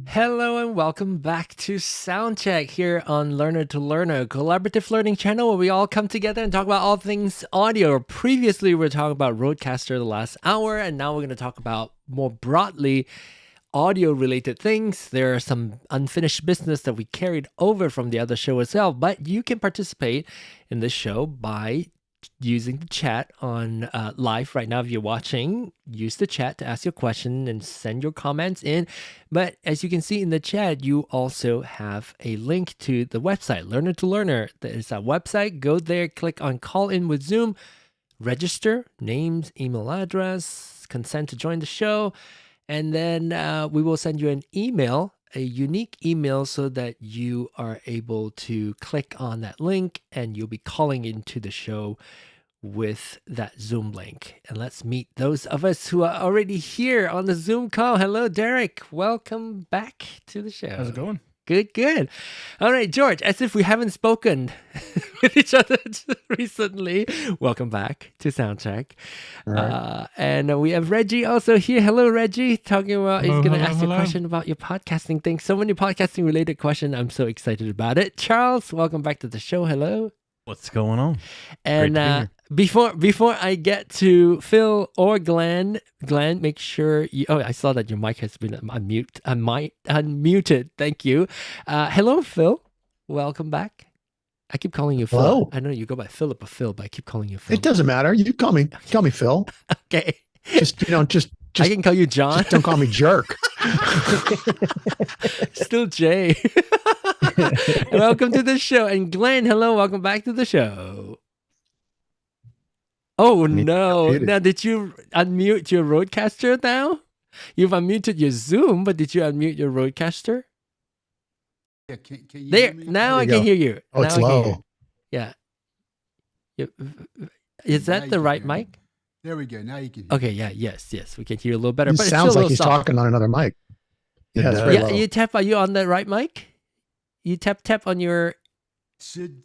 Hello and welcome back to Soundcheck here on Learner to Learner, a collaborative learning channel where we all come together and talk about all things audio. Previously, we were talking about RØDECaster the last hour, and now we're going to talk about more broadly audio-related things. There are some unfinished business that we carried over from the other show as well, but you can participate in this show by using the chat on live right now. If you're watching, use the chat to ask your question and send your comments in. But as you can see in the chat, you also have a link to the website, Learner to Learner. There's a website. Go there, click on Call In with Zoom, register, names, email address, consent to join the show, and then we will send you an email, a unique email, so that you are able to click on that link and you'll be calling into the show with that Zoom link. And let's meet those of us who are already here on the Zoom call. Hello, Derek. Welcome back to the show. How's it going? Good, good. All right, George, as if we haven't spoken with each other recently, welcome back to Soundcheck. Right. And we have Reggie also here. Hello, Reggie. Talking about, he's going to ask you a question about your podcasting thing. So many podcasting related questions. I'm so excited about it. Charles, welcome back to the show. Hello. What's going on? And before I get to Phil or Glenn, make sure you. Oh, I saw that your mic has been unmuted. Thank you. Hello, Phil. Welcome back. I keep calling you Phil. Hello. I know you go by Philip or Phil, but I keep calling you Phil. It doesn't matter. You call me Phil. Okay. Just I can call you John. Just don't call me jerk. Still Jay. Welcome to the show. And Glenn, hello. Welcome back to the show. Oh, no. Now, did you unmute your RØDECaster now? You've unmuted your Zoom, but did you unmute your RØDECaster? Yeah, can you there, hear me? now I can hear you. Oh, now it's I can hear low. you. Yeah. Is that the right mic? There we go. Now you can hear Okay, yeah, yes. We can hear you a little better. It But sounds it's still like he's talking on another mic. Yeah, it's very yeah, low. are you on the right mic? You tap on your... Should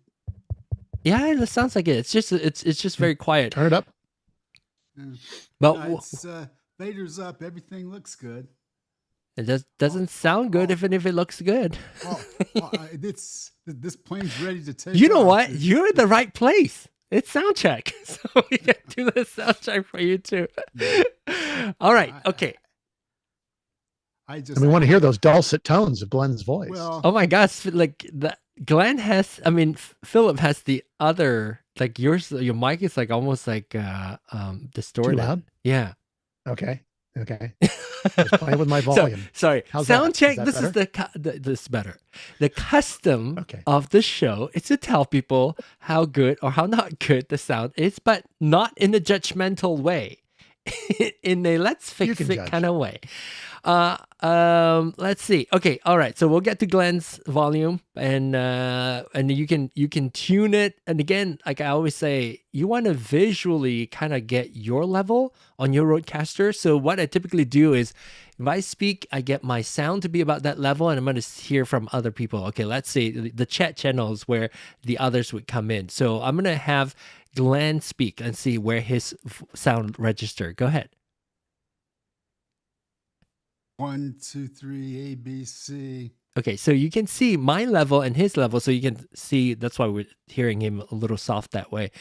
Yeah, it sounds like it. It's just very quiet. Turn it up. But it's Vader's up. Everything looks good. it doesn't sound good even if it looks good. This plane's ready to take You know off. what? You're in the right place. It's Soundcheck. So we can do the Soundcheck for you too. All right. Okay. I don't know. It's, Vader's up. Everything looks good. All right. Okay. Well, this plane ready to take off. Okay. All right. Okay. I just And we want to hear those dulcet tones of Glenn's voice. Well, Oh my gosh, like Glenn has, I mean, Philip has the other, like yours, your mic is like almost like distorted. Too loud? Yeah. Okay. Just playing with my volume. Sorry. How's Sound that? check. Is This is this is better. The custom Okay. of the show is to tell people how good or how not good the sound is, but not in a judgmental way. In a let's fix can it judge. kind of way. Let's see. Okay, all right. So we'll get to Glenn's volume, and you can tune it. And again, like I always say, you want to visually kind of get your level on your RØDECaster. So what I typically do is, if I speak, I get my sound to be about that level, and I'm going to hear from other people. Okay, let's see the chat channels where the others would come in. So I'm going to have Glenn speak and see where his sound register. Go ahead. 1, 2, 3, A, B, C. Okay, so you can see my level and his level, so you can see that's why we're hearing him a little soft that way.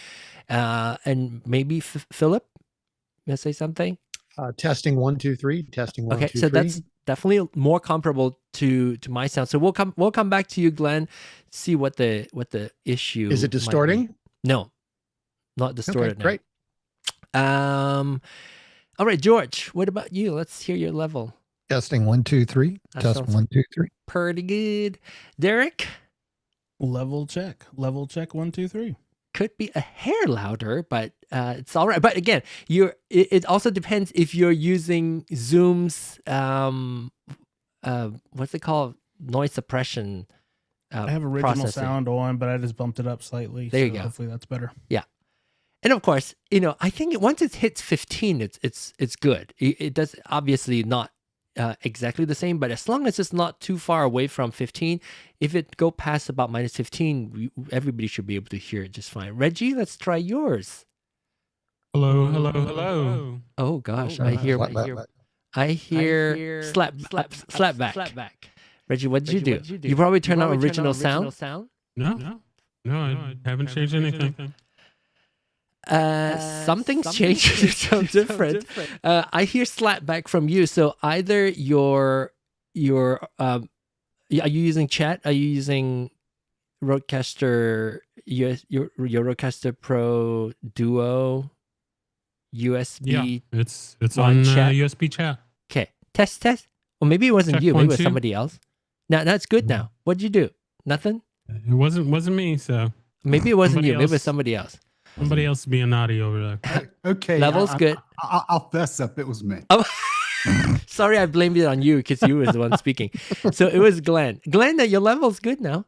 And maybe Philip, you gonna say something? Testing 1, 2, 3. Testing 1, Okay, 2, so 3. that's definitely more comparable to my sound. So we'll come back to you, Glenn. See what the issue Is it might be. distorting? No, not distorted. Okay, great. Now. All right, George. What about you? Let's hear your level. Testing 1, 2, 3. That Test sounds 1, 2, 3. Pretty good. Derek? Level check. 1, 2, 3. Could be a hair louder, but it's all right. But again, it also depends if you're using Zoom's what's it called, noise suppression. I have original processing. sound on, but I just bumped it up slightly. There you so go. Hopefully that's better. And of course, I think once it hits 15, it's good. It does obviously not exactly the same, but as long as it's not too far away from 15, if it go past about minus 15, everybody should be able to hear it just fine. Reggie, let's try yours. Hello. Oh gosh, Oh, I hear slap back. Reggie, what did you do? You probably turned on original sound. No, I haven't changed anything. Something's changed. It sounds different. I hear slapback from you. So either are you using chat? Are you using RØDECaster? Your RØDECaster Pro Duo USB? Yeah, it's on on chat. USB chat. Okay, test. Or maybe it wasn't Check you. Maybe 1, it was 2. somebody else. Now that's good. Now what'd you do? Nothing. It wasn't me, so Maybe it wasn't Somebody you. Maybe it was else. somebody else. somebody else being naughty over there. Okay. Level's good. I'll fess up. It was me. Oh, sorry, I blamed it on you because you was the one speaking. So it was Glenn. Glenn, your level's good now.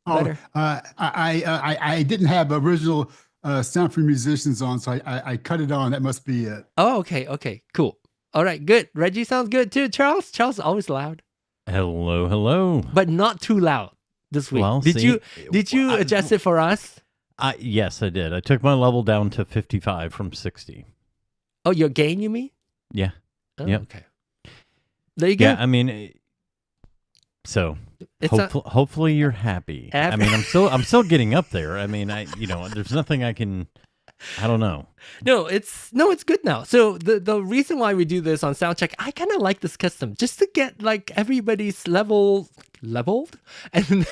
Better. I didn't have original sound for musicians on, so I cut it on. That must be it. Oh, okay, cool. All right, good. Reggie sounds good too. Charles is always loud, Hello. but not too loud this week. Well, did see, you adjust it for us? Yes, I did. I took my level down to 55 from 60. Oh, your gain, you mean? Yeah. Oh, Yep. Okay. There you go. Yeah, I mean, so It's hopefully you're happy. I mean, I'm still getting up there. I mean, there's nothing I can. I don't know. No, it's good now. So the reason why we do this on Soundcheck, I kind of like this custom just to get like everybody's leveled, and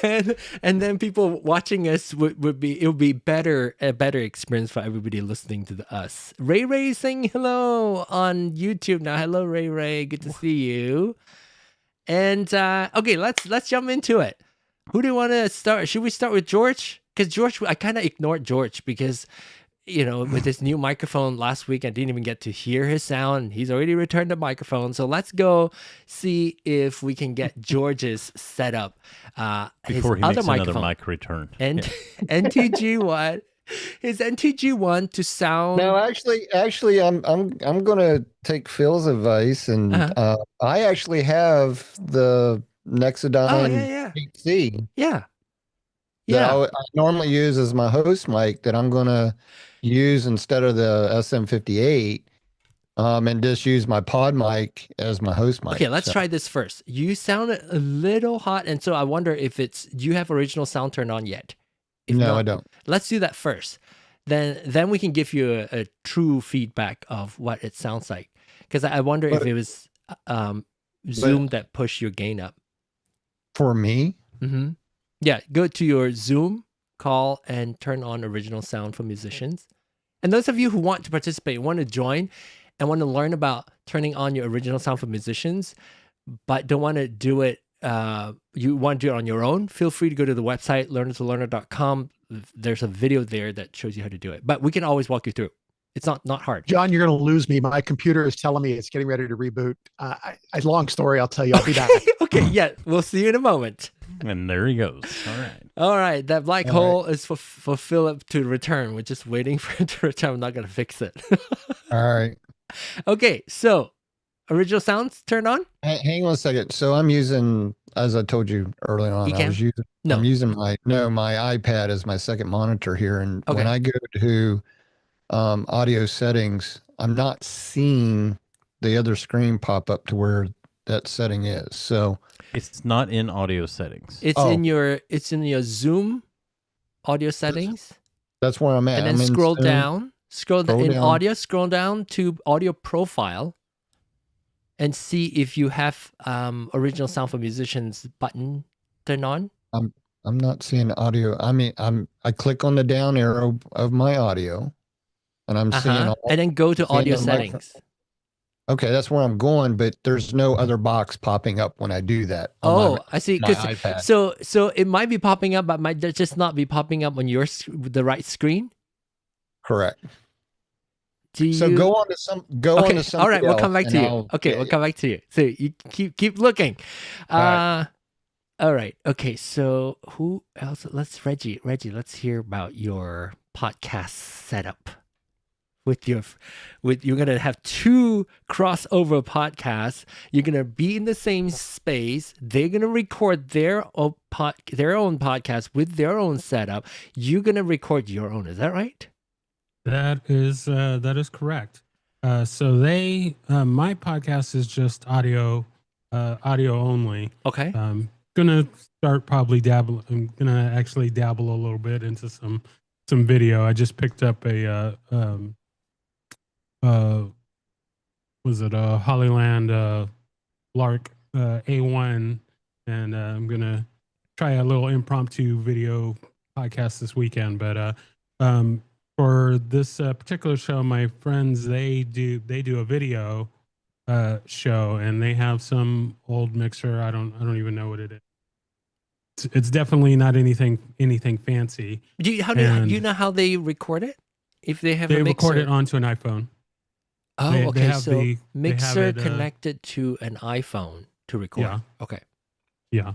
then people watching us would be a better experience for everybody listening to us. Ray saying hello on YouTube now. Hello Ray, good to see you. And okay, let's jump into it. Who do you want to start? Should we start with George? Because George, I kind of ignored George because, with his new microphone last week, I didn't even get to hear his sound. He's already returned the microphone. So let's go see if we can get George's setup. Before he his makes other another microphone. mic return. And NTG1. His NTG1 to sound. No, actually, I'm gonna take Phil's advice, and I actually have the Nexodyne Oh yeah. PC Yeah. that I normally use as my host mic that I'm gonna use instead of the SM58, and just use my pod mic as my host mic. Okay, let's try this first. You sounded a little hot, and so I wonder if do you have original sound turned on yet? If No, not, I don't. Let's do that first. Then we can give you a true feedback of what it sounds like. Because I wonder if it was Zoom that push your gain up. For me? Mm-hmm. Yeah, go to your Zoom call and turn on original sound for musicians. And those of you who want to participate, want to join, and want to learn about turning on your original sound for musicians, but don't want to do it, you want to do it on your own, feel free to go to the website, learnertolearner.com. There's a video there that shows you how to do it. But we can always walk you through. It's not hard. John, you're going to lose me. My computer is telling me it's getting ready to reboot. Long story, I'll tell you. I'll be back. Okay, yeah, we'll see you in a moment. And there he goes. All right. All right, that black hole is for Philip to return. We're just waiting for him to return. I'm not going to fix it. All right. Okay, so original sounds turned on? Hang on a second. So I'm using, as I told you early on, eCam? I'm using my iPad as my second monitor here. And when I go to audio settings, I'm not seeing the other screen pop up to where that setting is. So it's not in audio settings. It's in your Zoom audio settings. That's where I'm at. And then scroll down audio, scroll down to audio profile and see if you have original sound for musicians button turned on. I'm not seeing audio. I mean, I click on the down arrow of my audio and I'm seeing and then go to audio settings. Okay, that's where I'm going, but there's no other box popping up when I do that. I see. So it might be popping up, but might just not be popping up on the right screen. Correct. Go on to something. All right, we'll come back to you. Okay, we'll come back to you. So you keep looking. All right. Okay. So who else? Reggie. Let's hear about your podcast setup. You're gonna have two crossover podcasts. You're gonna be in the same space. They're gonna record their own podcast with their own setup. You're gonna record your own. Is that right? That is correct. So my podcast is just audio only. Okay. Gonna start probably I'm gonna actually dabble a little bit into some video. I just picked up a was it a Hollyland Lark A1, and I'm gonna try a little impromptu video podcast this weekend. But for this particular show, my friends they do a video show, and they have some old mixer. I don't even know what it is. It's definitely not anything fancy. Do you know how they record it? If they have a mixer? Record it onto an iPhone. Oh, okay. So mixer connected to an iPhone to record. Yeah. Okay. Yeah.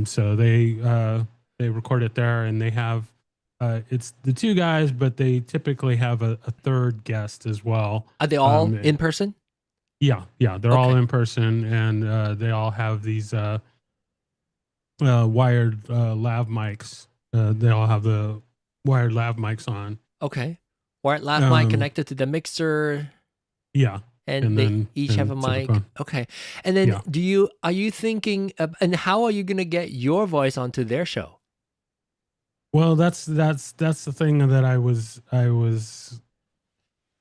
So they record it there, and they have it's the two guys, but they typically have a third guest as well. Are they all in person? Yeah. They're all in person, and they all have these wired lav mics. They all have the wired lav mics on. Okay. Wired lav mic connected to the mixer. Yeah. And they each have a mic. Okay. And then are you thinking and how are you going to get your voice onto their show? Well, that's the thing that I was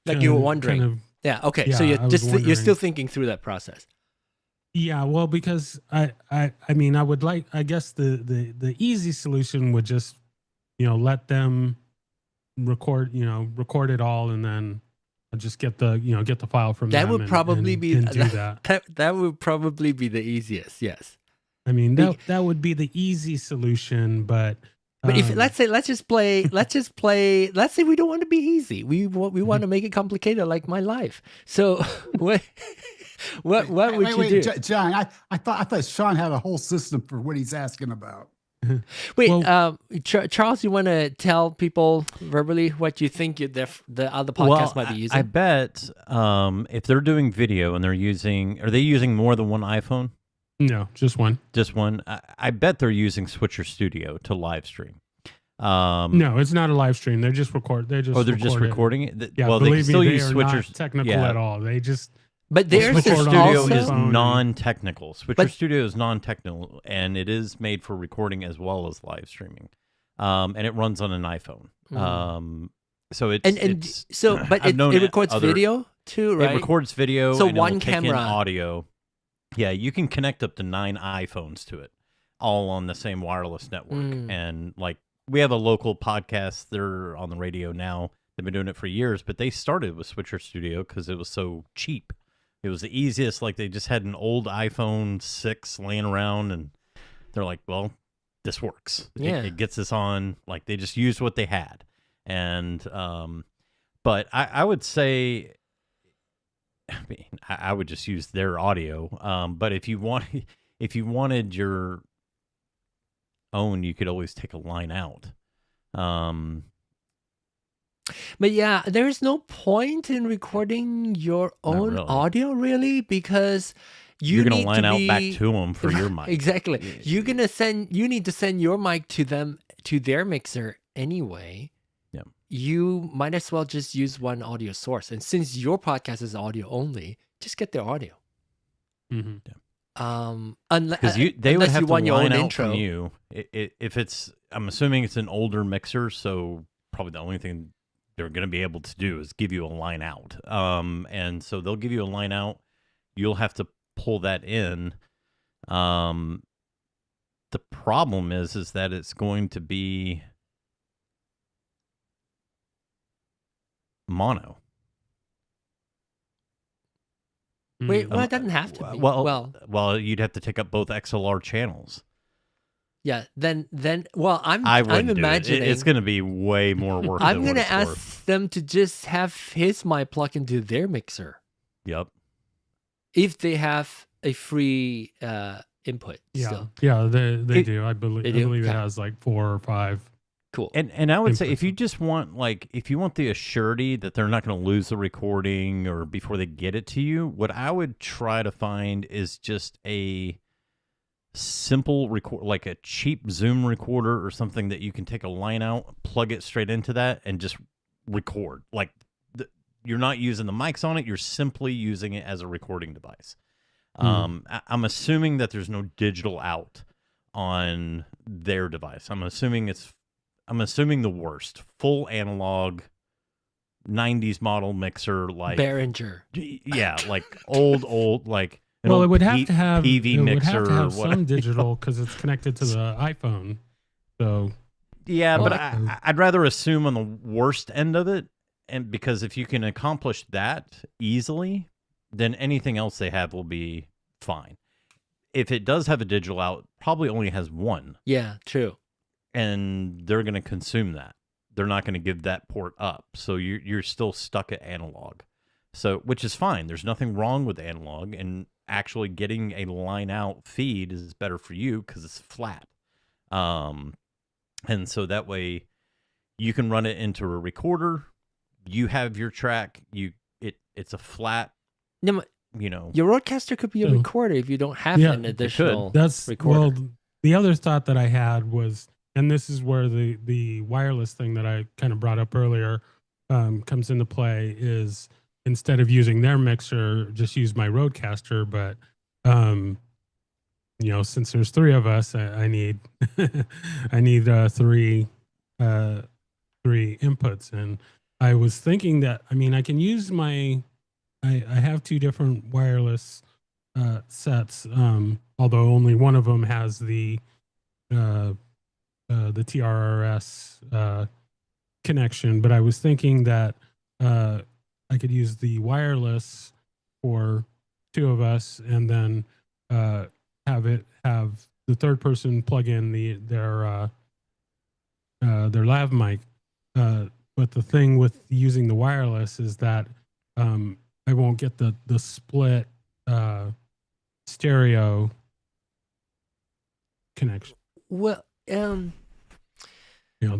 like you were wondering. Yeah, okay. So you're still thinking through that process. Yeah, well, because I mean, I guess the easy solution would just, let them record it all, and then just get the file from them. That would probably be do that. That would probably be the easiest. Yes. I mean, that would be the easy solution, but if let's say we don't want to be easy. We want to make it complicated, like my life. So what would you do? John, I thought Sean had a whole system for what he's asking about. Wait, Charles, you want to tell people verbally what you think the other podcast might be using? I bet if they're doing video and are they using more than one iPhone? No, just one. Just one. I bet they're using Switcher Studio to live stream. No, it's not a live stream. They just record. They're just recording it. Yeah, well, believe they can still me, use they are Switcher not technical at all. They just. But there's Switcher Studio is phone non-technical. Switcher Studio is non-technical, and it is made for recording as well as live streaming. And it runs on an iPhone. So it records video too, right? It records video. So and one it'll take in camera audio. Yeah, you can connect up to 9 iPhones to it, all on the same wireless network. And like we have a local podcast, they're on the radio now. They've been doing it for years, but they started with Switcher Studio because it was so cheap. It was the easiest. Like they just had an old iPhone 6 laying around, and they're like, well, this works. Yeah. It gets us on. Like they just used what they had. And, but I would say, I mean, I would just use their audio. But if you wanted your own, you could always take a line out. But yeah, there's no point in recording your own really. audio, really, because you're gonna need line to out back be to them for your mic. exactly. You need to send your mic to them, to their mixer anyway. Yeah. You might as well just use one audio source, and since your podcast is audio only, just get their audio. Because they would have to line out from you. If it's, I'm assuming it's an older mixer, so probably the only thing they're going to be able to do is give you a line out. And so they'll give you a line out. You'll have to pull that in. The problem is that it's going to be mono. Wait, well, it doesn't have to be. Well, you'd have to take up both XLR channels. Yeah, then, well, I'm imagining it's going to be way more work. I'm going to ask them to just have his mic plug into their mixer. Yep. If they have a free input. Yeah, still. yeah, they do. I believe Okay. it has like 4 or 5. Cool. And I would say if you just want if you want the assurity that they're not going to lose the recording or before they get it to you, what I would try to find is just a simple record, like a cheap Zoom recorder or something that you can take a line out, plug it straight into that, and just record. Like you're not using the mics on it; you're simply using it as a recording device. I'm assuming that there's no digital out on their device. I'm assuming the worst, full analog, 90s model mixer, like Behringer. Yeah, like old like. Well, it would have to have PV mixer. Would have to have some digital because it's connected to the iPhone. So yeah, but I'd rather assume on the worst end of it, and because if you can accomplish that easily, then anything else they have will be fine. If it does have a digital out, probably only has one. Yeah, true. And they're going to consume that. They're not going to give that port up, so you're still stuck at analog. So, which is fine. There's nothing wrong with analog, and actually getting a line out feed is better for you because it's flat. And so that way you can run it into a recorder. You have your track. It's a flat. No, your RØDECaster could be a recorder if you don't have an additional recorder. Well, the other thought that I had was, and this is where the wireless thing that I kind of brought up earlier comes into play, is instead of using their mixer, just use my RØDECaster. But since there's 3 of us, I need I need 3 inputs. And I was thinking that, I can use I have 2 different wireless sets, although only one of them has the TRRS connection. But I was thinking that I could use the wireless for 2 of us, and then have the third person plug in their lav mic. But the thing with using the wireless is that I won't get the split stereo connection. Well, the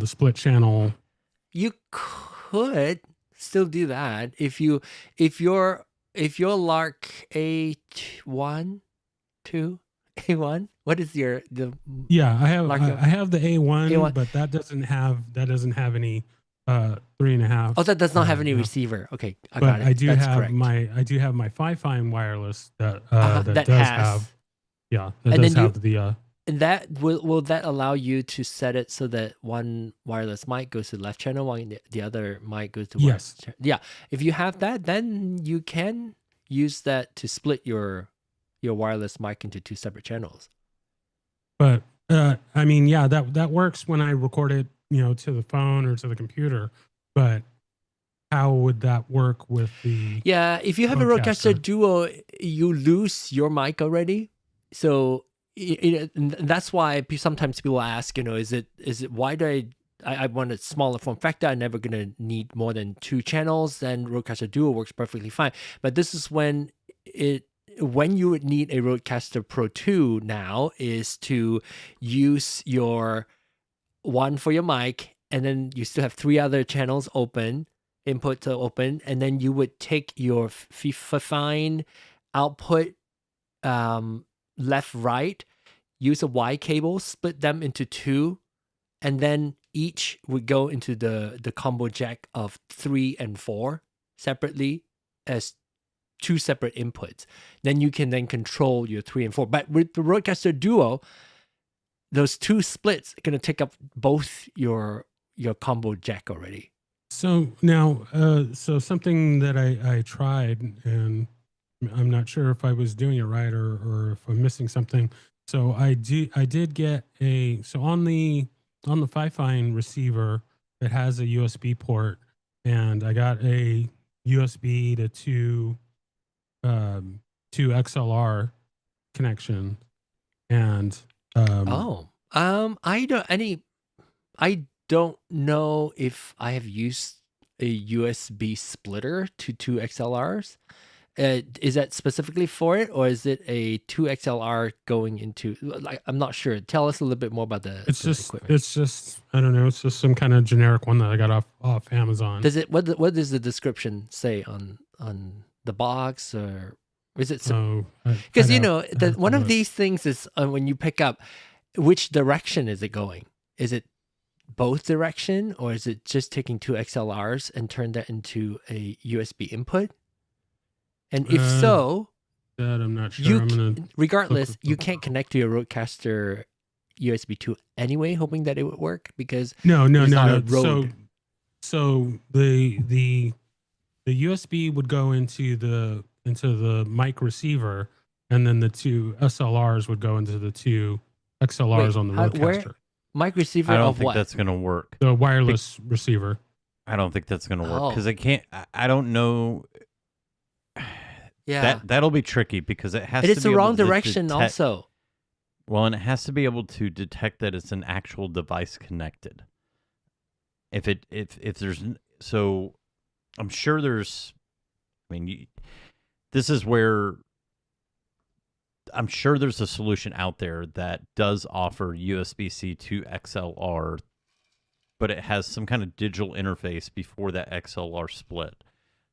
split channel. You could still do that if your Lark A1, 2, A1. What is the I have the A1, but that doesn't have any 3.5. Oh, that does not have any receiver. Okay, I but got it. I do That's have correct. I do have my Fifine wireless that that does has, have and does then have the and that will that allow you to set it so that one wireless mic goes to the left channel, while the other mic goes to yes. Yeah, if you have that, then you can use that to split your your wireless mic into 2 separate channels. But I mean, yeah, that works when I record it, to the phone or to the computer. But how would that work with the? Yeah, if you have a RØDECaster Duo, you lose your mic already. So that's why sometimes people ask, is it why do I want a smaller form factor? I'm never gonna need more than 2 channels. Then RØDECaster Duo works perfectly fine. But this is when you would need a RØDECaster Pro 2 now is to use your one for your mic, and then you still have 3 other channels open, input to open, and then you would take your fine output left, right, use a Y cable, split them into 2, and then each would go into the combo jack of 3 and 4 separately as 2 separate inputs. Then you can then control your 3 and 4. But with the RØDECaster Duo, those 2 splits are going to take up both your combo jack already. So now, so something that I tried, and I'm not sure if I was doing it right or if I'm missing something. So I did get so on the Fifine receiver, it has a USB port, and I got a USB to 2 XLR connection, and I don't know if I have used a USB splitter to 2 XLRs. Is that specifically for it, or is it a 2 XLR going into? I'm not sure. Tell us a little bit more about the equipment. It's just I don't know. It's just some kind of generic one that I got off Amazon. Does it? What does the description say on the box, or is it? Because one of these things is when you pick up, which direction is it going? Is it both direction, or is it just taking 2 XLRs and turn that into a USB input? And if so, that I'm not sure. Regardless, you can't connect to your RØDECaster USB 2 anyway, hoping that it would work, because no. So the USB would go into the mic receiver, and then the 2 SLRs would go into the 2 XLRs on the RØDECaster. Mic receiver. I don't think that's going to work. The wireless receiver. I don't think that's going to work because I don't know. Yeah, that'll be tricky because it has. It's the wrong direction also. Well, and it has to be able to detect that it's an actual device connected. If there's I'm sure there's. I mean, this is where I'm sure there's a solution out there that does offer USB-C to XLR, but it has some kind of digital interface before that XLR split,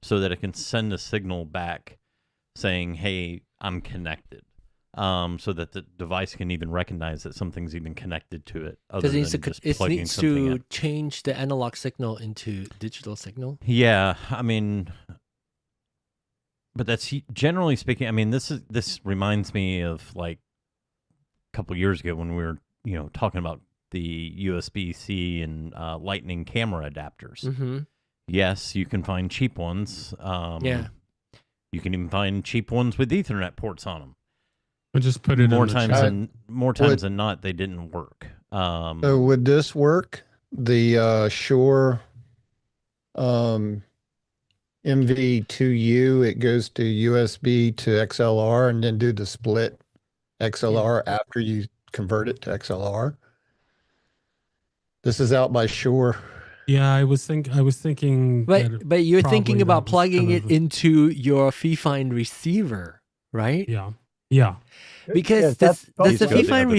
so that it can send a signal back saying, hey, I'm connected, so that the device can even recognize that something's even connected to it. Because it needs to change the analog signal into digital signal. Yeah, I mean, but that's generally speaking. I mean, this reminds me of like a couple years ago when we were talking about the USB-C and Lightning camera adapters. Mm-hmm. Yes, you can find cheap ones. Yeah. You can even find cheap ones with Ethernet ports on them. I just put it more times than not, they didn't work. So would this work? The Shure MV2U, it goes to USB to XLR and then do the split XLR after you convert it to XLR. This is out by Shure. Yeah, I was thinking. But you're thinking about plugging it into your Fifine receiver, right? Yeah. Because does the Fifine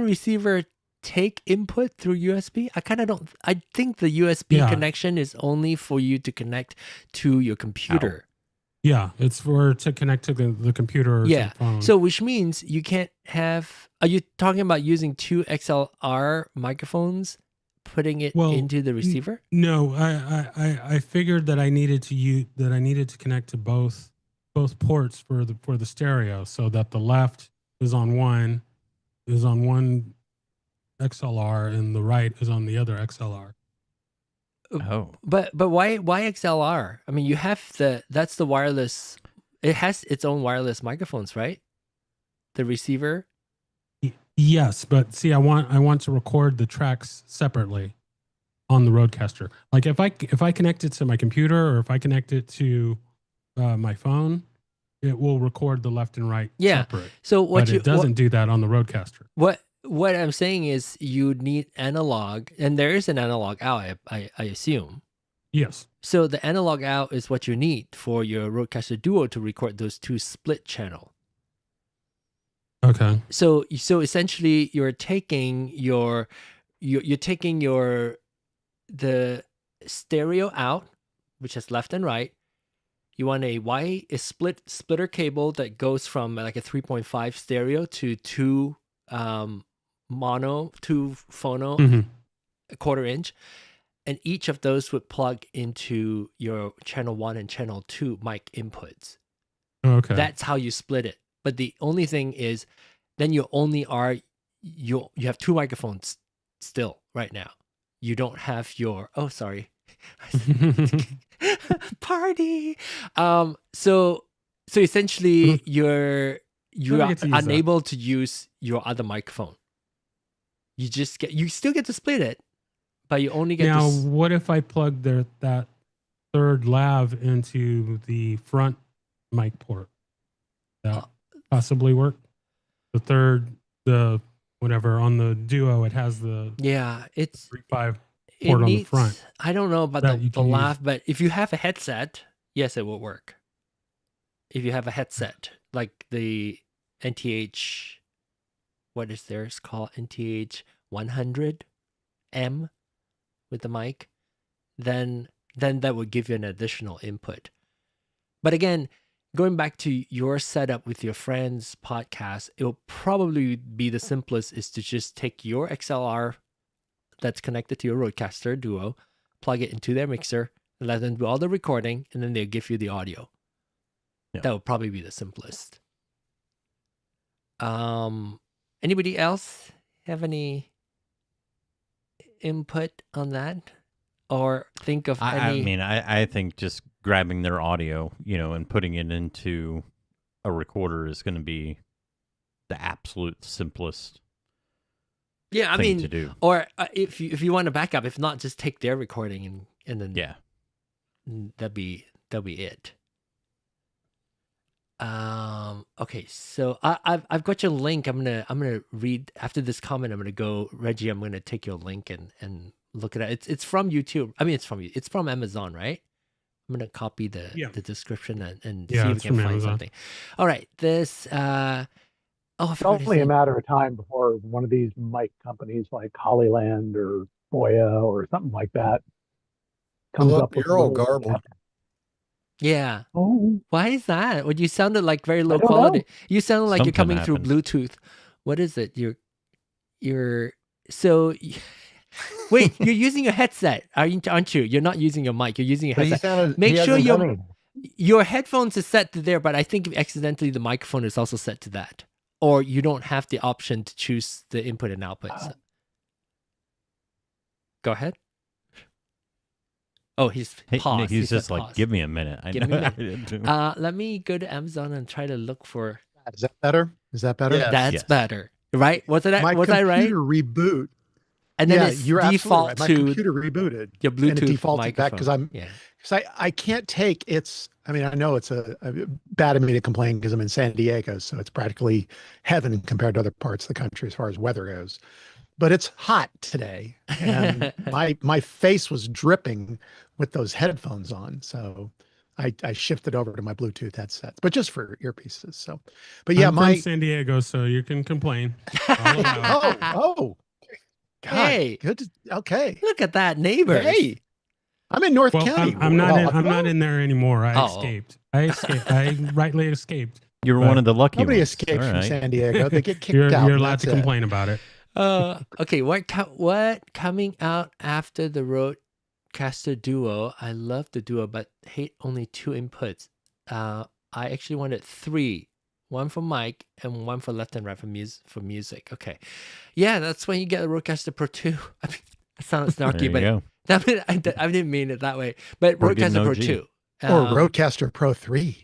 receiver take input through USB? I think the USB connection is only for you to connect to your computer. Yeah, it's to connect to the computer or the phone. So which means you can't have. Are you talking about using 2 XLR microphones, putting it into the receiver? No, I figured that I needed to connect to both ports for the stereo, so that the left is on one XLR and the right is on the other XLR. Oh, but why XLR? I mean, you have that's the wireless It has its own wireless microphones, right? The receiver. Yes, but see, I want to record the tracks separately on the RØDECaster. Like if I connect it to my computer or if I connect it to my phone, it will record the left and right separate. So but it doesn't do that on the RØDECaster. What I'm saying is you need analog, and there is an analog out, I assume. Yes. So the analog out is what you need for your RØDECaster Duo to record those two split channel. Okay. So essentially you're taking the stereo out, which has left and right. You want a splitter cable that goes from like a 3.5 stereo to two phono, a 1/4 inch, and each of those would plug into your channel 1 and channel 2 mic inputs. Okay. That's how you split it. But the only thing is, then you have two microphones still right now. You don't have your party. So essentially you are unable to use your other microphone. You still get to split it, but you only get now. What if I plug that third lav into the front mic port? That possibly work? The whatever on the Duo, it has the it's 3.5 port on the front. I don't know about the lav, but if you have a headset, yes, it will work. If you have a headset like the NTH, what is theirs called? NTH 100M with the mic, then that would give you an additional input. But again, going back to your setup with your friend's podcast, it will probably be the simplest is to just take your XLR that's connected to your RØDECaster Duo, plug it into their mixer, and let them do all the recording, and then they'll give you the audio. Yeah. That would probably be the simplest. Anybody else have any input on that? Or think of any... I mean, I think just grabbing their audio, and putting it into a recorder is going to be the absolute simplest thing to do. Or if you want to back up, if not, just take their recording and then that'll be it. Okay, so I've got your link. I'm gonna read after this comment. I'm gonna go, Reggie. I'm gonna take your link and look at it. It's from YouTube. I mean, it's from Amazon, right? I'm gonna copy the description and see if we can find something. All right, this it's only a matter of time before one of these mic companies like Hollyland or Boya or something like that comes up with. You're all garbled. Yeah. Oh. Why is that? Well, you sounded like very low quality. You sounded like you're coming through Bluetooth. What is it? Wait, you're using a headset, aren't you? You're not using your mic. You're using a headset. Make sure your headphones is set to there, but I think accidentally the microphone is also set to that. Or you don't have the option to choose the input and output. Go ahead. Oh, he's paused. He's just like, give me a minute. Let me go to Amazon and try to look for. Is that better? Yes. That's better, right? Was I right? My computer reboot. And then you're default right. My to computer rebooted. Your Bluetooth and it defaulted back because I can't take it's. I mean, I know it's bad of me to complain because I'm in San Diego, so it's practically heaven compared to other parts of the country as far as weather goes. But it's hot today, and my face was dripping with those headphones on, so I shifted over to my Bluetooth headsets, but just for earpieces. So, but yeah, I'm from San Diego, so you can complain. God, hey, good. Okay, look at that, neighbors. Hey, I'm in North County. I'm not in there anymore. I escaped. I rightly escaped. You're one of the lucky nobody ones. escapes from San Diego. They get kicked out. You're allowed to complain about it. Okay, what coming out after the RØDECaster Duo? I love the Duo, but hate only 2 inputs. I actually wanted 3, one for mic and one for left and right for music. Okay, yeah, that's when you get the RØDECaster Pro 2. I mean, that sounds snarky, but I didn't mean it that way. But RØDECaster Pro 2 or RØDECaster Pro 3.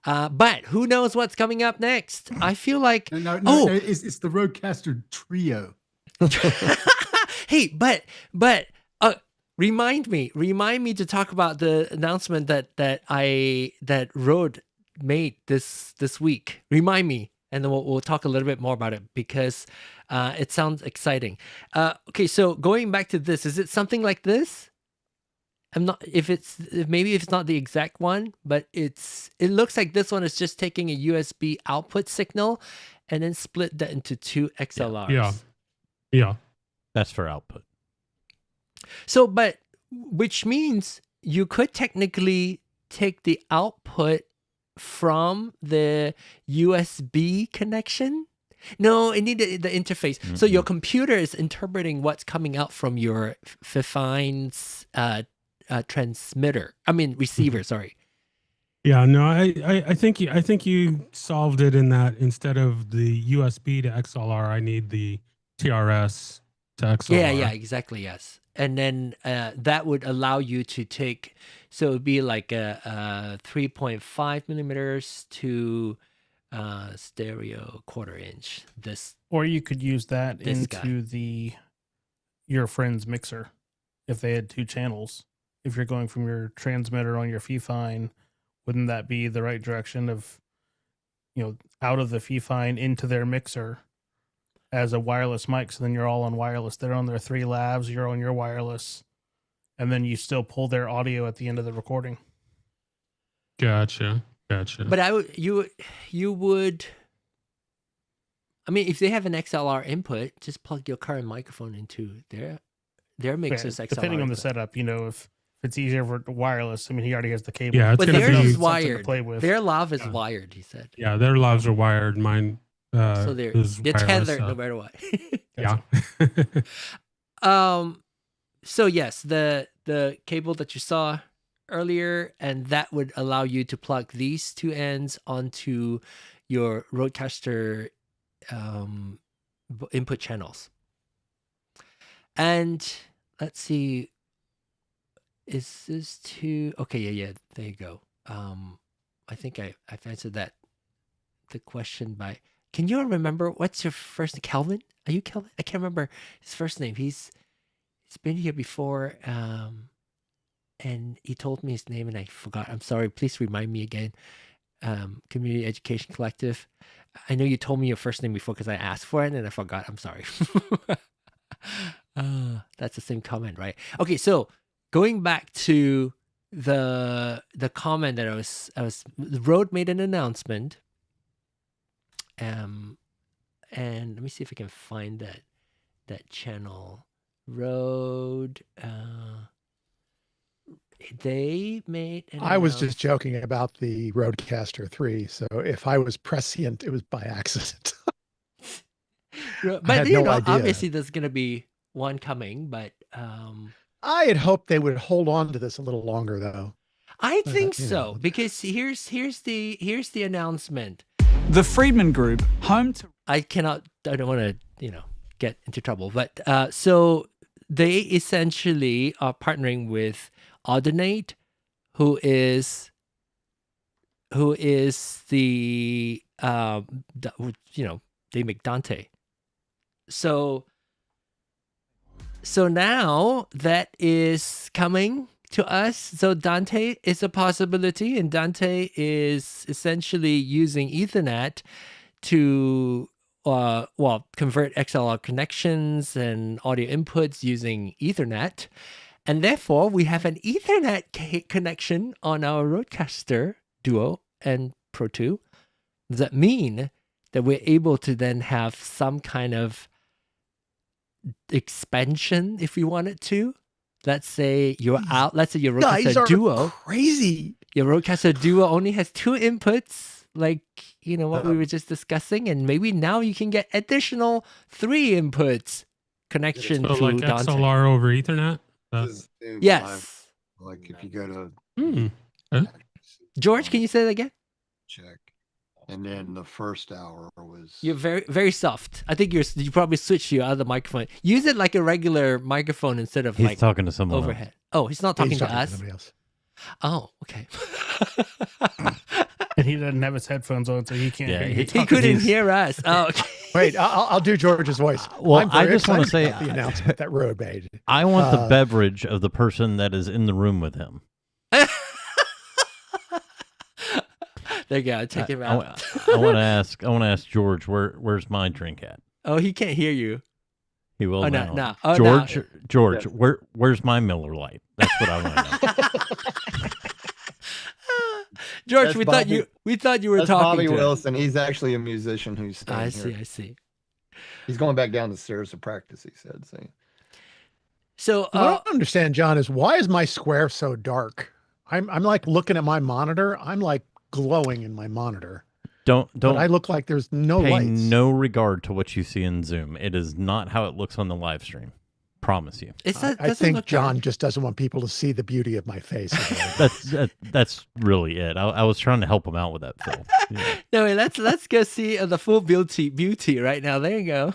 But who knows what's coming up next? I feel like No, it's the RØDECaster Trio. Hey, but remind me to talk about the announcement that Rode made this week. Remind me, and then we'll talk a little bit more about it because it sounds exciting. Okay, so going back to this, is it something like this? I'm not maybe it's not the exact one, but it looks like this one is just taking a USB output signal and then split that into two XLRs. Yeah. That's for output. So, which means you could technically take the output from the USB connection. No, it needed the interface. Mm-hmm. So your computer is interpreting what's coming out from your Fifine's receiver. Sorry. Yeah, no, I think you solved it in that instead of the USB to XLR, I need the TRS to XLR. Yeah, exactly. Yes, and then that would allow you to take. So it'd be like a 3.5 millimeters to stereo 1/4 inch. Or you could use that into your friend's mixer if they had 2 channels. If you're going from your transmitter on your Fifine, wouldn't that be the right direction of, out of the Fifine into their mixer as a wireless mic? So then you're all on wireless. They're on their 3 lavs, you're on your wireless, and then you still pull their audio at the end of the recording. Gotcha. But you would. I mean, if they have an XLR input, just plug your current microphone into their mixer's XLR. Depending on the setup, if it's easier for wireless. I mean, he already has the cable. Yeah, but theirs is wired. Their lav is wired, he said. Yeah, their lavs are wired. Mine so they're tethered no matter what. Yeah. So yes, the cable that you saw earlier, and that would allow you to plug these 2 ends onto your RØDECaster input channels. And let's see, is this okay, yeah, there you go. I think I've answered the question by, can you remember what's your first name? Calvin? Are you Calvin? I can't remember his first name. He's been here before, and he told me his name and I forgot. I'm sorry, please remind me again. Community Education Collective. I know you told me your first name before because I asked for it and I forgot. I'm sorry. That's the same comment, right? Okay, so going back to the comment that I was Rode made an announcement, and let me see if I can find that channel. Rode, they made I was just joking about the RØDECaster 3, so if I was prescient, it was by accident. But obviously there's going to be one coming, but I had hoped they would hold on to this a little longer, though. I think so, because here's the announcement. The Friedman Group, home to... I don't want to, get into trouble, but so they essentially are partnering with Audinate, who is the they make Dante. So now that is coming to us. So Dante is a possibility, and Dante is essentially using Ethernet to convert XLR connections and audio inputs using Ethernet. And therefore, we have an Ethernet connection on our RØDECaster Duo and Pro 2. Does that mean that we're able to then have some kind of expansion if we wanted to? Let's say your RØDECaster Duo. Crazy. Your RØDECaster Duo only has 2 inputs, like what we were just discussing, and maybe now you can get additional 3 inputs connection to like Dante. XLR over Ethernet. Yes. Like if you go to George, can you say that again? check, and then the first hour was You're very, very soft. I think you probably switched your other microphone. Use it like a regular microphone instead of He's talking to someone overhead. Oh, he's not talking to us. somebody else. Oh, okay. And he doesn't have his headphones on, so he can't hear you. He couldn't hear us. Oh, okay. Wait, I'll do George's voice. Well, I just want to say the announcement that Rode made. I want the beverage of the person that is in the room with him. There you go. Take him out. I want to ask George where's my drink at? Oh, he can't hear you. He will now. No. Oh, George, where's my Miller Lite? That's what I want to know. George, That's we thought you were That's talking Bobby to Wilson. He's actually a musician who's staying here. I see. He's going back down the stairs to practice, he said. So what I don't understand, John, is why is my square so dark? I'm like looking at my monitor. I'm like glowing in my monitor. Don't. But I look like there's no pay lights. no regard to what you see in Zoom. It is not how it looks on the live stream. Promise you. I think John just doesn't want people to see the beauty of my face. That's really it. I was trying to help him out with that, Phil. Yeah. No, let's go see the full beauty right now. There you go.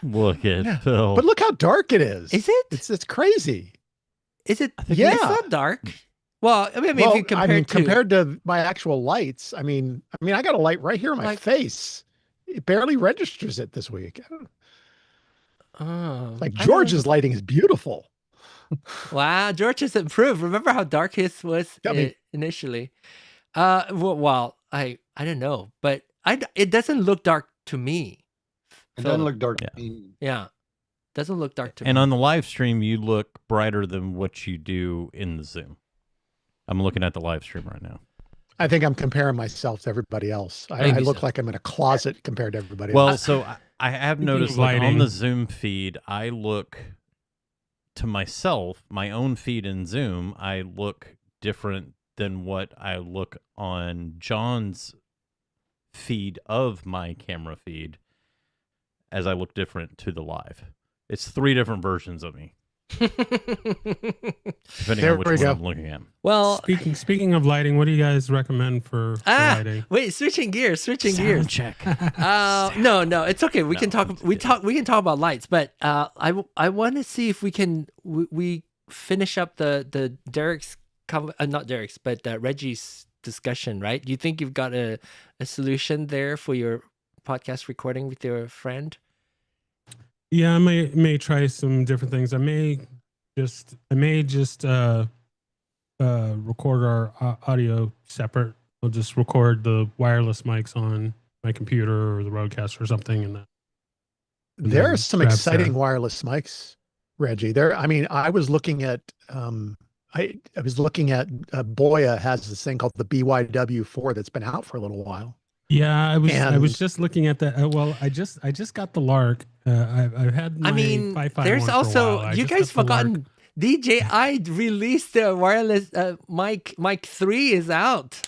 Look at Phil. But look how dark it is. Is it? It's crazy. Is it? Yeah. It's not dark. Well, I mean, if you compared to my actual lights, I mean, I got a light right here in my face. It barely registers it this week. George's lighting is beautiful. Wow, George has improved. Remember how dark his was initially? Well, I don't know, but it doesn't look dark to me. It doesn't look dark to me. Yeah, doesn't look dark to me. And on the live stream, you look brighter than what you do in the Zoom. I'm looking at the live stream right now. I think I'm comparing myself to everybody else. I look like I'm in a closet compared to everybody else. Well, so I have noticed like on the Zoom feed, I look to myself, my own feed in Zoom, I look different than what I look on John's feed of my camera feed as I look different to the live. It's 3 different versions of me. Depending on which one I'm looking at. Well, speaking of lighting, what do you guys recommend for lighting? Wait, switching gears. Sound check. No, it's okay. We can talk. We can talk about lights, but I want to see if we can we finish up the Derek's not Derek's, but Reggie's discussion. Right? Do you think you've got a solution there for your podcast recording with your friend? Yeah, I may try some different things. I may just record our audio separate. I'll just record the wireless mics on my computer or the RØDECaster or something, and there are some exciting wireless mics, Reggie. I was looking at I was looking at Boya has this thing called the BYW4 that's been out for a little while. Yeah, I was just looking at that. Well, I just got the Lark. I've had my 551 there's also you guys forgotten DJI released the wireless mic 3 is out.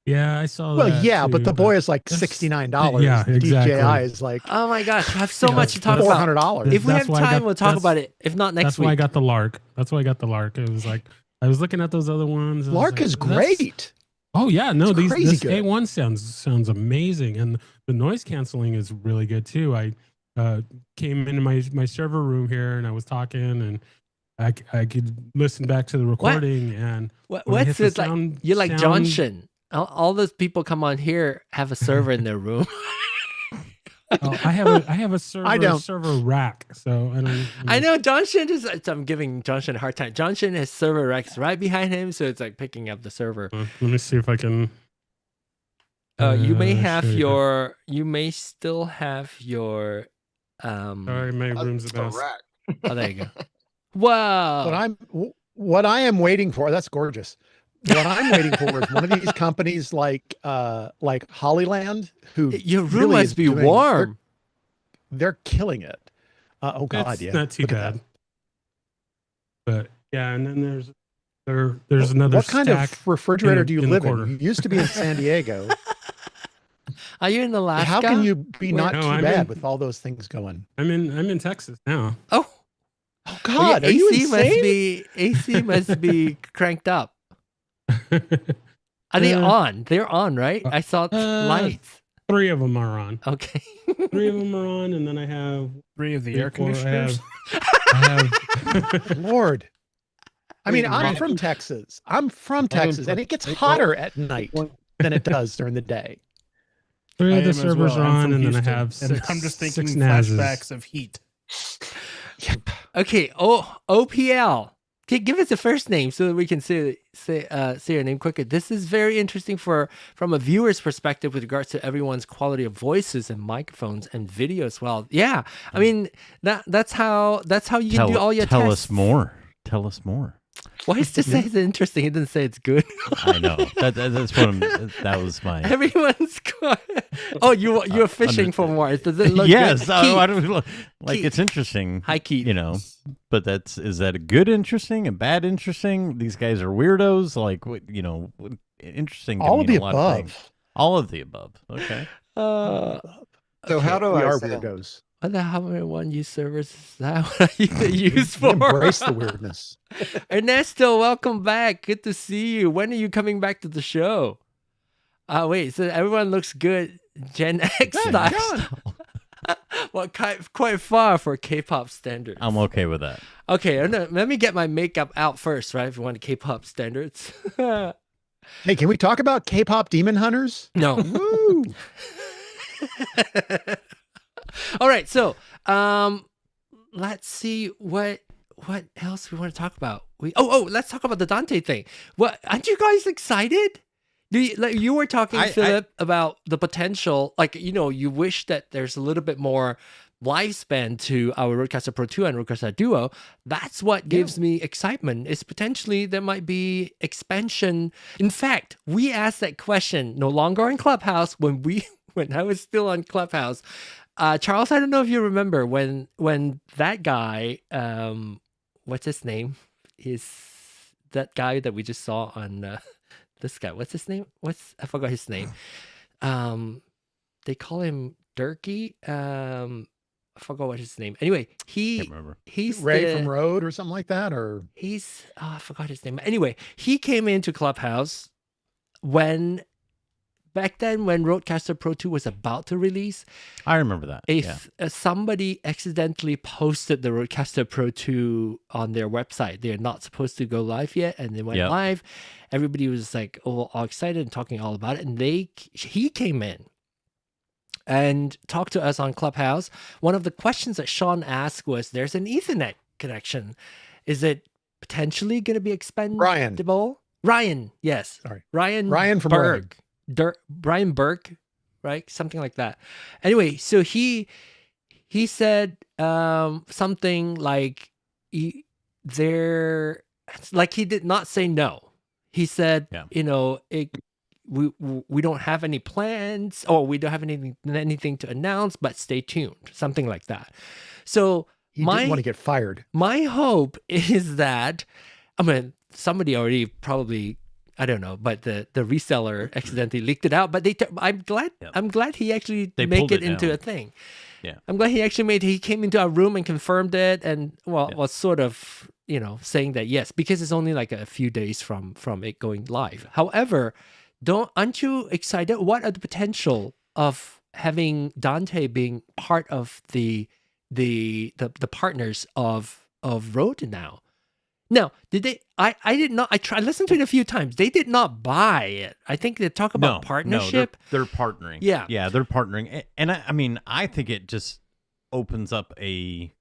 Yeah, I saw that. Well, yeah, too, but the boy is like $69. Yeah, exactly. DJI is like, oh my gosh, I have so much to talk about. $400. If we have time, we'll talk about it. If not next week. That's why I got the Lark. It was like I was looking at those other ones. Lark is great. Oh yeah, no, this good. A1 sounds amazing, and the noise canceling is really good too. I came into my server room here, and I was talking, and I could listen back to the recording. And what's it like? You're like Johnson. All those people come on here have a server in their room. I have a server rack, so I don't. I know Johnson is. I'm giving Johnson a hard time. Johnson has server racks right behind him, so it's like picking up the server. Let me see if I can. You may have your. You may still have your. Sorry, my room's a mess. Oh, there you go. Wow. What I am waiting for. That's gorgeous. What I'm waiting for is one of these companies like Hollyland, who your room must be warm. They're killing it. Oh God, it's yeah, not too bad. But yeah, and then there's another. What kind of refrigerator do you live in? You used to be in San Diego. Are you in Alaska? How can you be not too bad with all those things going? I'm in Texas now. Oh God, are you insane? AC must be cranked up. Are they on? They're on, right? I saw lights. 3 of them are on. Okay. 3 of them are on, and then I have 3 of the air conditioners. I have Lord. I mean, I'm from Texas. And it gets hotter at night. than it does during the day. 3 of the servers are on, and then I have and I'm just thinking six NASs. flashbacks of Heat. Okay, OPL. Okay, give us a first name so that we can say your name quicker. This is very interesting from a viewer's perspective with regards to everyone's quality of voices and microphones and video as well. Yeah, I mean that's how you can do all your tell tests. us more. Tell us more. Why is just say it's interesting? He didn't say it's good. I know that's what that was my. Everyone's oh, you're fishing for more. Does it look yes, good? I don't like Keith. it's interesting. Hi, Keith. You know, but is that a good interesting, a bad interesting? These guys are weirdos. Like what interesting. All of the above. All of the above. Okay. So Okay, how do we I are sound? weirdos. What the hell one use servers is that what you use for? Embrace the weirdness. Ernesto, welcome back. Good to see you. When are you coming back to the show? Wait, so everyone looks good. Gen X style. Well, quite far for K-pop standards. I'm okay with that. Okay, let me get my makeup out first, right? If you want K-pop standards. Hey, can we talk about K-pop demon hunters? No. Woo! All right, so let's see what else we want to talk about. Let's talk about the Dante thing. What, aren't you guys excited? You were talking, Philip, about the potential. Like, you wish that there's a little bit more lifespan to our RØDECaster Pro 2 and RØDECaster Duo. That's what gives me excitement. Is potentially there might be expansion. In fact, we asked that question no longer in Clubhouse when I was still on Clubhouse. Charles, I don't know if you remember when that guy, what's his name? That guy that we just saw on this guy. What's his name? I forgot his name. They call him Durkee. I forgot what his name. Anyway, Can't remember. he's Ray from Rode or something like that, or I forgot his name. Anyway, he came into Clubhouse back then when RØDECaster Pro 2 was about to release. I remember that. Somebody accidentally posted the RØDECaster Pro 2 on their website. They're not supposed to go live yet, and they went live. Everybody was like all excited and talking all about it. And he came in and talked to us on Clubhouse. One of the questions that Sean asked was, there's an Ethernet connection. Is it potentially going to be expandable? Ryan, yes. Sorry. Ryan from Berg. Brian Burke, right? Something like that. Anyway, so he said something like he did not say no. He said, we don't have any plans, or we don't have anything to announce, but stay tuned. Something like that. So he didn't want to get fired. My hope is that, somebody already probably, I don't know, but the reseller accidentally leaked it out. But I'm glad he actually made it into a thing. Yeah, I'm glad he came into our room and confirmed it, and was sort of saying that yes, because it's only like a few days from it going live. However, aren't you excited? What are the potential of having Dante being part of the partners of Rode now? Now, did they? I did not. I listened to it a few times. They did not buy it. I think they talk about partnership. No, they're partnering. Yeah, they're partnering. And I think it just opens up a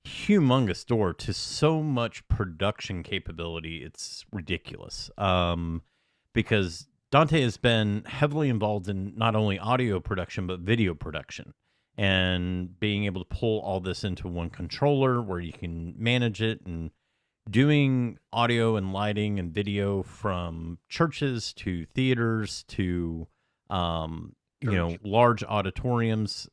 humongous door to so much production capability. It's ridiculous. Because Dante has been heavily involved in not only audio production but video production. And being able to pull all this into one controller where you can manage it, and doing audio and lighting and video from churches to theaters to large auditoriums.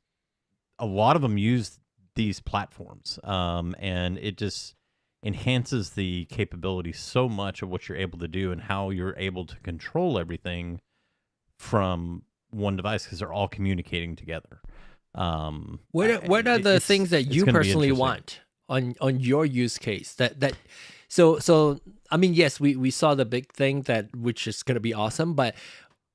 A lot of them use these platforms, and it just enhances the capability so much of what you're able to do and how you're able to control everything from one device, because they're all communicating together. What are the things that you personally want on your use case? So yes, we saw the big thing which is going to be awesome, but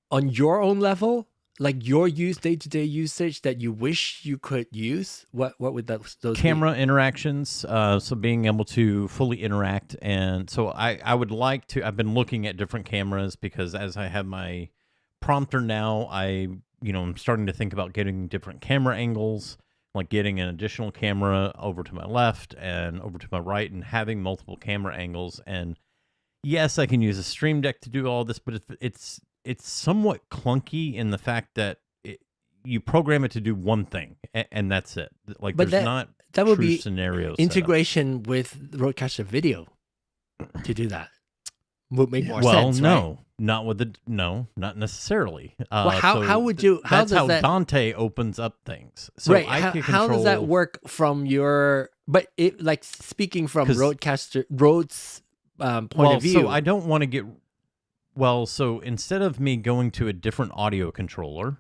on your own level, like your day-to-day usage that you wish you could use, what would those camera be? Interactions, so being able to fully interact. And so I would like to, I've been looking at different cameras, because as I have my prompter now, I'm starting to think about getting different camera angles, like getting an additional camera over to my left and over to my right, and having multiple camera angles. And yes, I can use a Stream Deck to do all this, but it's somewhat clunky in the fact that you program it to do one thing, and that's it. Like, but there's not that would true be scenario integration with RØDECaster video to do that. Would make more well, sense. no, right? Not necessarily. Well, how would you? That's how Dante opens up things. So right. I can how does that work from your? But it, like, speaking from Rode's point of view. So I don't want to get. Well, so instead of me going to a different audio controller,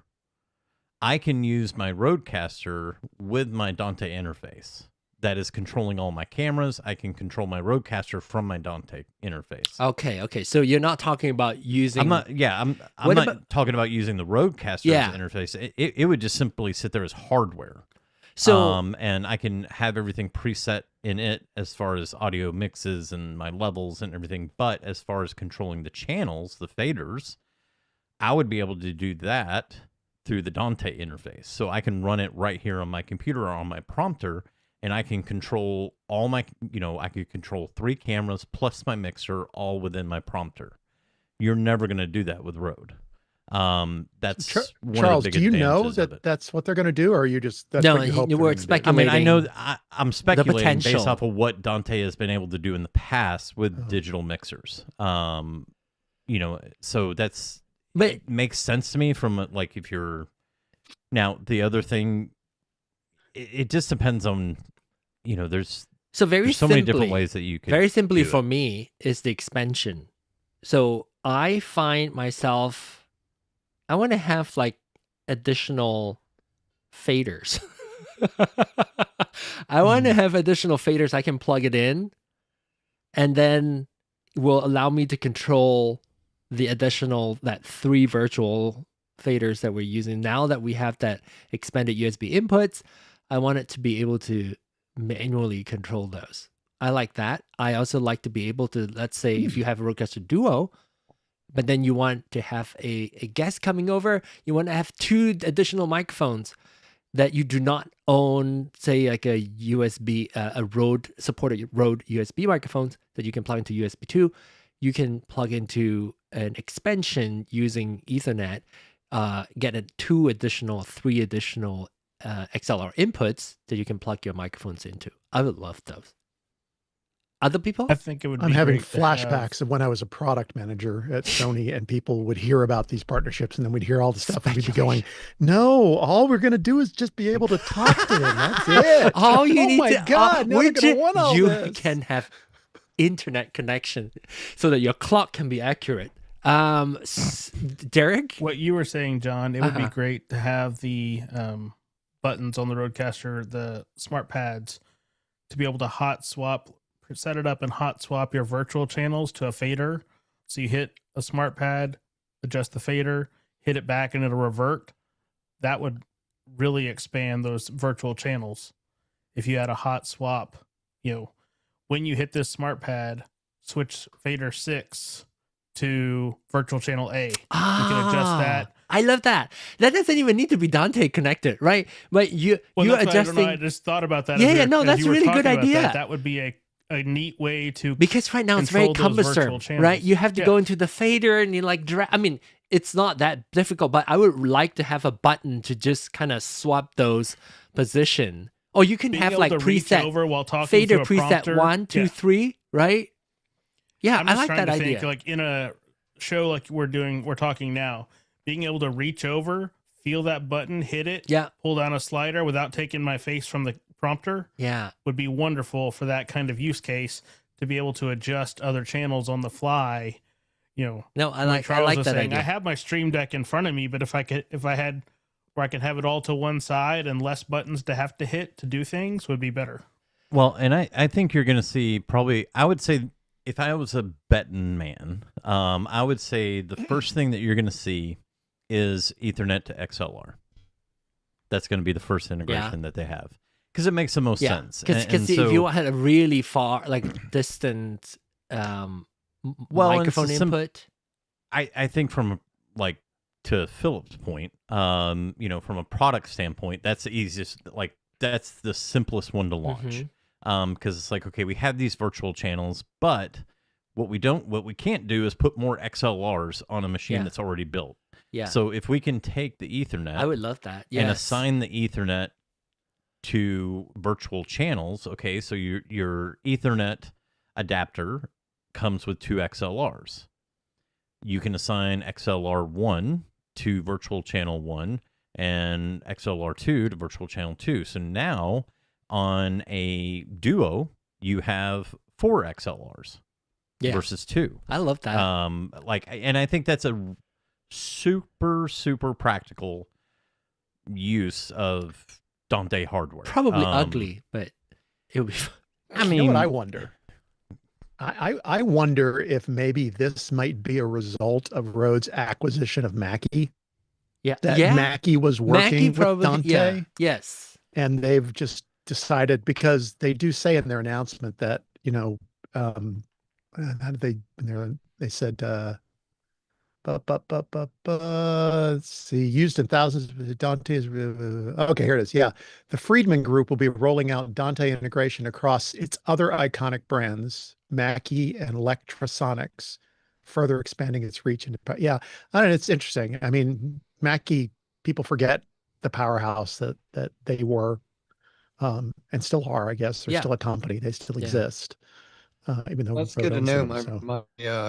I can use my RØDECaster with my Dante interface that is controlling all my cameras. I can control my RØDECaster from my Dante interface. Okay. So you're not talking about using. I'm not talking about using the RØDECaster as an interface. It would just simply sit there as hardware. So and I can have everything preset in it as far as audio mixes and my levels and everything. But as far as controlling the channels, the faders, I would be able to do that through the Dante interface. So I can run it right here on my computer or on my prompter, and I can control all my, I could control 3 cameras plus my mixer all within my prompter. You're never going to do that with Rode. That's Charles, do you know that that's what they're going to do, or are you just what you hope we're speculating? I know I'm speculating based off of what Dante has been able to do in the past with digital mixers. So it makes sense to me from, like, if you're now the other thing. It just depends on, there's so many different ways that you can. Very simply for me is the expansion. So I find myself. I want to have, like, additional faders. I want to have additional faders I can plug it in, and then will allow me to control the additional, that 3 virtual faders that we're using. Now that we have that expanded USB inputs, I want it to be able to manually control those. I like that. I also like to be able to, let's say, if you have a RØDECaster Duo, but then you want to have a guest coming over, you want to have 2 additional microphones that you do not own, say, like a USB, a Rode supported Rode USB microphones that you can plug into USB 2. You can plug into an expansion using Ethernet, get 3 additional XLR inputs that you can plug your microphones into. I would love those. Other people? I think it would be I'm having flashbacks of when I was a product manager at Sony, and people would hear about these partnerships, and then we'd hear all the stuff, and we'd be going, no, all we're going to do is just be able to talk to them. That's it. All you need to, God, now they're going to want all you this. Can have internet connection so that your clock can be accurate. Derek? What you were saying, John, it would be great to have the buttons on the RØDECaster, the smart pads, to be able to set it up and hot swap your virtual channels to a fader. So you hit a smart pad, adjust the fader, hit it back, and it'll revert. That would really expand those virtual channels. If you had a hot swap, when you hit this smart pad, switch fader 6 to virtual channel A. You can adjust that. I love that. That doesn't even need to be Dante connected, right? But you're adjusting. I just thought about that. That's a really good idea. That would be a neat way to, because right now it's very cumbersome, right? You have to go into the fader and you it's not that difficult, but I would like to have a button to just kind of swap those position. Or you can have like preset over while talking fader to a preset prompter. 1, 2, 3, right? Yeah, I like that idea. Like in a show like we're talking now, being able to reach over, feel that button, hit it, pull down a slider without taking my face from the prompter, would be wonderful for that kind of use case, to be able to adjust other channels on the fly. No, I like that idea. I have my Stream Deck in front of me, but if I had where I could have it all to one side and less buttons to have to hit to do things, would be better. Well, and I think you're going to see probably, I would say, if I was a betting man, I would say the first thing that you're going to see is Ethernet to XLR. That's going to be the first integration that they have, because it makes the most sense. Because if you had a really far, like, distant microphone input, I think from, like, to Philip's point, you know, from a product standpoint, that's the easiest, like that's the simplest one to launch. Because it's like, okay, we have these virtual channels, but what we can't do is put more XLRs on a machine that's already built. Yeah. So if we can take the Ethernet, I would love that. and assign the Ethernet to virtual channels. Okay, so your Ethernet adapter comes with 2 XLRs. You can assign XLR 1 to virtual channel 1 and XLR 2 to virtual channel 2. So now on a Duo, you have 4 XLRs versus 2. I love that. And I think that's a super, super practical use of Dante hardware. Probably ugly, but it would be fun. I mean, you know what I wonder? I wonder if maybe this might be a result of Rode's acquisition of Mackie. Yeah. That Mackie was working with Dante. Yeah. Yes. And they've just decided, because they do say in their announcement that, you know, how did they said, let's see, used in thousands of Dante's. Okay, here it is. Yeah. The Friedman Group will be rolling out Dante integration across its other iconic brands, Mackie and Electrosonics, further expanding its reach into, it's interesting. I mean, Mackie, people forget the powerhouse that they were, and still are, I guess. They're still a company. They still exist. Even though that's good to know. My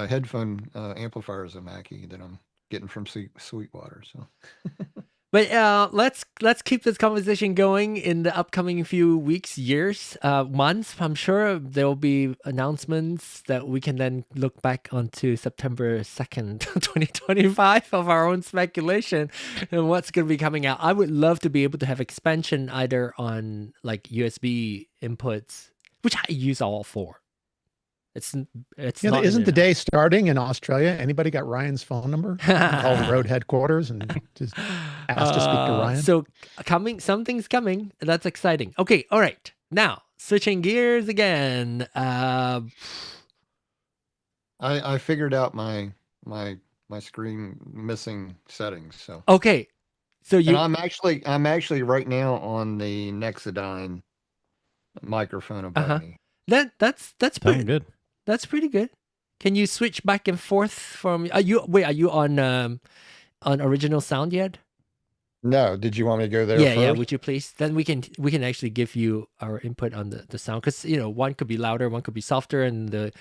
headphone amplifier is a Mackie that I'm getting from Sweetwater. So, but let's keep this conversation going in the upcoming few weeks, years, months. I'm sure there will be announcements that we can then look back onto September 2nd, 2025 of our own speculation and what's going to be coming out. I would love to be able to have expansion either on like USB inputs, which I use all 4. It's not isn't the day starting in Australia? Anybody got Ryan's phone number? Call the Rode headquarters and just ask to speak to Ryan. So something's coming. That's exciting. Okay, all right. Now switching gears again. I figured out my screen missing settings. So okay, so and I'm actually right now on the Nexodyne microphone above me. That's pretty good. That's pretty good. Can you switch back and forth from? Are you on original sound yet? No. Did you want me to go there? Yeah, first? yeah. Would you please? Then we can actually give you our input on the sound, because one could be louder, one could be softer, and the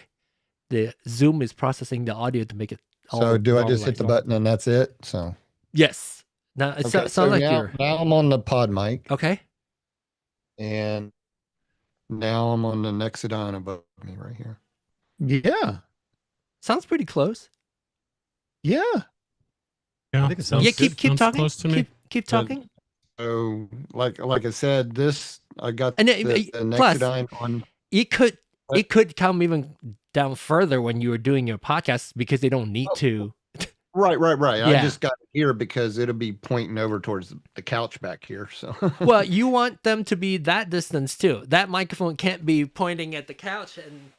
Zoom is processing the audio to make it. So do I just hit the button and that's it? So yes. Now it sounds like now I'm on the pod mic. Okay. And now I'm on the Nexodyne above me right here. Yeah. Sounds pretty close. Yeah. I think it sounds keep talking. Close to me. Keep talking. So like I said, I got And the Nexodyne on. It could come even down further when you were doing your podcast, because they don't need to. Right. Yeah. I just got it here because it'll be pointing over towards the couch back here. So well, you want them to be that distance too. That microphone can't be pointing at the couch and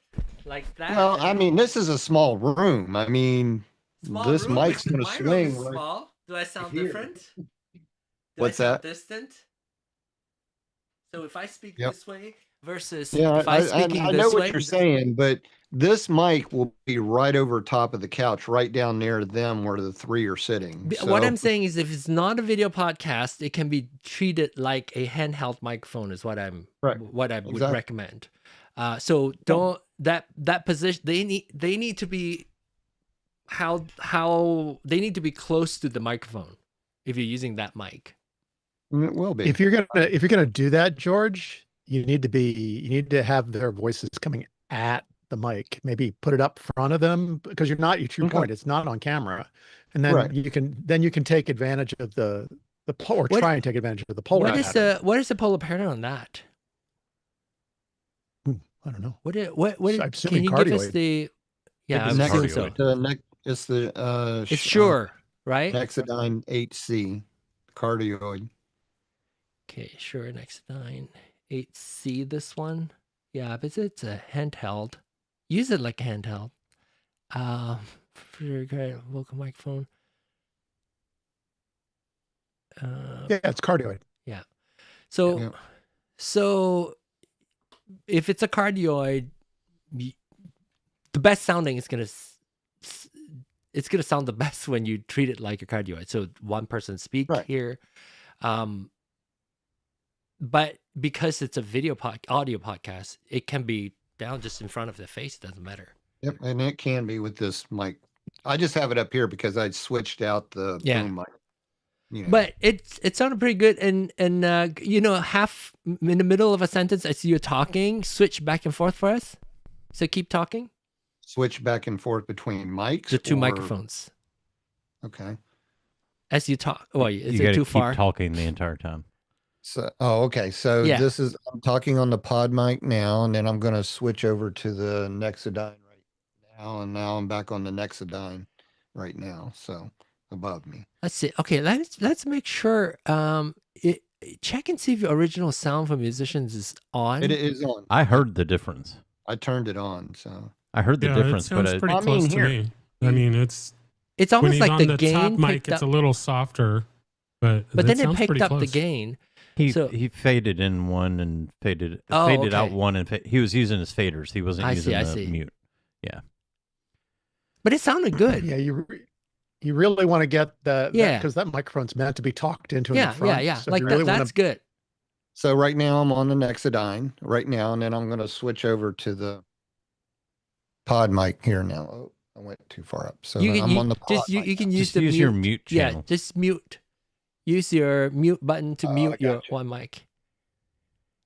like that. Well, I mean, this is a small room. I mean, this mic's going to swing. Small. Do I sound different? What's that? Distant. So if I speak this way versus I know this what way, you're saying, but this mic will be right over top of the couch, right down near them where the 3 are sitting. What I'm saying is, if it's not a video podcast, it can be treated like a handheld microphone. Is what I would recommend. So don't that position. They need to be how they need to be close to the microphone if you're using that mic. It will be. If you're gonna do that, George, you need to have their voices coming at the mic. Maybe put it up front of them, because you're not. To your point, it's not on camera, and then you can take advantage of the polar. Try and take advantage of the polar. What is the polar pattern on that? I don't know. What I'm can you give us the? Yeah, I'm assuming so. It's Shure, right? Nexodyne 8C cardioid. Okay, Shure Nexodyne 8C. This one, yeah, but it's a handheld. Use it like a handheld. For your vocal microphone. Yeah, it's cardioid. Yeah. So, Yeah. so if it's a cardioid, the best sounding is it's gonna sound the best when you treat it like a cardioid. So one person speak here, but because it's a audio podcast, it can be down just in front of the face. It doesn't matter. Yep, and it can be with this mic. I just have it up here because I switched out the boom mic. You know. But it sounded pretty good, and half in the middle of a sentence as you're talking, switch back and forth for us. So keep talking. Switch back and forth between mics. The two microphones. Okay. As you talk. Well, is you it too keep far? Talking the entire time. So, okay. So this is, I'm talking on the pod mic now, and then I'm going to switch over to the Nexodyne right now. And now I'm back on the Nexodyne right now. So above me. Let's see. Okay. Let's make sure, check and see if your original sound for musicians is on. It is on. I heard the difference. I turned it on. So I heard the difference, it sounds but pretty close to me. I mean, it's almost like on the gain top mic, it's a little softer, but then it picked up close. the gain. He faded in one and faded out one, and he was using his faders. He wasn't using the mute. Yeah, but it sounded good. Yeah, you really want to get that because that microphone's meant to be talked into in the front. Yeah. So like that's good. So right now I'm on the Nexodyne right now, and then I'm going to switch over to the pod mic here now. Oh, I went too far up. So I'm on the pod mic. You can use the your mute channel. Yeah, just mute. Use your mute button to mute your one mic.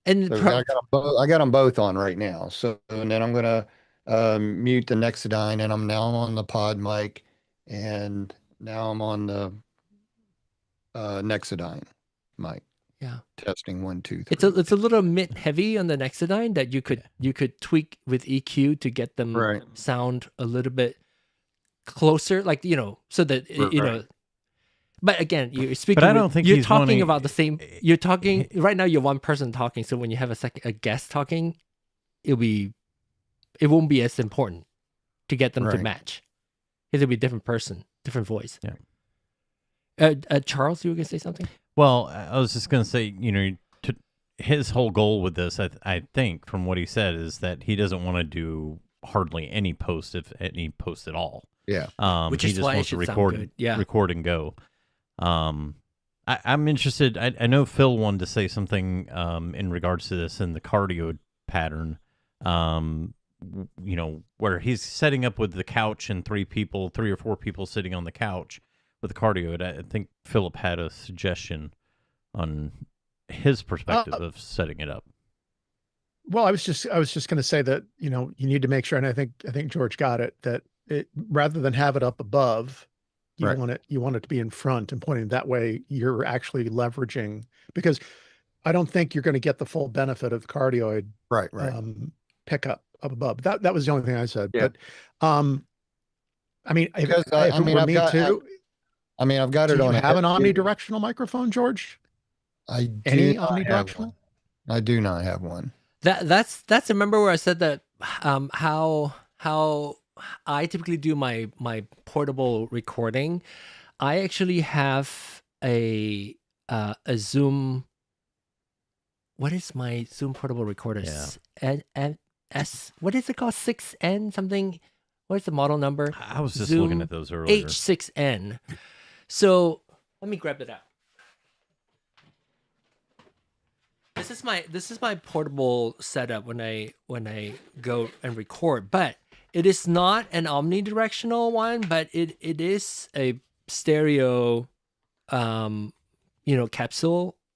And so I got them both on right now. So and then I'm going to mute the Nexodyne, and I'm now on the pod mic, and now I'm on the Nexodyne mic. Yeah. Testing 1, 2, 3. It's a little mid heavy on the Nexodyne that you could tweak with EQ to get them sound a little bit closer, like so that But again, you're speaking. But I don't think you're he's talking about the same. You're talking right now. You're one person talking. So when you have a guest talking, it won't be as important to get them to match. It'll be a different person, different voice. Yeah. Charles, you were gonna say something? Well, I was just gonna say, his whole goal with this, I think, from what he said, is that he doesn't want to do hardly any post, if any post at all. Yeah. Which he is just why wants it to should sound good. Yeah. record and go. I'm interested. I know Phil wanted to say something in regards to this in the cardio pattern. Where he's setting up with the couch and 3 or 4 people sitting on the couch with the cardio. I think Philip had a suggestion on his perspective of setting it up. Well, I was just going to say that you need to make sure, and I think George got it, that rather than have it up above, you want it to be in front and pointing that way. You're actually leveraging, because I don't think you're going to get the full benefit of cardioid pickup up above. That was the only thing I said. Yeah. But I mean, I've got it on. Have an omnidirectional microphone, George? Any omnidirectional? I do not have one. That's remember where I said that how I typically do my portable recording. I actually have a Zoom. What is my Zoom portable recorder? S. What is it called? 6N something. What is the model number? I was just Zoom looking at those earlier. H6N. So let me grab it out. This is my portable setup when I go and record, but it is not an omnidirectional one, but it is a stereo capsule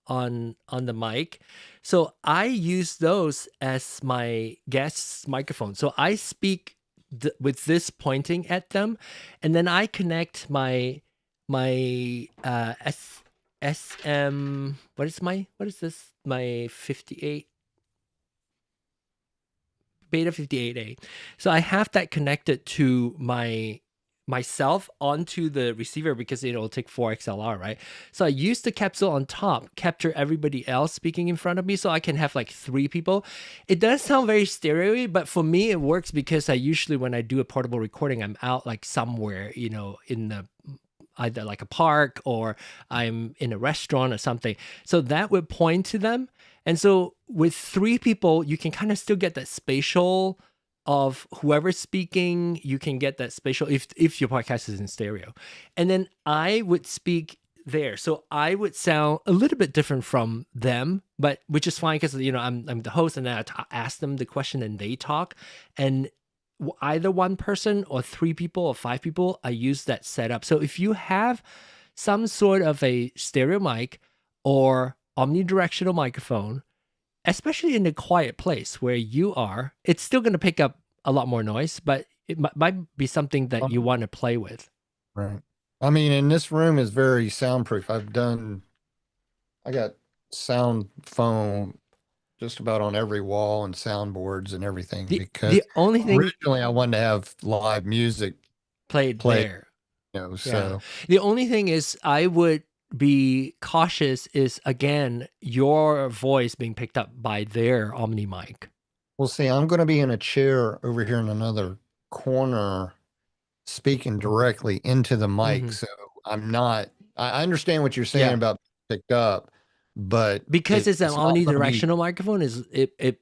on the mic. So I use those as my guest's microphone. So I speak with this pointing at them, and then I connect my SM. What is this? My 58 Beta 58A. So I have that connected to myself onto the receiver because it'll take 4 XLR, right? So I use the capsule on top, capture everybody else speaking in front of me, so I can have like 3 people. It does sound very stereo-y, but for me it works because I usually, when I do a portable recording, I'm out like somewhere, in the either like a park or I'm in a restaurant or something. So that would point to them. And so with 3 people, you can kind of still get that spatial of whoever's speaking. You can get that spatial if your podcast is in stereo. And then I would speak there. So I would sound a little bit different from them, but which is fine because, you know, I'm the host and then I ask them the question and they talk. And either one person or 3 people or 5 people, I use that setup. So if you have some sort of a stereo mic or omnidirectional microphone, especially in a quiet place where you are, it's still going to pick up a lot more noise, but it might be something that you want to play with. Right. I mean, and this room is very soundproof. I got sound foam just about on every wall and soundboards and everything because the only thing originally I wanted to have live music played there. You know, so the only thing is I would be cautious is again your voice being picked up by their Omni mic. Well, see, I'm going to be in a chair over here in another corner speaking directly into the mic. So I'm not, I understand what you're saying about picked up, but because it's an omnidirectional microphone, it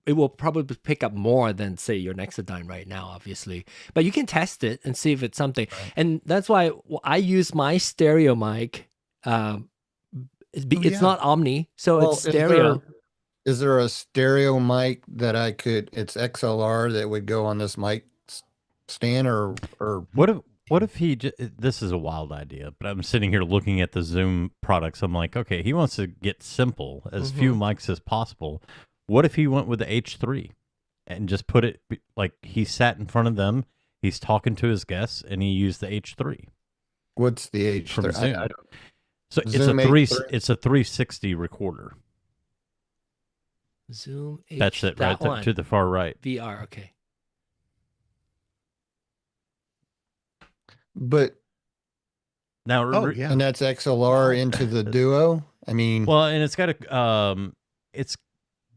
will probably pick up more than say your Nexodyne right now, obviously. But you can test it and see if it's something. Right. And that's why I use my stereo mic. It's not Omni, so it's stereo. Is there a stereo mic that it's XLR that would go on this mic stand or what if he this is a wild idea, but I'm sitting here looking at the Zoom products. I'm like, okay, he wants to get simple, as few mics as possible. What if he went with the H3 and just put it like he sat in front of them, he's talking to his guests, and he used the H3? What's the H3? So it's a 360 recorder. Zoom H, that's it, right? To the far right. VR, okay. But now, and that's XLR into the Duo. I mean, well, and it's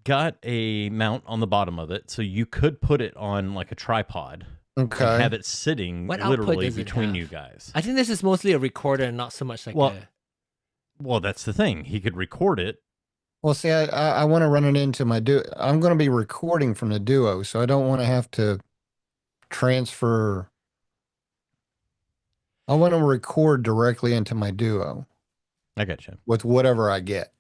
got a mount on the bottom of it, so you could put it on like a tripod. Okay. And have it sitting literally between you guys. I think this is mostly a recorder and not so much like Well, that's the thing. He could record it. Well, see, I want to run it into my Duo. I'm going to be recording from the Duo, so I don't want to have to transfer. I want to record directly into my Duo. I got you. With whatever I get.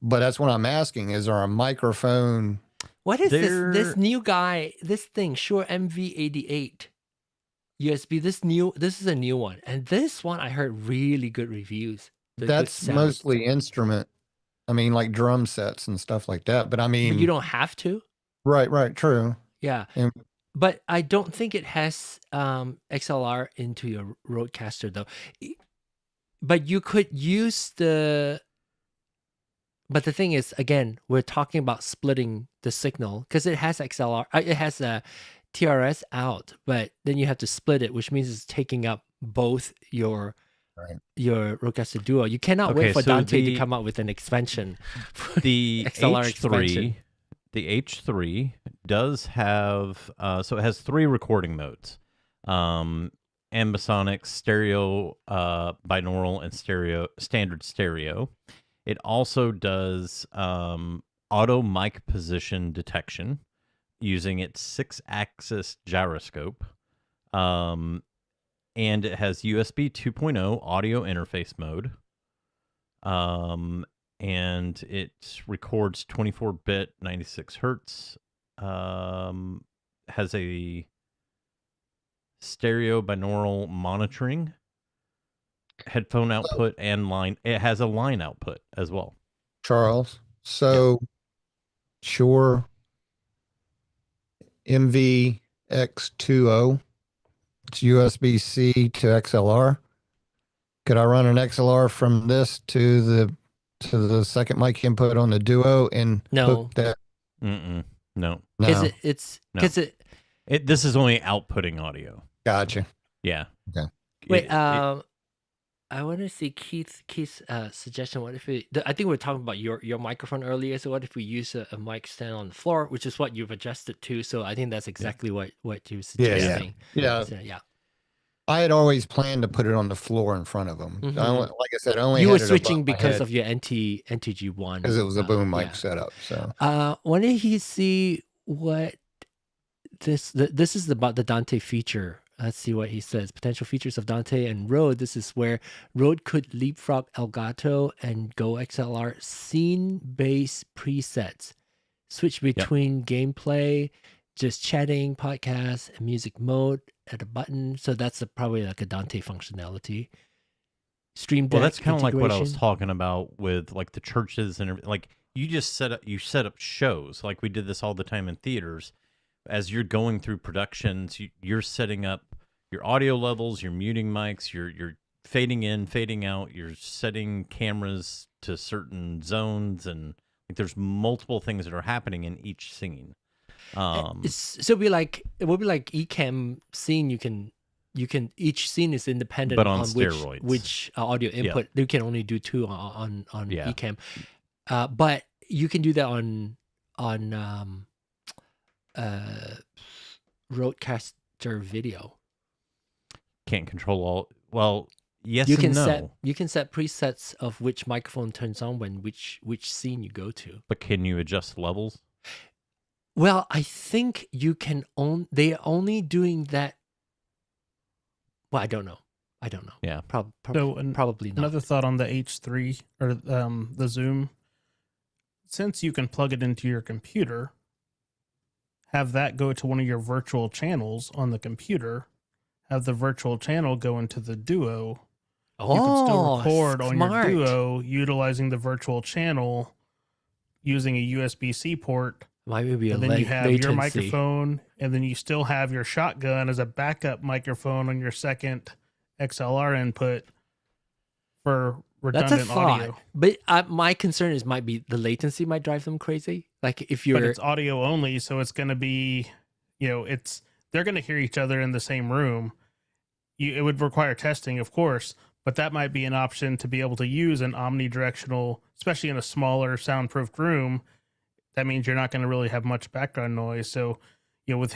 But that's what I'm asking. Is there a microphone? What is this new guy, this thing, Shure MV88 USB, this is a new one. And this one I heard really good reviews. That's mostly instrument. I mean, like drum sets and stuff like that. But I mean, but you don't have to. Right, true. Yeah. But I don't think it has XLR into your RØDECaster though. But you could use but the thing is, again, we're talking about splitting the signal because it has XLR, it has a TRS out, but then you have to split it, which means it's taking up both your RØDECaster Duo. You cannot wait for Dante to come out with an expansion. The XLR H3, expansion. The H3 does have, so it has 3 recording modes. Ambisonic, stereo, binaural, and standard stereo. It also does auto mic position detection using its 6-axis gyroscope. And it has USB 2.0 audio interface mode. And it records 24-bit, 96 hertz. Has a stereo binaural monitoring, headphone output, and line. It has a line output as well. Charles, so Shure MVX20, it's USB-C to XLR. Could I run an XLR from this to the second mic input on the Duo and hook that? No. Because this is only outputting audio. Gotcha. Yeah. Okay. Wait, I want to see Keith's suggestion. What if I think we were talking about your microphone earlier. So what if we use a mic stand on the floor, which is what you've adjusted to? So I think that's exactly what you're suggesting. Yeah. So, yeah. I had always planned to put it on the floor in front of them. Mhm. Like I said, I only You had were it above switching my because head of your NTG1. because it was a boom mic yeah. setup. So Why don't you see what this is about the Dante feature. Let's see what he says. Potential features of Dante and Rode. This is where Rode could leapfrog Elgato and Go XLR scene-based presets. Switch between gameplay, just chatting, podcast, and music mode at a button. So that's probably like a Dante functionality. Stream Deck. Well, that's kind of like what I was integration. talking about with like the churches and everything. Like you just set up shows. Like we did this all the time in theaters. As you're going through productions, you're setting up your audio levels, you're muting mics, you're fading in, fading out, you're setting cameras to certain zones, and like there's multiple things that are happening in each scene. So it will be like eCam scene. You can each scene is independent but on steroids. which audio input. You can only do 2 on eCam, but you can do that on RØDECaster video. Can't control all. Well, yes, You can and no. you can set presets of which microphone turns on when which scene you go to. But can you adjust levels? Well, I think you can they are only doing that. Well, I don't know. Yeah. Probably not. Another thought on the H3 or the Zoom. Since you can plug it into your computer, have that go to one of your virtual channels on the computer, have the virtual channel go into the Duo. You can still record on your Duo utilizing the virtual channel using a USB-C port. Might be and then you have your microphone, and then you still have your shotgun as a backup microphone on your second XLR input for redundant That's a thought. audio. But my concern is might be the latency might drive them crazy. Like if you're, but it's audio only, so it's going to be, they're going to hear each other in the same room. It would require testing, of course, but that might be an option to be able to use an omnidirectional, especially in a smaller soundproofed room. That means you're not going to really have much background noise. So, with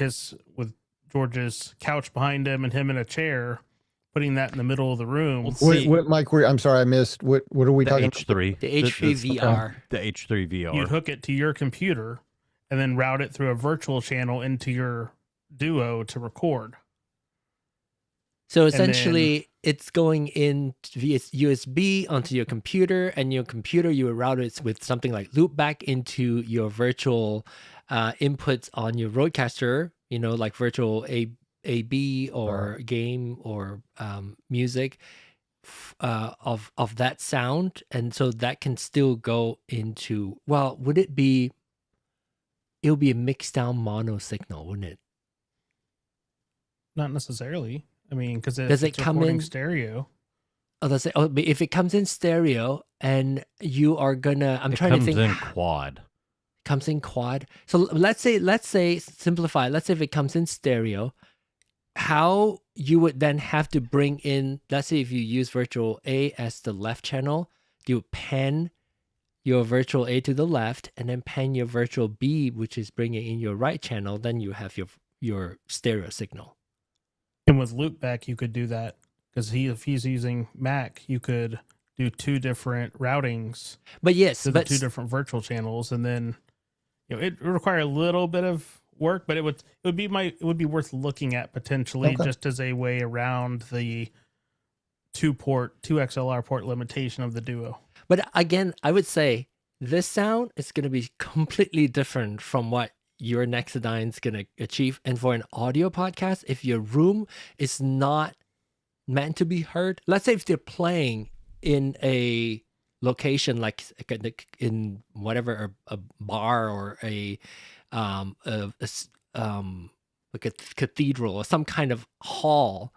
George's couch behind him and him in a chair, putting that in the middle of the room. What mic? I'm sorry, I missed. What are we talking about? H3. The H3 VR. The H3 VR. You'd hook it to your computer and then route it through a virtual channel into your Duo to record. So essentially, it's going in via USB onto your computer, and your computer you would route it with something like loopback into your virtual inputs on your RØDECaster. Like virtual AB or game or music of that sound, and so that can still go into. Well, would it be? It would be a mixed down mono signal, wouldn't it? Not necessarily. I mean, because does it come in stereo? Oh, that's it. Oh, but if it comes in stereo and you are gonna, I'm trying to think. It comes in quad. Comes in quad. So let's say simplify. Let's say if it comes in stereo, how you would then have to bring in. Let's say if you use virtual A as the left channel, you would pan your virtual A to the left, and then pan your virtual B, which is bringing in your right channel. Then you have your stereo signal. And with loopback, you could do that because if he's using Mac, you could do 2 different routings. But yes, to the 2 different virtual channels, and then it would require a little bit of work, but it would be worth looking at potentially just as a way around the 2 XLR port limitation of the Duo. But again, I would say this sound is going to be completely different from what your Nexodyne's going to achieve. And for an audio podcast, if your room is not meant to be heard, let's say if they're playing in a location like in whatever, a bar or like a cathedral or some kind of hall,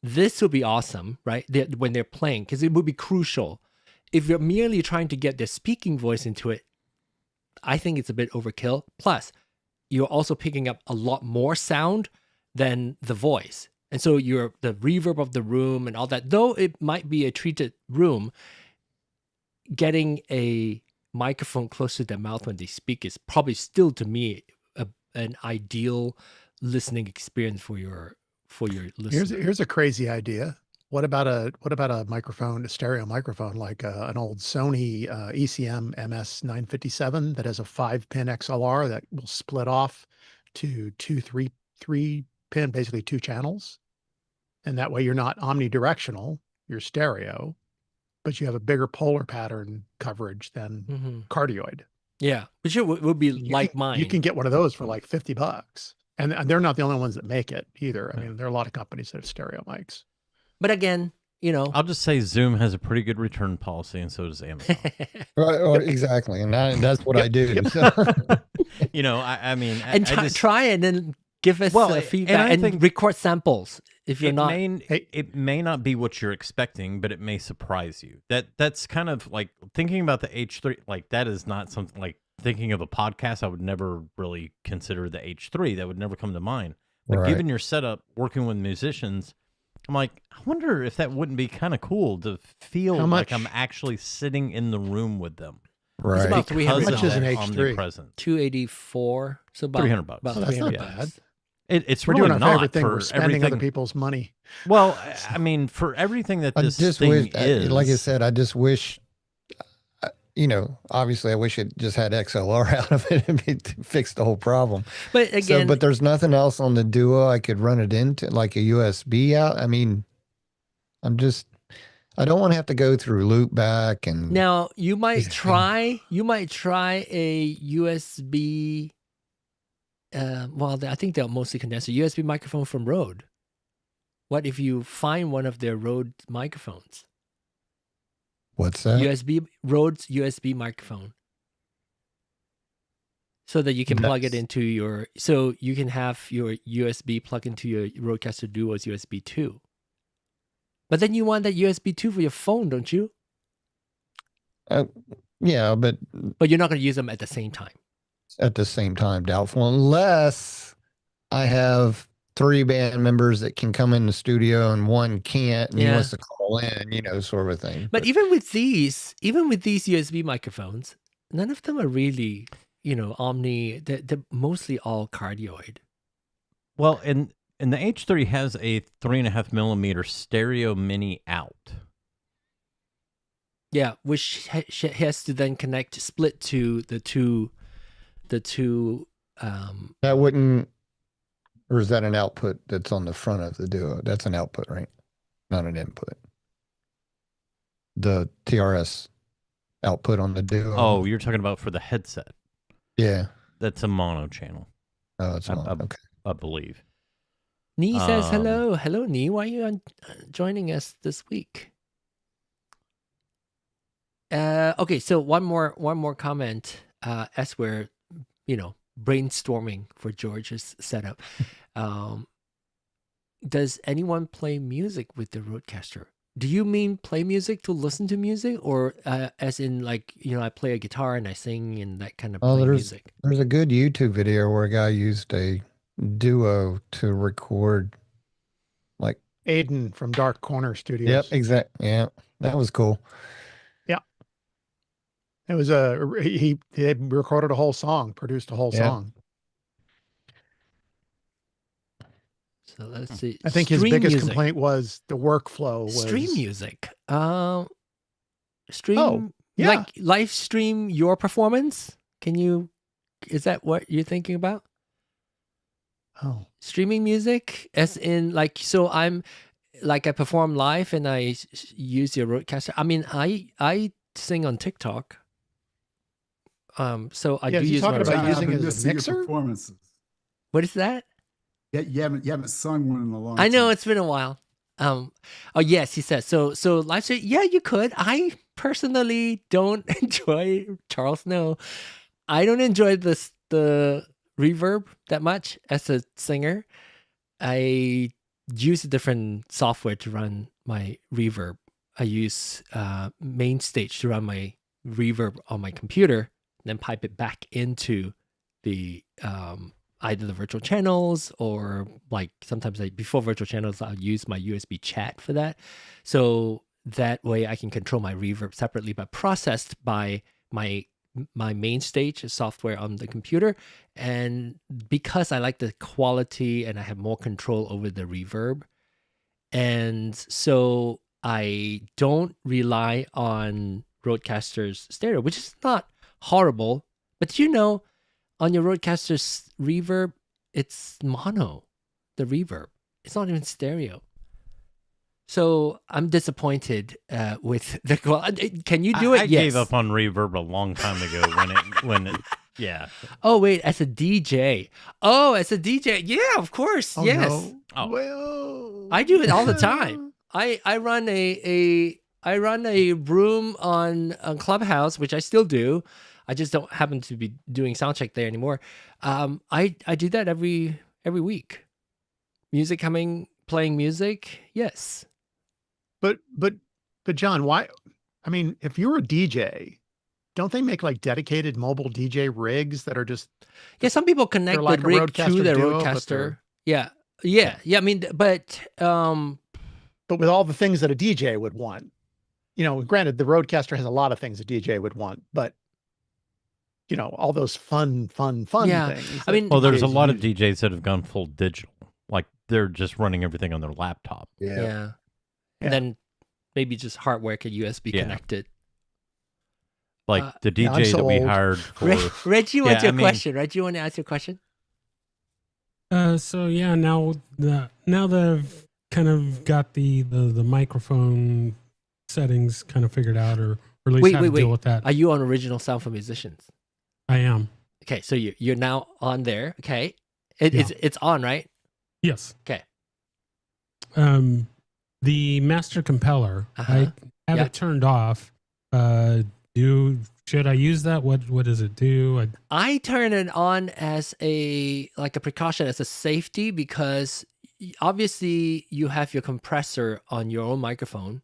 this would be awesome, right? When they're playing, because it would be crucial. If you're merely trying to get their speaking voice into it, I think it's a bit overkill. Plus, you're also picking up a lot more sound than the voice. And so the reverb of the room and all that, though it might be a treated room, getting a microphone close to their mouth when they speak is probably still, to me, an ideal listening experience for your for your listeners. Here's a crazy idea. What about a microphone, a stereo microphone, like an old Sony eCam MS957 that has a 5-pin XLR that will split off to three pin, basically 2 channels, and that way you're not omnidirectional, you're stereo, but you have a bigger polar pattern coverage than cardioid. Yeah, which would be mine. You can get one of those for like $50, and they're not the only ones that make it either. I mean, there are a lot of companies that have stereo mics. But again, I'll just say Zoom has a pretty good return policy, and so does Amazon. Right, exactly, and that's what I do. So. I mean, and try it and give us feedback and record samples. If you're not, it may not be what you're expecting, but it may surprise you. That's kind of like thinking about the H3. Like that is not something like thinking of a podcast. I would never really consider the H3. That would never come to mind. But given your setup, working with musicians, I'm like, I wonder if that wouldn't be kind of cool to feel like I'm actually sitting in the room with them. Right. It's about $300. How much is an H3? $284. So about $300. About that's not $300. bad. It's we're really doing our not favorite thing. for We're spending everything. other people's money. Well, I mean, for everything that this thing is, like I said, I just wish. Obviously, I wish it just had XLR out of it and it fixed the whole problem. But again, but there's nothing else on the Duo I could run it into, like a USB out. I mean, I don't want to have to go through loop back and. Now you might try a USB. I think they'll mostly condense a USB microphone from Rode. What if you find one of their Rode microphones? What's that? Rode's USB microphone. So that you can plug it into so you can have your USB plug into your RØDECaster Duo's USB 2. But then you want that USB 2 for your phone, don't you? Yeah, but you're not going to use them at the same time. At the same time, doubtful, unless I have 3 band members that can come in the studio and one can't, and he wants to call in, sort of thing. But even with these USB microphones, none of them are really, omni. They're mostly all cardioid. Well, and the H3 has a 3.5 millimeter stereo mini out. Yeah, which has to then split to the two. That wouldn't. Or is that an output that's on the front of the Duo? That's an output, right? Not an input. The TRS output on the Duo. Oh, you're talking about for the headset. Yeah. That's a mono channel. Oh, it's mono. Okay. I believe. Nee says hello. Hello, Nee. Why are you joining us this week? Okay, so one more comment as we're, brainstorming for George's setup. Does anyone play music with the RØDECaster? Do you mean play music to listen to music, or as in like, I play a guitar and I sing and that kind of music? There's a good YouTube video where a guy used a Duo to record, like Aiden from Dark Corner Studios. Yep, exactly. Yeah, that was cool. Yeah, it was he recorded a whole song, produced a whole song. So let's see. I think his biggest complaint was the workflow. Stream music. Like live stream your performance. Is that what you're thinking about? Oh, streaming music, as in like, so I perform live and I use your RØDECaster. I mean, I sing on TikTok. So I do use my using it as a mixer. Performances. What is that? Yeah, you haven't sung one in a long time. I know, it's been a while. Oh yes, he says so live stream. Yeah, you could. I personally don't enjoy Charles. No, I don't enjoy the reverb that much as a singer. I use a different software to run my reverb. I use MainStage to run my reverb on my computer, then pipe it back into the either the virtual channels, or like sometimes before virtual channels, I'll use my USB chat for that. So that way I can control my reverb separately, but processed by my my main stage software on the computer, and because I like the quality and I have more control over the reverb, and so I don't rely on RØDECaster's stereo, which is not horrible, but on your RØDECaster's reverb, it's mono, the reverb. It's not even stereo. So I'm disappointed with the quality. Can you do it? I gave up on reverb a long time ago when it yeah. Oh wait, as a DJ. Oh, as a DJ. Yeah, of course. Oh, yes. no. Oh. Well, I do it all the time. I run a room on Clubhouse, which I still do. I just don't happen to be doing soundcheck there anymore. I do that every week. Music coming, playing music. Yes. But John, why? I mean, if you're a DJ, don't they make like dedicated mobile DJ rigs that are just? Yeah, some people connect like the rig RØDECaster to their Duo, but RØDECaster. Yeah. I mean, but with all the things that a DJ would want, granted, the RØDECaster has a lot of things a DJ would want, but all those fun Yeah. things. I mean, Well, there's a DJs lot of use. DJs that have gone full digital. Like they're just running everything on their laptop. yeah. And then maybe just hardware can USB connected. Like the yeah, I'm DJ so that we old. hired for Reggie, what's Yeah, your question? Reggie, you want to ask your question? So yeah, now that I've kind of got the microphone settings kind of figured out, or at least how to deal with that. Are you on Original Sound for Musicians? I am. Okay, so you're now on there. Okay, it's on, right? Yes. Okay. The master compeller, I have it turned off. Should I use that? What does it do? I turn it on as a precaution, as a safety, because obviously you have your compressor on your own microphone,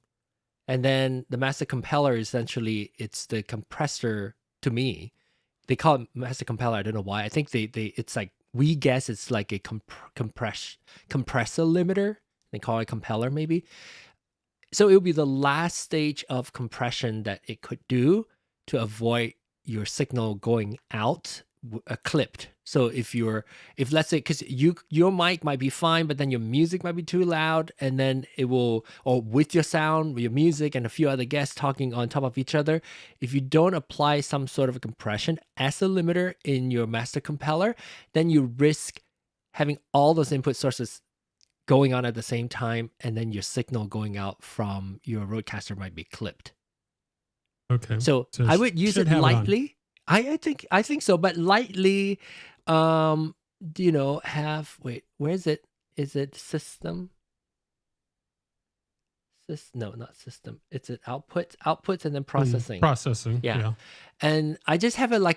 and then the master compeller, essentially it's the compressor. To me, they call it master compeller. I don't know why. I think it's like, we guess it's like a compressor limiter. They call it compeller maybe. So it will be the last stage of compression that it could do to avoid your signal going out clipped. So if let's say, because your mic might be fine, but then your music might be too loud, and then it will, or with your sound, with your music and a few other guests talking on top of each other, if you don't apply some sort of a compression as a limiter in your master compeller, then you risk having all those input sources going on at the same time, and then your signal going out from your RØDECaster might be clipped. Okay. So I would use it lightly. I think so, but lightly. Where is it? Is it system? No, not system. It's an outputs, and then processing. Processing. Yeah. And I just have a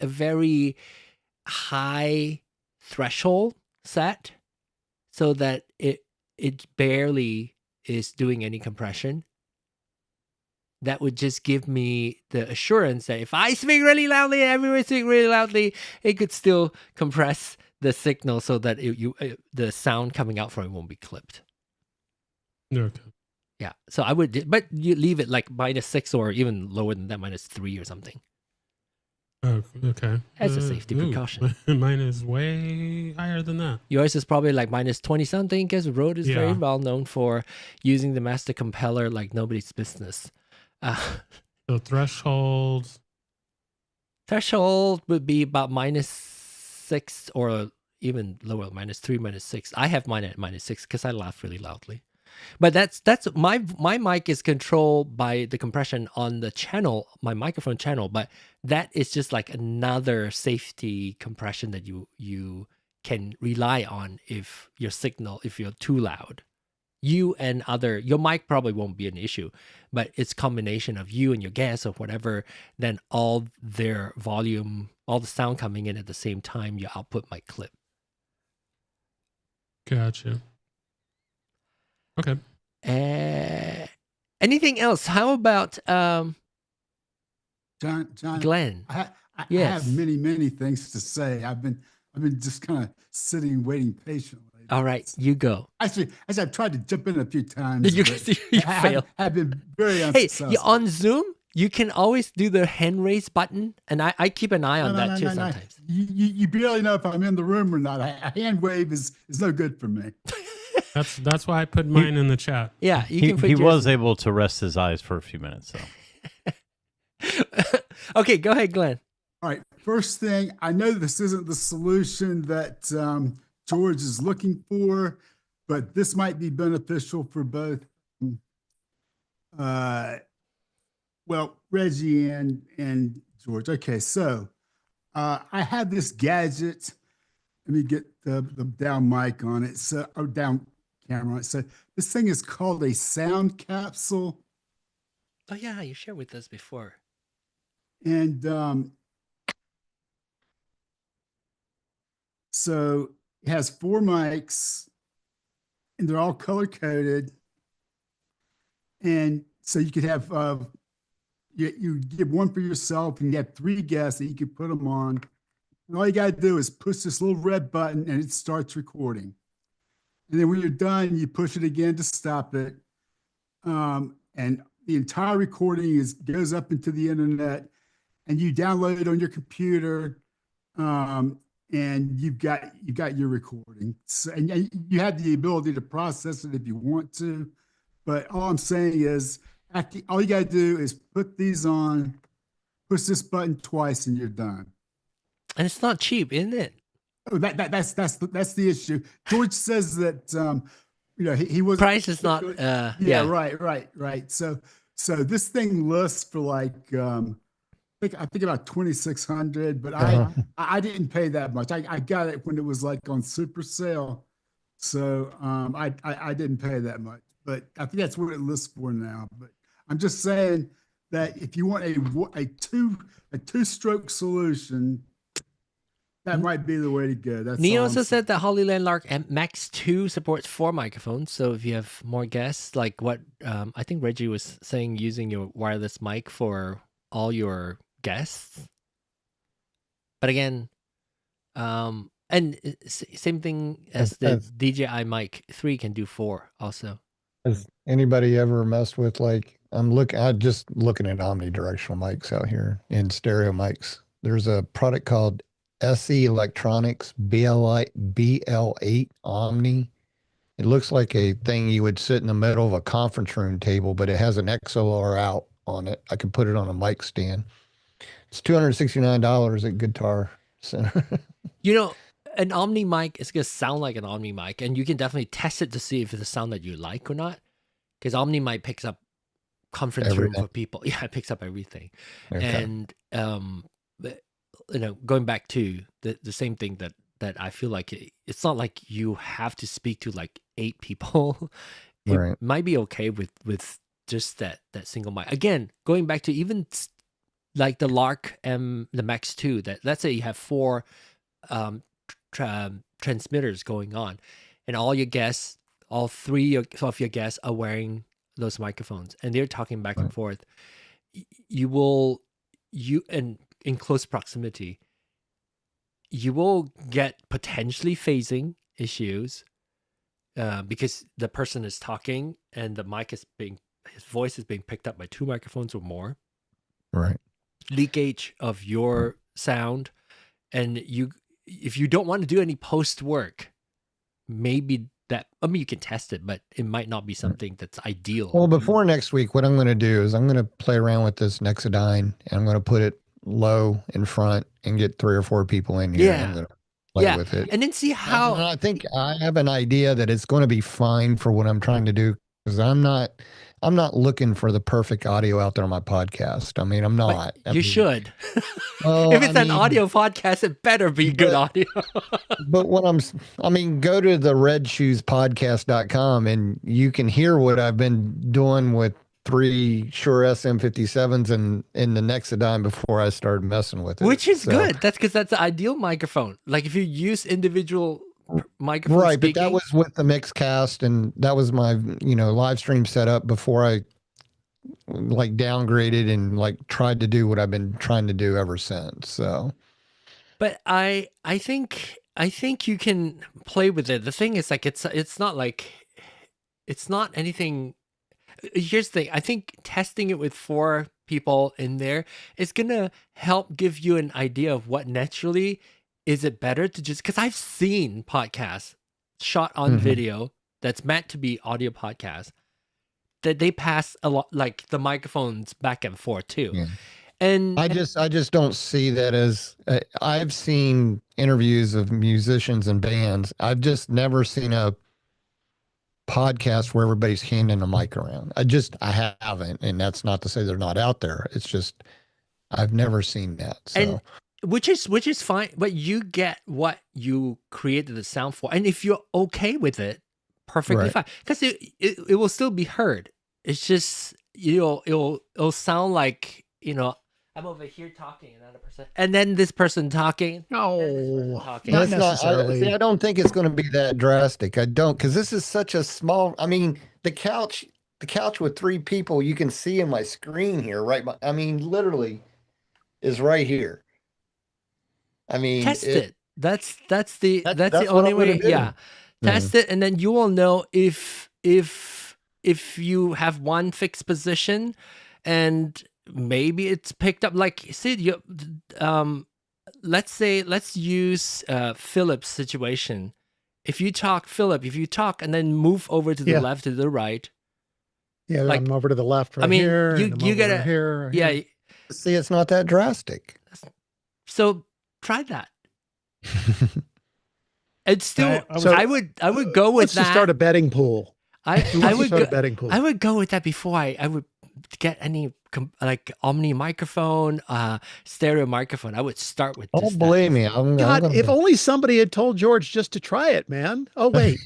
very high threshold set, so that it barely is doing any compression. That would just give me the assurance that if I speak really loudly and everyone speak really loudly, it could still compress the signal so that the sound coming out from it won't be clipped. Okay. Yeah. So I would, but you leave it like -6 or even lower than that, -3 or something. Oh, okay. As a safety precaution. Mine is way higher than that. Yours is probably like -20 something, because Rode is very well known for using the master compeller like nobody's business. So threshold would be about -6 or even lower, -3, -6. I have mine at -6 because I laugh really loudly. But that's my mic is controlled by the compression on the channel, my microphone channel. But that is just like another safety compression that you can rely on if you're too loud. Your mic probably won't be an issue, but it's a combination of you and your guests or whatever, then all their volume, all the sound coming in at the same time, your output might clip. Gotcha. Okay. Anything else? How about John, Glenn? I have many things to say. I've been just kind of sitting, waiting patiently. All right, you go. Actually, as I've tried to jump in a few times, You I fail. have been very Hey, unsuccessful. on Zoom, you can always do the hand raise button, and I keep an eye on that too sometimes. You barely know if I'm in the room or not. A hand wave is no good for me. That's why I put mine in the chat. Yeah, you can put he yours was able to rest his eyes for a few minutes, so. Okay, go ahead, Glenn. All right. First thing, I know this isn't the solution that George is looking for, but this might be beneficial for both, Reggie and George. Okay, so I have this gadget. Let me get the down mic on it. So, or down camera on it. So this thing is called a sound capsule. Oh yeah, you shared with us before. And so it has 4 mics, and they're all color coded. And so you could have you give one for yourself, and you have 3 guests that you could put them on. And all you got to do is push this little red button, and it starts recording. And then when you're done, you push it again to stop it. And the entire recording goes up into the internet, and you download it on your computer. And you've got your recording. So, and you have the ability to process it if you want to. But all I'm saying is, all you got to do is put these on, push this button twice, and you're done. And it's not cheap, isn't it? Oh, that's the issue. George says that he was price is not. Right. So this thing lists for like I think about 2,600, but I didn't pay that much. I got it when it was like on super sale, so I didn't pay that much. But I think that's what it lists for now. But I'm just saying that if you want a two-stroke solution, that might be the way to go. That's Neil also said that Hollyland Lark Max 2 supports 4 microphones. So if you have more guests, like what I think Reggie was saying, using your wireless mic for all your guests. But again, and same thing as the DJI Mic 3 can do 4 also. Has anybody ever messed with, like, I'm just looking at omnidirectional mics out here in stereo mics. There's a product called SE Electronics BL8 Omni. It looks like a thing you would sit in the middle of a conference room table, but it has an XLR out on it. I can put it on a mic stand. It's $269 at Guitar Center. An Omni mic is going to sound like an Omni mic, and you can definitely test it to see if it's a sound that you like or not. Because Omni mic picks up conference room for people. Yeah, it picks up everything. Okay. And going back to the same thing that I feel like it's not like you have to speak to like 8 people. It might be okay with just that single mic. Again, going back to even like the Lark the Max 2, that let's say you have 4 transmitters going on, and all your guests, all 3 of your guests are wearing those microphones, and they're talking back and forth. And in close proximity, you will get potentially phasing issues because the person is talking and his voice is being picked up by 2 microphones or more. Right. Leakage of your sound, and if you don't want to do any post work, maybe you can test it, but it might not be something that's ideal. Well, before next week, what I'm going to do is I'm going to play around with this Nexodyne, and I'm going to put it low in front and get 3 or 4 people in here. Yeah. I'm going to play with it. And then see how. And I think I have an idea that it's going to be fine for what I'm trying to do, because I'm not looking for the perfect audio out there on my podcast. I mean, I'm not. You should. If it's an audio podcast, it better be good audio. But go to the redshoespodcast.com and you can hear what I've been doing with 3 Shure SM57s and in the Nexodyne before I started messing with it. Which is good. That's because that's the ideal microphone. Like if you use individual microphone right, speaking. but that was with the Mixcast, and that was my live stream setup before I like downgraded and like tried to do what I've been trying to do ever since. So, but I think I think you can play with it. The thing is, like, it's not anything. Here's the thing. I think testing it with 4 people in there is gonna help give you an idea of what naturally is it better to just, because I've seen podcasts shot on video that's meant to be audio podcasts that they pass a lot, like the microphones back and forth too. Yeah. And I just don't see that as I've seen interviews of musicians and bands. I've just never seen a podcast where everybody's handing a mic around. I haven't, and that's not to say they're not out there. It's just I've never seen that. So and which is fine, but you get what you created the sound for, and if you're okay with it, perfectly fine, because it will still be heard. It's just it'll sound like, I'm over here talking another person, and then this person talking. No, talking. not necessarily. I don't think it's going to be that drastic. I don't, because this is such a small. I mean, the couch with 3 people, you can see in my screen here, right? I mean, literally, is right here. I mean, Test it. That's the that's only way. Yeah, Mm-hmm. test it, and then you will know if you have one fixed position, and maybe it's picked up. Like, see, let's use Philip's situation. If you talk and then move over to the left, to the right. Yeah, like, I'm over to the left right here. You gotta here. Yeah. See, it's not that drastic. So try that. It's still. I would go with that. Let's just start a betting pool. I would start a betting pool. I would go with that before I would get any like Omni microphone, stereo microphone. I would start with. Don't believe me. God, if only somebody had told George just to try it, man. Oh wait.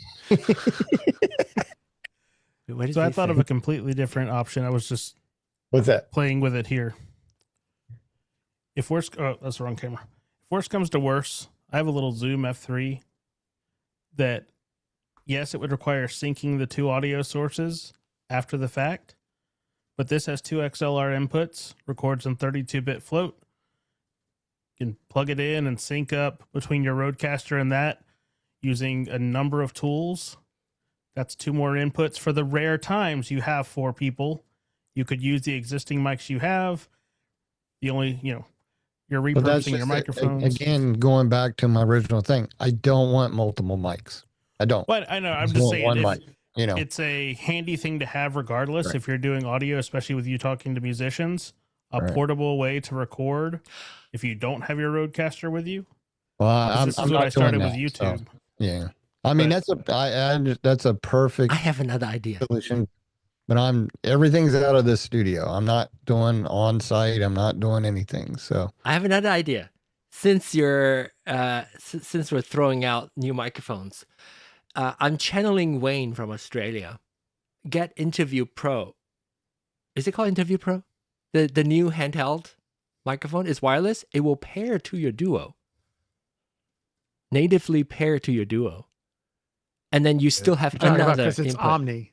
So I thought of a completely different option. I was just what's that? Playing with it here. If worse, that's the wrong camera. If worse comes to worse, I have a little Zoom F3 that, yes, it would require syncing the 2 audio sources after the fact, but this has 2 XLR inputs, records in 32-bit float. You can plug it in and sync up between your RØDECaster and that using a number of tools. That's 2 more inputs for the rare times you have 4 people. You could use the existing mics you have. The only, you're repurposing your microphones. Again, going back to my original thing, I don't want multiple mics. I don't. But I know. I'm just saying, one mic. It's a handy thing to have regardless. If you're doing audio, especially with you talking to musicians, a portable way to record. If you don't have your RØDECaster with you, well, this is what I started with YouTube. So, yeah, I mean that's a perfect. I have another idea. Solution. But everything's out of this studio. I'm not doing on site. I'm not doing anything. So I have another idea. Since you're since we're throwing out new microphones, I'm channeling Wayne from Australia. Get Interview Pro. Is it called Interview Pro? The new handheld microphone is wireless. It will pair to your Duo. Natively pair to your Duo, and then you still have another. Because it's Omni.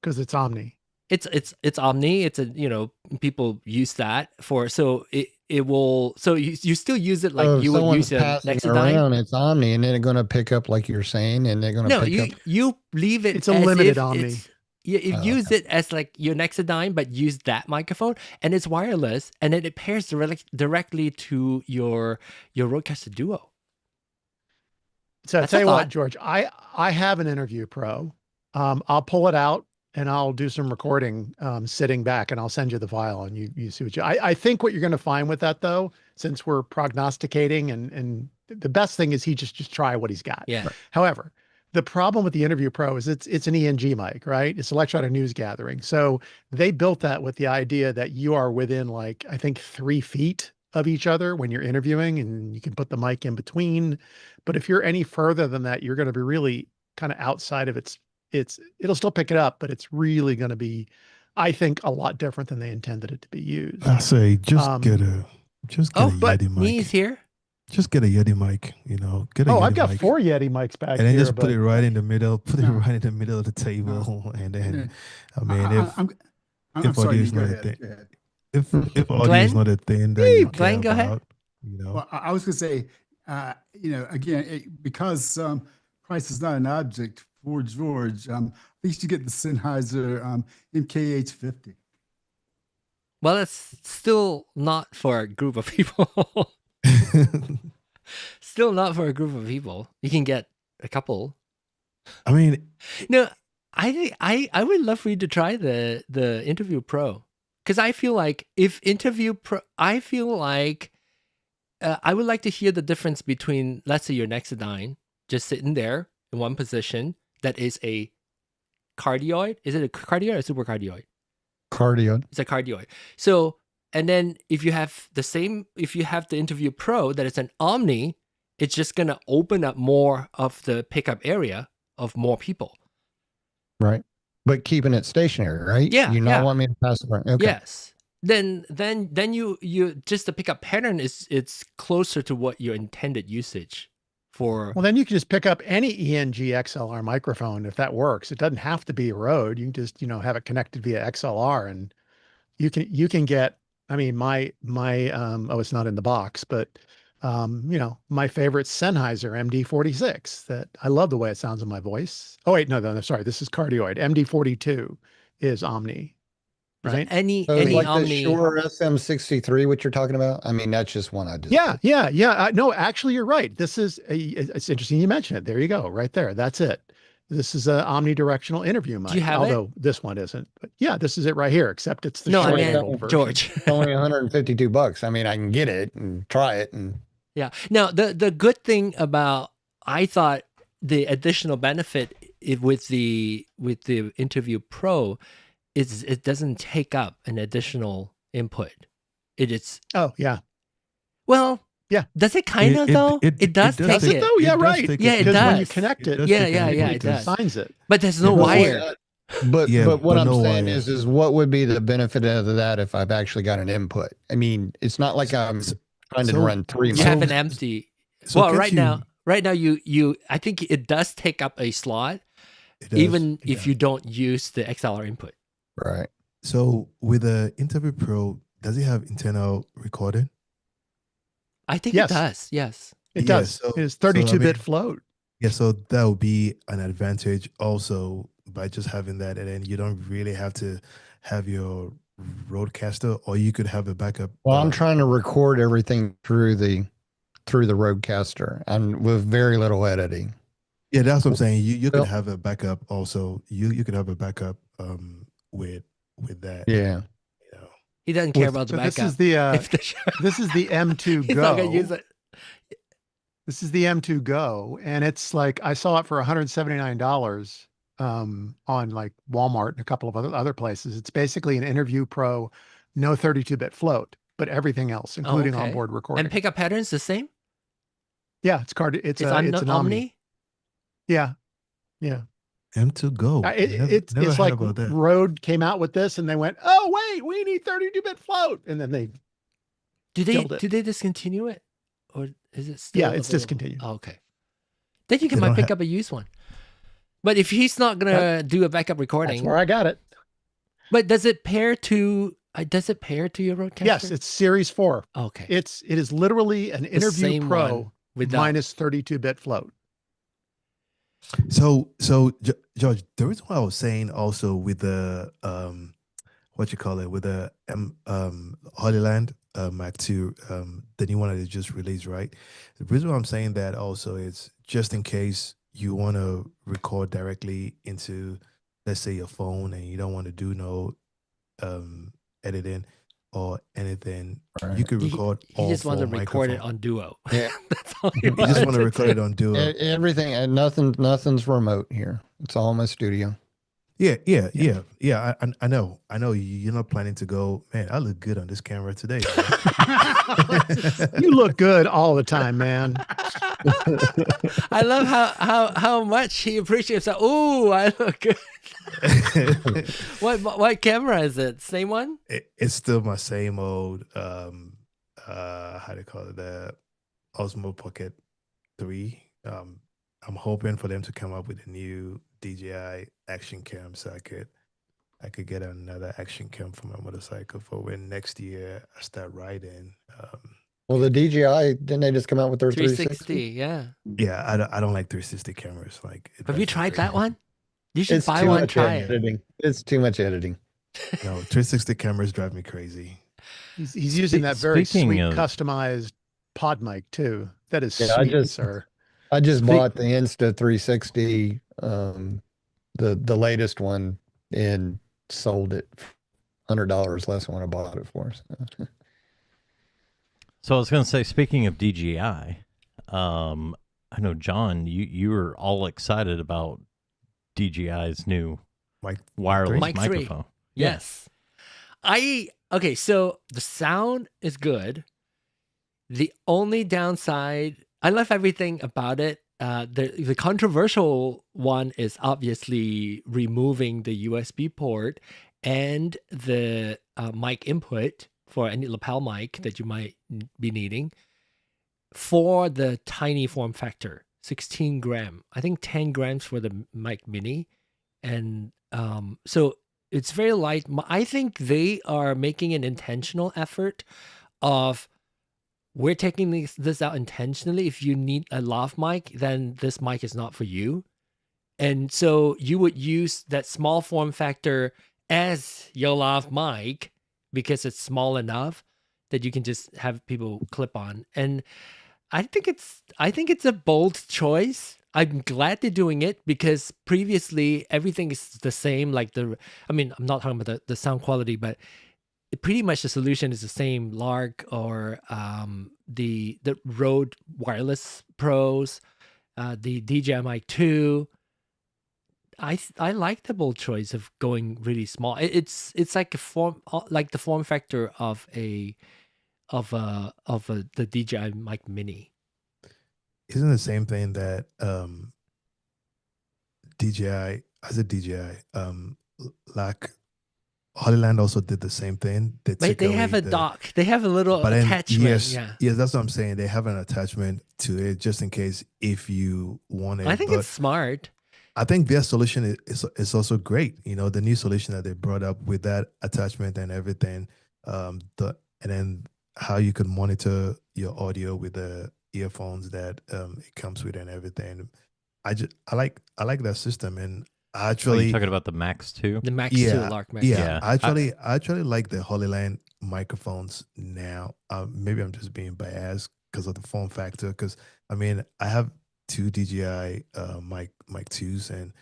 Because it's Omni. It's Omni. It's people use that for, so it will, so you still use it like you would use it next to around. It's Omni, and then it's going to pick up like you're saying, and they're going to pick up. You leave it. It's a limited Omni. Use it as like your Nexodyne, but use that microphone, and it's wireless, and then it pairs directly to your RØDECaster Duo. So I'll tell you what, George, I have an Interview Pro. I'll pull it out and I'll do some recording sitting back, and I'll send you the file, and you see what I think what you're going to find with that, though, since we're prognosticating, and the best thing is he just try what he's got. Yeah. However, the problem with the Interview Pro is it's an ENG mic, right? It's electronic news gathering. So they built that with the idea that you are within, like, I think 3 feet of each other when you're interviewing, and you can put the mic in between. But if you're any further than that, you're going to be really kind of outside of it'll still pick it up, but it's really going to be, I think, a lot different than they intended it to be used. I say just get a Yeti mic. Knees here. Just get a Yeti mic, Get a Yeti I've got mic. 4 Yeti mics back and then here, just put it right in the middle. Put it right in the middle of the table, and then, I mean, if audio is not a thing, if audio is not a thing, then Glenn, go ahead. Well, I was going to say, again, because price is not an object for George, at least you get the Sennheiser MKH50. Well, that's still not for a group of people. Still not for a group of people. You can get a couple. I mean, no, I think I would love for you to try the Interview Pro, because I feel like if Interview Pro, I feel like I would like to hear the difference between, let's say, your Nexus 9 just sitting there in one position that is a cardioid. Is it a cardioid or super cardioid? Cardioid. It's a cardioid. So, and then if you have the Interview Pro that is an Omni, it's just going to open up more of the pickup area of more people. Right. But keeping it stationary, right? Yeah. You not want me to pass it around. Okay. Yes. Then you just the pickup pattern it's closer to what your intended usage for. Well, then you can just pick up any ENG XLR microphone if that works. It doesn't have to be a Rode. You can just, have it connected via XLR, and you can get, I mean, my it's not in the box, but my favorite Sennheiser MD46 that I love the way it sounds in my voice. Oh wait, no, sorry. This is cardioid. MD42 is Omni. Right. Any like Omni. the Shure SM63, what you're talking about? I mean, that's just one I just. Yeah. No, actually, you're right. This is it's interesting you mentioned it. There you go, right there. That's it. This is an omnidirectional interview mic. Do you have although this one isn't. But yeah, this is it right here. Except it's the version. George. It's only $152. I mean, I can get it and try it. And yeah. Now the good thing about, I thought the additional benefit with the Interview Pro is it doesn't take up an additional input. It is. Oh yeah. Well, yeah. Does it kind of though? It does take it. Though? Yeah, right. Yeah, it does. When you connect it. It does. Signs it. But there's no wire. But what I'm saying is what would be the benefit of that if I've actually got an input? I mean, it's not like I'm trying to run three. You have an empty. Well, right now, you I think it does take up a slot, even if you don't use the XLR input. Right. So with the Interview Pro, does it have internal recording? I think it does. Yes, it does. So, it's 32-bit float. Yeah, so that would be an advantage also by just having that, and then you don't really have to have your RØDECaster, or you could have a backup. Well, I'm trying to record everything through the RØDECaster and with very little editing. Yeah, that's what I'm saying. You could have a backup also. You could have a backup with that. Yeah. He doesn't care about the backup. This is the M2 He's Go. not gonna use it. This is the M2 Go, and it's like I saw it for $179 on like Walmart and a couple of other places. It's basically an Interview Pro, no 32-bit float, but everything else, including onboard recording. And pickup patterns the same? Yeah, it's an Omni. Yeah. M2 Go. It's like Rode came out with this, and they went, "Oh wait, we need 32-bit float," and then they do they discontinue it, or is it still? Yeah, it's discontinued. Oh, okay. Then you might pick up a used one. But if he's not gonna do a backup recording, that's where I got it. But does it pair to your RØDECaster? Yes, it's Series 4. Okay. It is literally an Interview Pro with minus 32-bit float. So George, the reason why I was saying also with the with the Holy Land Mac 2, the new one that they just released, right? The reason why I'm saying that also is just in case you want to record directly into, let's say, your phone, and you don't want to do no editing or anything, you could record. You just want to record it on Duo. Yeah, that's all you just want to record it on Duo. Everything and nothing's remote here. It's all in my studio. Yeah. I know. You're not planning to go. Man, I look good on this camera today. You look good all the time, man. I love how much he appreciates that. Oh, I look good. What camera is it? Same one? It's still my same old how do you call it, the Osmo Pocket 3. I'm hoping for them to come up with a new DJI action cam so I could get another action cam for my motorcycle for when next year I start riding. Well, the DJI, didn't they just come out with their 360? Yeah. Yeah, I don't like 360 cameras. Like, Have you tried that one? You should It's buy too one, much try it. editing. It's too much editing. No, 360 cameras drive me crazy. He's using that very Speaking sweet of- customized pod mic too. That is Yeah, sweet, sir. I just bought the Insta 360, the latest one, and sold it $100 less than what I bought it for. So I was going to say, speaking of DJI, I know, John, you were all excited about DJI's new wireless Mic 3. microphone. Yes. Okay, so the sound is good. The only downside, I love everything about it. The controversial one is obviously removing the USB port and the mic input for any lapel mic that you might be needing for the tiny form factor, 16 gram. I think 10 grams for the mic mini. And so it's very light. I think they are making an intentional effort of, we're taking this out intentionally. If you need a lav mic, then this mic is not for you. And so you would use that small form factor as your lav mic because it's small enough that you can just have people clip on. And I think it's a bold choice. I'm glad they're doing it because previously everything is the same. Like I'm not talking about the sound quality, but pretty much the solution is the same. Lark or the Rode Wireless Pros, the DJI Mic 2. I like the bold choice of going really small. It's like the form factor of the DJI Mic Mini. Isn't the same thing that DJI, as a DJI, like Hollyland also did the same thing. They have a dock. They have a little attachment. Yes, that's what I'm saying. They have an attachment to it just in case if you want it. I think it's smart. I think their solution is also great. You know, the new solution that they brought up with that attachment and everything, and then how you can monitor your audio with the earphones that it comes with and everything. I like that system, and actually, you talking about the Max 2? The Max 2, Lark Max. Yeah. I actually like the Hollyland microphones now. Maybe I'm just being biased because of the form factor. Because I mean, I have 2 DJI mic 2s, and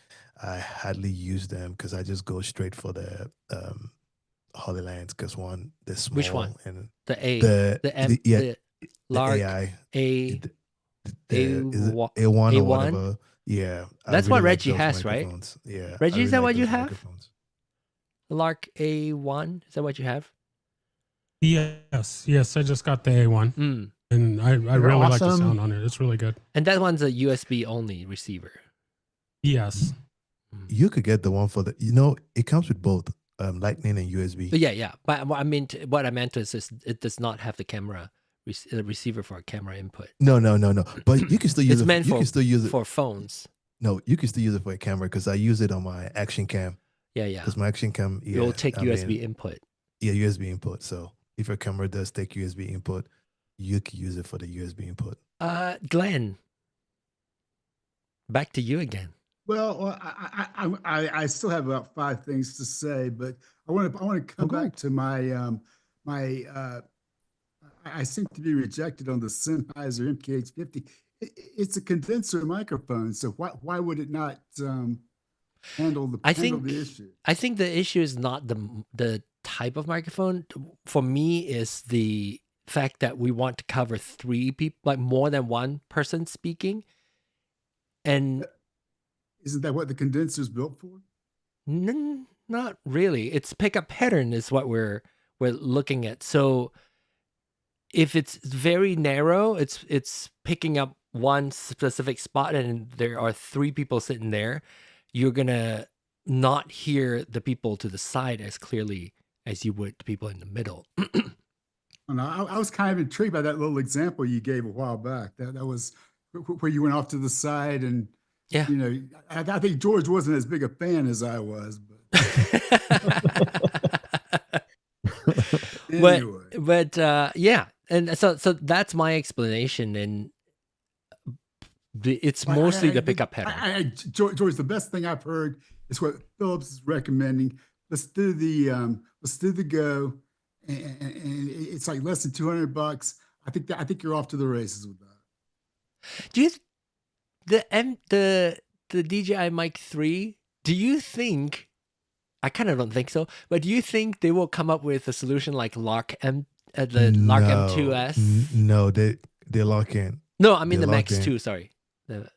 I hardly use them because I just go straight for the Hollylands. Because one, they're small. Which one? And the A, the M, the Lark AI, A1 A1 or whatever. Yeah, that's what Reggie has, right? Yeah, Reggie, is that what you have? Microphones. Lark A1, is that what you have? Yes, I just got the A1, and I really like the sound on it. It's really good. And that one's a USB only receiver. Yes, you could get the one for it comes with both Lightning and USB. Yeah. But what I meant is it does not have the camera receiver for a camera input. No. But you can still use it. You can still use it for phones. No, you can still use it for a camera because I use it on my action cam. Yeah. Because my action cam, it'll take USB input. Yeah, USB input. So if your camera does take USB input, you can use it for the USB input. Glenn, back to you again. Well, I still have about 5 things to say, but I want to come back to my I seem to be rejected on the Sennheiser MKH50. It's a condenser microphone, so why would it not handle the issue? I think the issue is not the type of microphone. For me, is the fact that we want to cover 3 people, like more than one person speaking, and isn't that what the condenser is built for? Not really. Its pickup pattern is what we're looking at. So if it's very narrow, it's picking up one specific spot, and there are 3 people sitting there, you're gonna not hear the people to the side as clearly as you would the people in the middle. I was kind of intrigued by that little example you gave a while back. That was where you went off to the side, and I think George wasn't as big a fan as I was, but. Anyway. But yeah, And so that's my explanation, and it's mostly the pickup header. George, the best thing I've heard is what Phillips is recommending. Let's do the Go, and it's like less than $200. I think you're off to the races with that. Do you the DJI Mic 3? Do you think? I kind of don't think so, but do you think they will come up with a solution like Lark M2S? No, they lock in. No, I mean the Max 2. Sorry.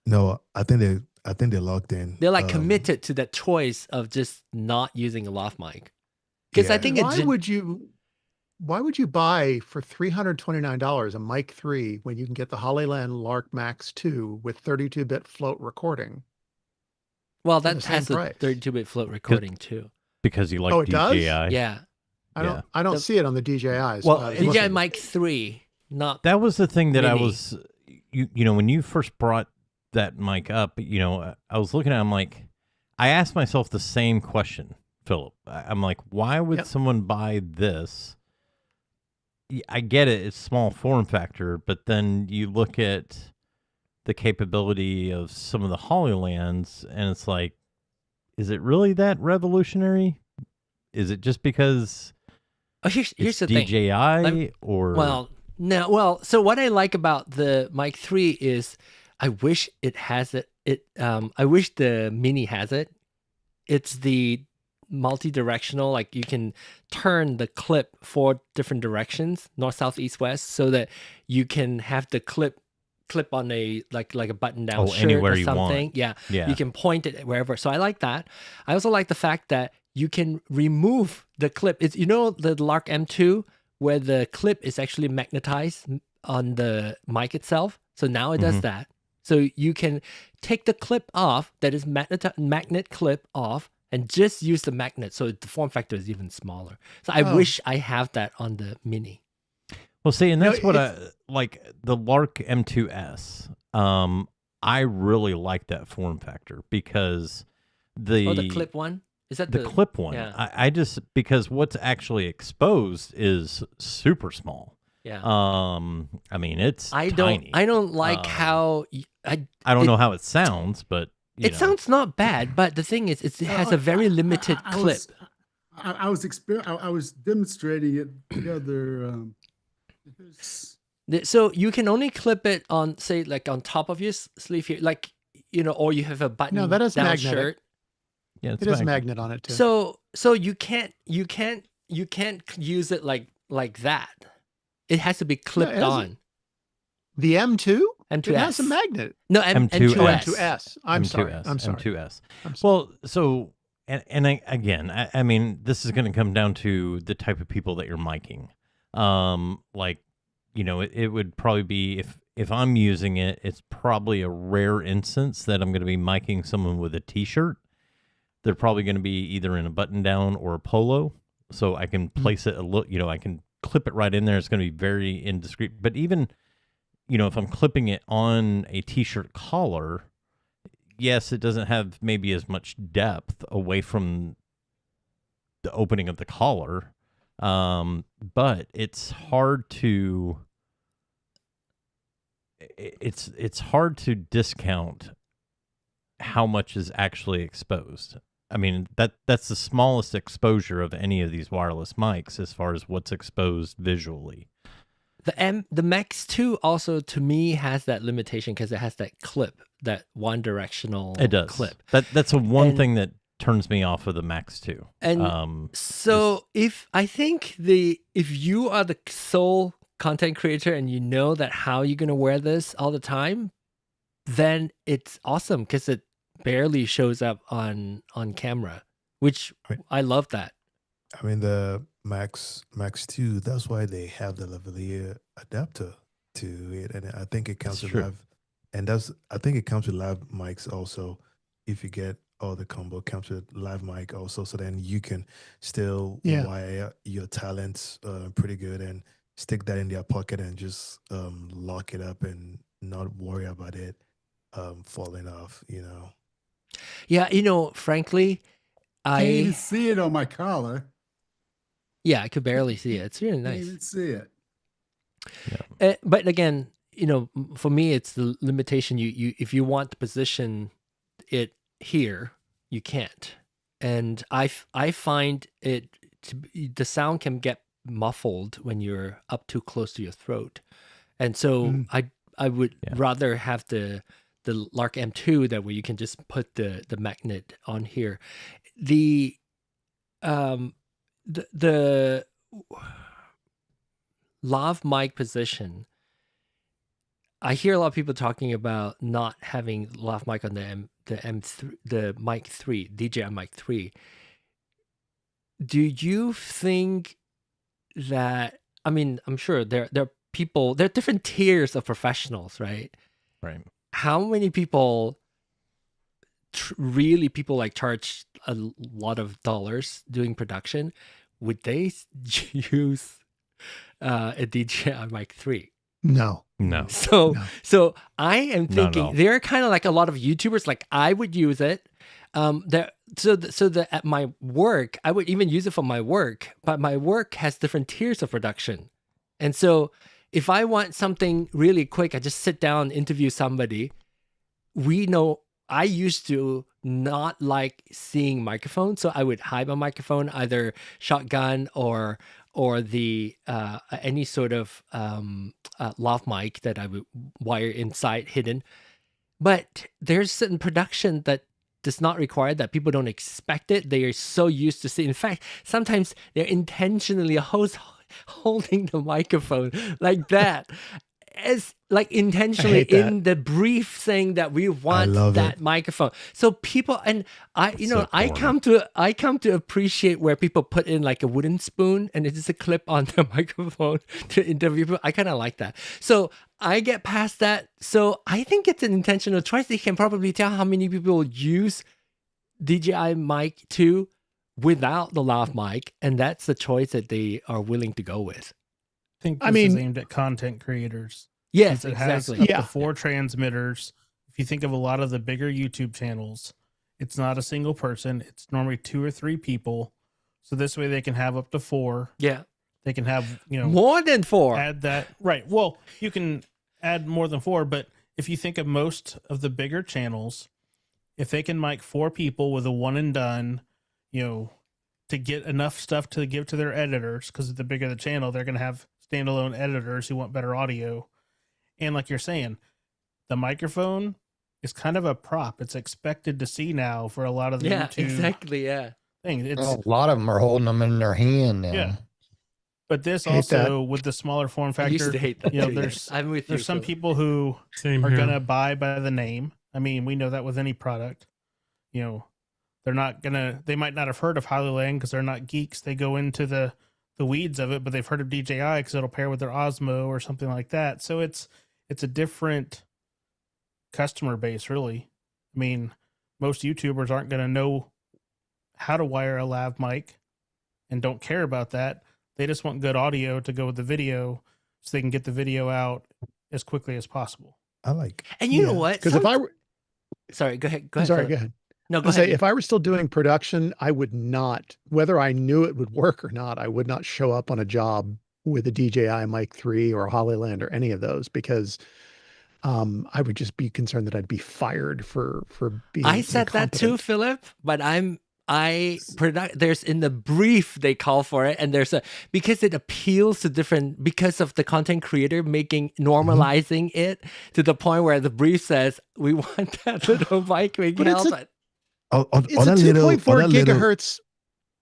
No, I think they're locked in. They're like committed to that choice of just not using a lav mic. Because I think why would you buy for $329 a Mic 3 when you can get the Hollyland Lark Max 2 with 32-bit float recording? Well, that has a 32-bit float recording too. Because you like DJI. Does? Yeah. I don't see it on the DJIs. Well, DJI Mic 3, not. That was the thing that mini. I was, you know, when you first brought that mic up, you know, I was looking at it, I'm like, I asked myself the same question, Philip. I'm like, why would someone buy this? I get it, it's small form factor, but then you look at the capability of some of the Hollylands, and it's like, is it really that revolutionary? Is it just because here's the DJI thing. Or so what I like about the Mic 3 is I wish it has it. I wish the Mini has it. It's the multi-directional, like you can turn the clip 4 different directions, north, south, east, west, so that you can have the clip on a like a button down shirt anywhere or you something. want. Yeah. You can point it wherever. So I like that. I also like the fact that you can remove the clip. It's, you know, the Lark M2 where the clip is actually magnetized on the mic itself. So now it does that. So you can take the clip off, that is magnet clip off, and just use the magnet. So the form factor is even smaller. So I wish I have that on the Mini. Well, see, and that's what I like the Lark M2S. I really like that form factor because the clip one? Is that the clip one? Yeah. I just, because what's actually exposed is super small. Yeah. I mean, it's tiny. I don't like how I don't know how it sounds, but it sounds not bad. But the thing is, it has a very limited clip. I was demonstrating it the other. So you can only clip it on, say, like on top of your sleeve here, like, you know, or you have a button. No, that is down magnetic. shirt. Yeah, it is magnet on it too. So you can't use it like that. It has to be clipped on. The M2? M2S. It has a magnet. No, M2S. M2S. I'm sorry. M2S. Well, so, and I mean, this is going to come down to the type of people that you're miking. Like, you know, it would probably be, if I'm using it, it's probably a rare instance that I'm going to be miking someone with a t-shirt. They're probably going to be either in a button down or a polo. So I can place it I can clip it right in there. It's going to be very indiscreet. But even, you know, if I'm clipping it on a t-shirt collar, yes, it doesn't have maybe as much depth away from the opening of the collar. But it's hard to discount how much is actually exposed. I mean, that's the smallest exposure of any of these wireless mics as far as what's exposed visually. The Max 2 also, to me, has that limitation because it has that clip, that one directional clip. That's one thing that turns me off of the Max 2. And if you are the sole content creator and you know that how you're going to wear this all the time, then it's awesome because it barely shows up on camera, which I love that. I mean, the Max 2, that's why they have the lavalier adapter to it, and I think it comes with live, and I think it comes with live mics also. If you get all the combo, it comes with live mic also, so then you can still wire your talents pretty good and stick that in their pocket and just lock it up and not worry about it falling off, you know. Yeah, you know, frankly, I can't even see it on my collar. Yeah, I could barely see it. It's really nice. Can't even see it. But again, for me, it's the limitation. You if you want to position it here, you can't. And I find it the sound can get muffled when you're up too close to your throat, and so I would rather have the Lark M2 that where you can just put the magnet on here. The lav mic position. I hear a lot of people talking about not having lav mic on the M3, the mic 3, DJI mic 3. Do you think that? I mean, I'm sure there are people. There are different tiers of professionals, right? Right. How many people really like charge a lot of dollars doing production? Would they use a DJI mic 3? No. So I am thinking there are kind of like a lot of YouTubers. Like I would use it. At my work, I would even use it for my work. But my work has different tiers of production, and so if I want something really quick, I just sit down, interview somebody. I used to not like seeing microphones, so I would hide my microphone, either shotgun or the any sort of lav mic that I would wire inside hidden. But there's certain production that does not require that. People don't expect it. They are so used to seeing. In fact, sometimes they're intentionally holding the microphone like that. As like intentionally in the brief saying that we want that microphone. So people, and I come to appreciate where people put in like a wooden spoon and it's just a clip on the microphone to interview people. I kind of like that. So I get past that. So I think it's an intentional choice. They can probably tell how many people use DJI mic 2 without the lav mic, and that's the choice that they are willing to go with. I think this is aimed at content creators. Yes, it exactly. has up to 4 transmitters. If you think of a lot of the bigger YouTube channels, it's not a single person. It's normally 2 or 3 people. So this way they can have up to 4. Yeah. They can have, more than 4. Add that. Right. Well, you can add more than 4, but if you think of most of the bigger channels, if they can mic 4 people with a one and done, to get enough stuff to give to their editors, because the bigger the channel, they're going to have standalone editors who want better audio. And like you're saying, the microphone is kind of a prop. It's expected to see now for a lot of the YouTube exactly, thing. It's a lot of them are holding them in their hand now. Yeah. But this also with the smaller form factor, I used to hate that there's some people who are going to buy by the name. I mean, we know that with any product. They're not they might not have heard of Hollyland because they're not geeks. They go into the weeds of it, but they've heard of DJI because it'll pair with their Osmo or something like that. So it's a different customer base, really. I mean, most YouTubers aren't going to know how to wire a lav mic and don't care about that. They just want good audio to go with the video so they can get the video out as quickly as possible. And you know what? Because if I were... Sorry, go ahead. Sorry, go ahead. No, go ahead. If I were still doing production, I would not, whether I knew it would work or not, I would not show up on a job with a DJI mic 3 or a Hollyland or any of those, because I would just be concerned that I'd be fired for being I said that too, Philip, but there's in the brief they call for it, and because it appeals to different, because of the content creator normalizing it to the point where the brief says we want that little mic making help. It's a 2.4 gigahertz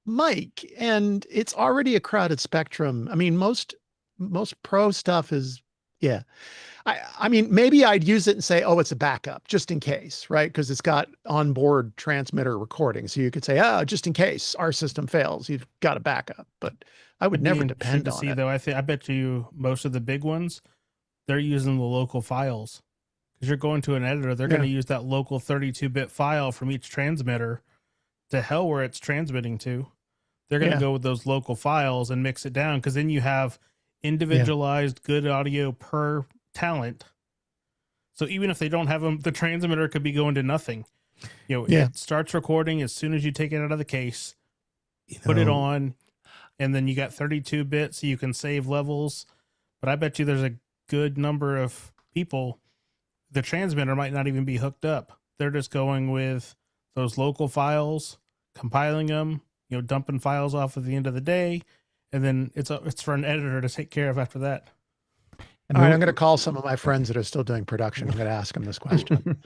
mic, and it's already a crowded spectrum. I mean, most pro stuff is, I mean, maybe I'd use it and say, oh, it's a backup just in case, right? Because it's got onboard transmitter recording. So you could say, just in case our system fails, you've got a backup. But I would never depend on it. Though, I bet you most of the big ones, they're using the local files. Because you're going to an editor, they're going to use that local 32-bit file from each transmitter to hell where it's transmitting to. They're going to go with those local files and mix it down, because then you have individualized good audio per talent. So even if they don't have them, the transmitter could be going to nothing. It starts recording as soon as you take it out of the case, put it on, and then you got 32 bits so you can save levels. but I bet you there's a good number of people, the transmitter might not even be hooked up. They're just going with those local files, compiling them, dumping files off at the end of the day, and then it's for an editor to take care of after that. All right, I'm going to call some of my friends that are still doing production. I'm going to ask them this question.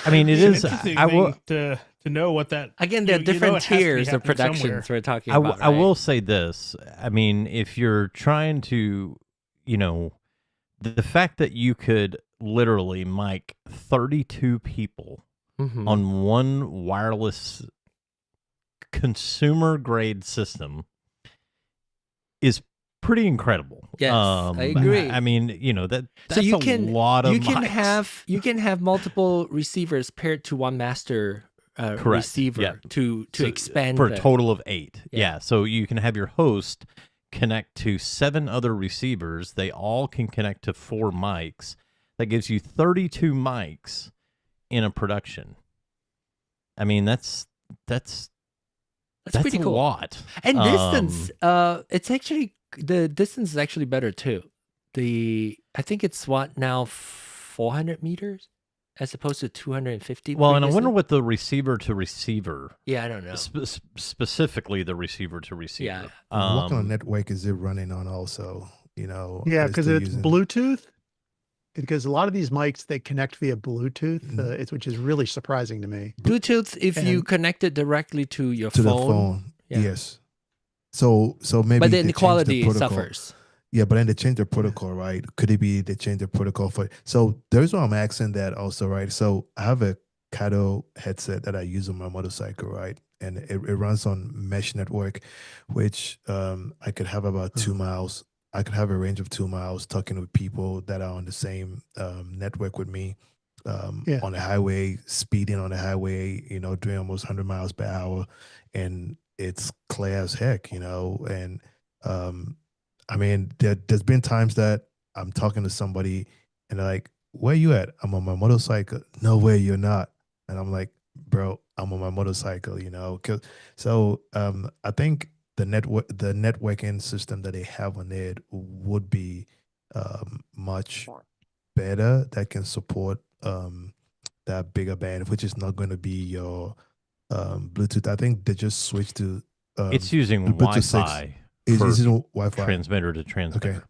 I mean, it is. Interesting I will thing to know what that again. There are different tiers of productions we're talking about. I will say this. I mean, if you're trying to, the fact that you could literally mic 32 people on one wireless consumer grade system is pretty incredible. Yes, I agree. I mean, that's so you a lot of mics. You can have multiple receivers paired to one master receiver to expand for a total of 8. Yeah. So you can have your host connect to 7 other receivers. They all can connect to 4 mics. That gives you 32 mics in a production. I mean, that's pretty cool. A lot. And distance, it's actually the distance is actually better too. I think it's now 400 meters as opposed to 250. Well, previously. And I wonder what the receiver to receiver. Yeah, I don't know. Specifically, the receiver to receiver. Yeah. What kind of network is it running on? Also, Yeah, because it's Bluetooth. Because a lot of these mics, they connect via Bluetooth, which is really surprising to me. Bluetooth, if you connect it directly to your phone. To the phone, yes. So maybe. But then the quality suffers. Yeah, but then they change the protocol, right? Could it be they change the protocol for? So there's why I'm asking that also, right? So I have a Cato headset that I use on my motorcycle, right? And it runs on mesh network, which I could have about 2 miles. I could have a range of 2 miles talking with people that are on the same network with me on the highway, speeding on the highway, doing almost 100 miles per hour. And it's clear as heck, and I mean, there's been times that I'm talking to somebody and they're like, where you at? I'm on my motorcycle. No way, you're not. And I'm like, bro, I'm on my motorcycle, So I think the networking system that they have on it would be much better, that can support that bigger band, which is not going to be your Bluetooth. I think they just switched to it's using Wi-Fi. It's using Wi-Fi transmitter to transmitter.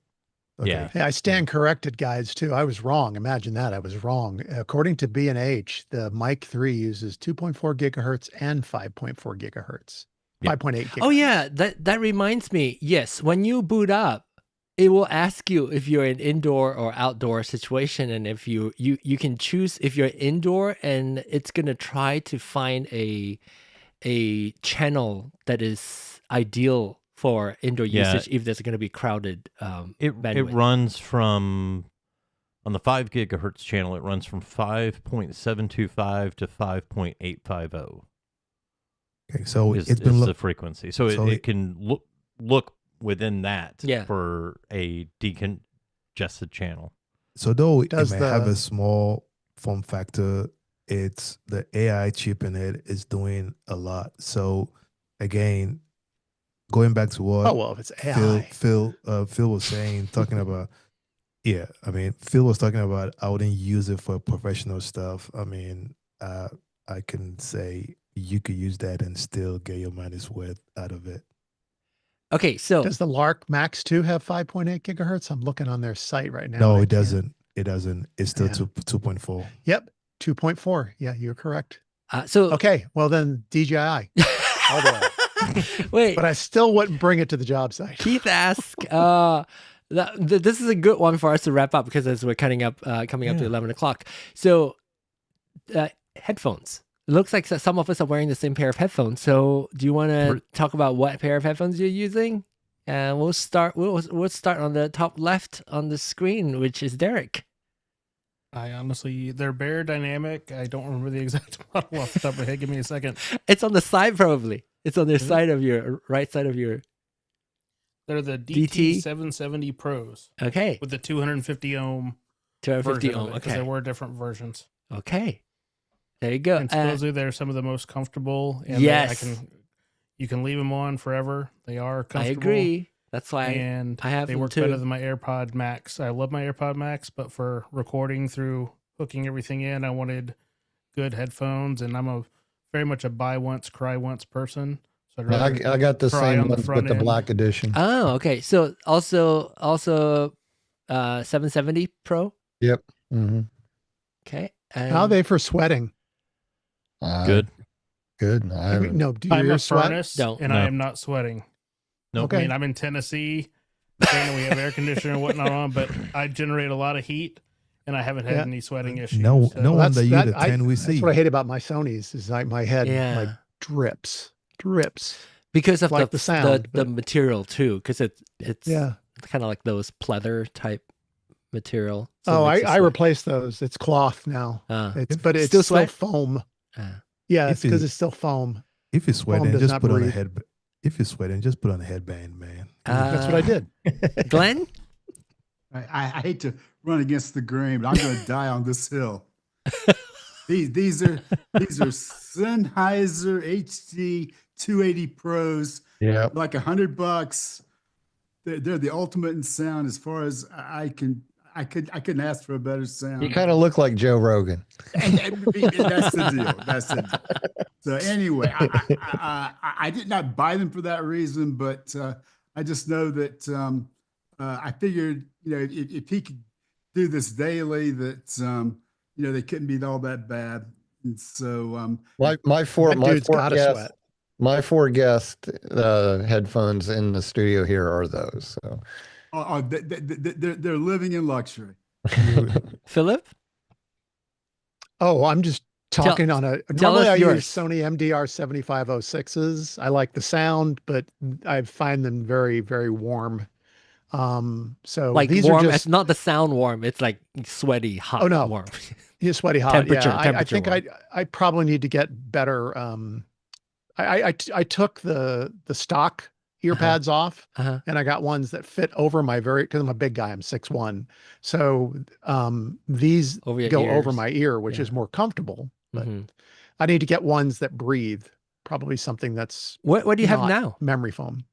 Okay. Yeah. Hey, I stand corrected, guys, too. I was wrong. Imagine that. I was wrong. According to B&H, the Mic 3 uses 2.4 gigahertz and 5.4 gigahertz. 5.8 gigahertz. Oh, yeah. That reminds me. Yes. When you boot up, it will ask you if you're in indoor or outdoor situation. And if you can choose if you're indoor, and it's going to try to find a channel that is ideal for indoor usage if there's going to be crowded it runs from, on the 5 gigahertz channel, it runs from 5.725 to 5.850. Okay, so it's been the frequency. So it can look within that for a decongested channel. So though it may have a small form factor, it's the AI chip in it is doing a lot. So again, going back to what if it's AI. Phil was saying, talking about, I mean, Phil was talking about I wouldn't use it for professional stuff. I mean, I can say you could use that and still get your money's worth out of it. Okay, so does the Lark Max 2 have 5.8 gigahertz? I'm looking on their site right now. No, it doesn't. It doesn't. It's still 2.4. Yep, 2.4. Yeah, you're correct. So okay, well then DJI all the way. Wait, but I still wouldn't bring it to the job site. Keith asks, this is a good one for us to wrap up because as we're coming up to 11 o'clock. So headphones. It looks like some of us are wearing the same pair of headphones. So do you want to talk about what pair of headphones you're using? And we'll start on the top left on the screen, which is Derek. I honestly, they're Bear Dynamic. I don't remember the exact model off the top of my head. Give me a second. It's on the side probably. It's on the side of your right side of your. They're the DT 770 Pros. Okay. With the 250 ohm. 250 ohm. Okay. There were different versions. Okay. There you go. And supposedly they're some of the most comfortable. And yes. You can leave them on forever. They are comfortable. I agree. That's why and I have they them work too. better than my AirPod Max. I love my AirPod Max, but for recording through hooking everything in, I wanted good headphones, and I'm very much a buy once, cry once person. So I'd rather I got the cry same on the ones front with the end. black edition. Oh, okay. So also 770 Pro. Yep. Mm-hmm. Okay. How are they for sweating? Good. Good. No, do I'm your a sweat? furnace, Don't. and No. I am not sweating. Nope. I mean, I'm in Tennessee. Granted, we have air conditioner and whatnot on, but I generate a lot of heat, and I haven't had any sweating issues. No wonder you're the That's 10 we see. That's what I hate about my Sonys is like my head like Yeah. drips because of like the sound, the but- material too, because it's yeah. kind of like those pleather type material. Oh, it makes you I sweat. replaced those. It's cloth now. But it's Still still sweat? foam. Ah. Yeah, If it's because it- it's still foam. If you're sweating, does just not put on a breathe. head. If you're sweating, just put on a headband, man. That's what I did. Glenn? I hate to run against the grain, but I'm going to die on this hill. These are Sennheiser HD 280 Pros. Yeah. Like $100. They're the ultimate in sound as far as I couldn't ask for a better sound. You kind of look like Joe Rogan. And that's the deal. That's the deal. So anyway, I did not buy them for that reason, but I just know that I figured, if he could do this daily, that they couldn't be all that bad. And so My four sweat. my four guest headphones in the studio here are those. So they're living in luxury. Philip? Oh, I'm just talking on a. Normally, us I yours. use Sony MDR 7506s. I like the sound, but I find them very, very warm. So Like these warm, are it's just not the sound warm, it's like sweaty, hot Oh, no. warm. sweaty hot. Temperature- yeah, I temperature think warm. I probably need to get better. I took the stock ear pads off, Uh-huh. and I got ones that fit over my because I'm a big guy. I'm 6'1", so these Over your go over ears. my ear, which Yeah. is more comfortable. But Mhm. I need to get ones that breathe. Probably something that's What do you have not now? memory foam.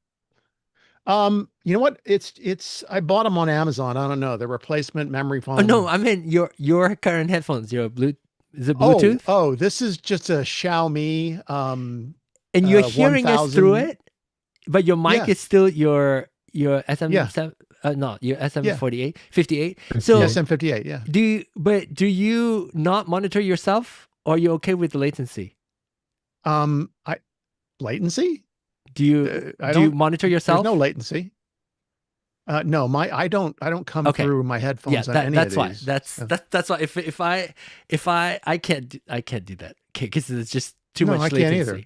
You know what? It's I bought them on Amazon. I don't know the replacement memory foam. Oh no, I mean your current headphones, your is it Oh, Bluetooth? oh, this is just a Xiaomi. And you're hearing us through 1000. it, but your mic Yeah. is still your SM Yeah. your SM Yeah. 58. So SM58. Yeah. do you not monitor yourself, or are you okay with the latency? Latency? Do you I do you don't- monitor yourself? There's no latency. No, I don't come Okay. through my headphones Yeah, on any that's of why. these. That's why. If I can't do that because it's just too No, much I can't latency. either.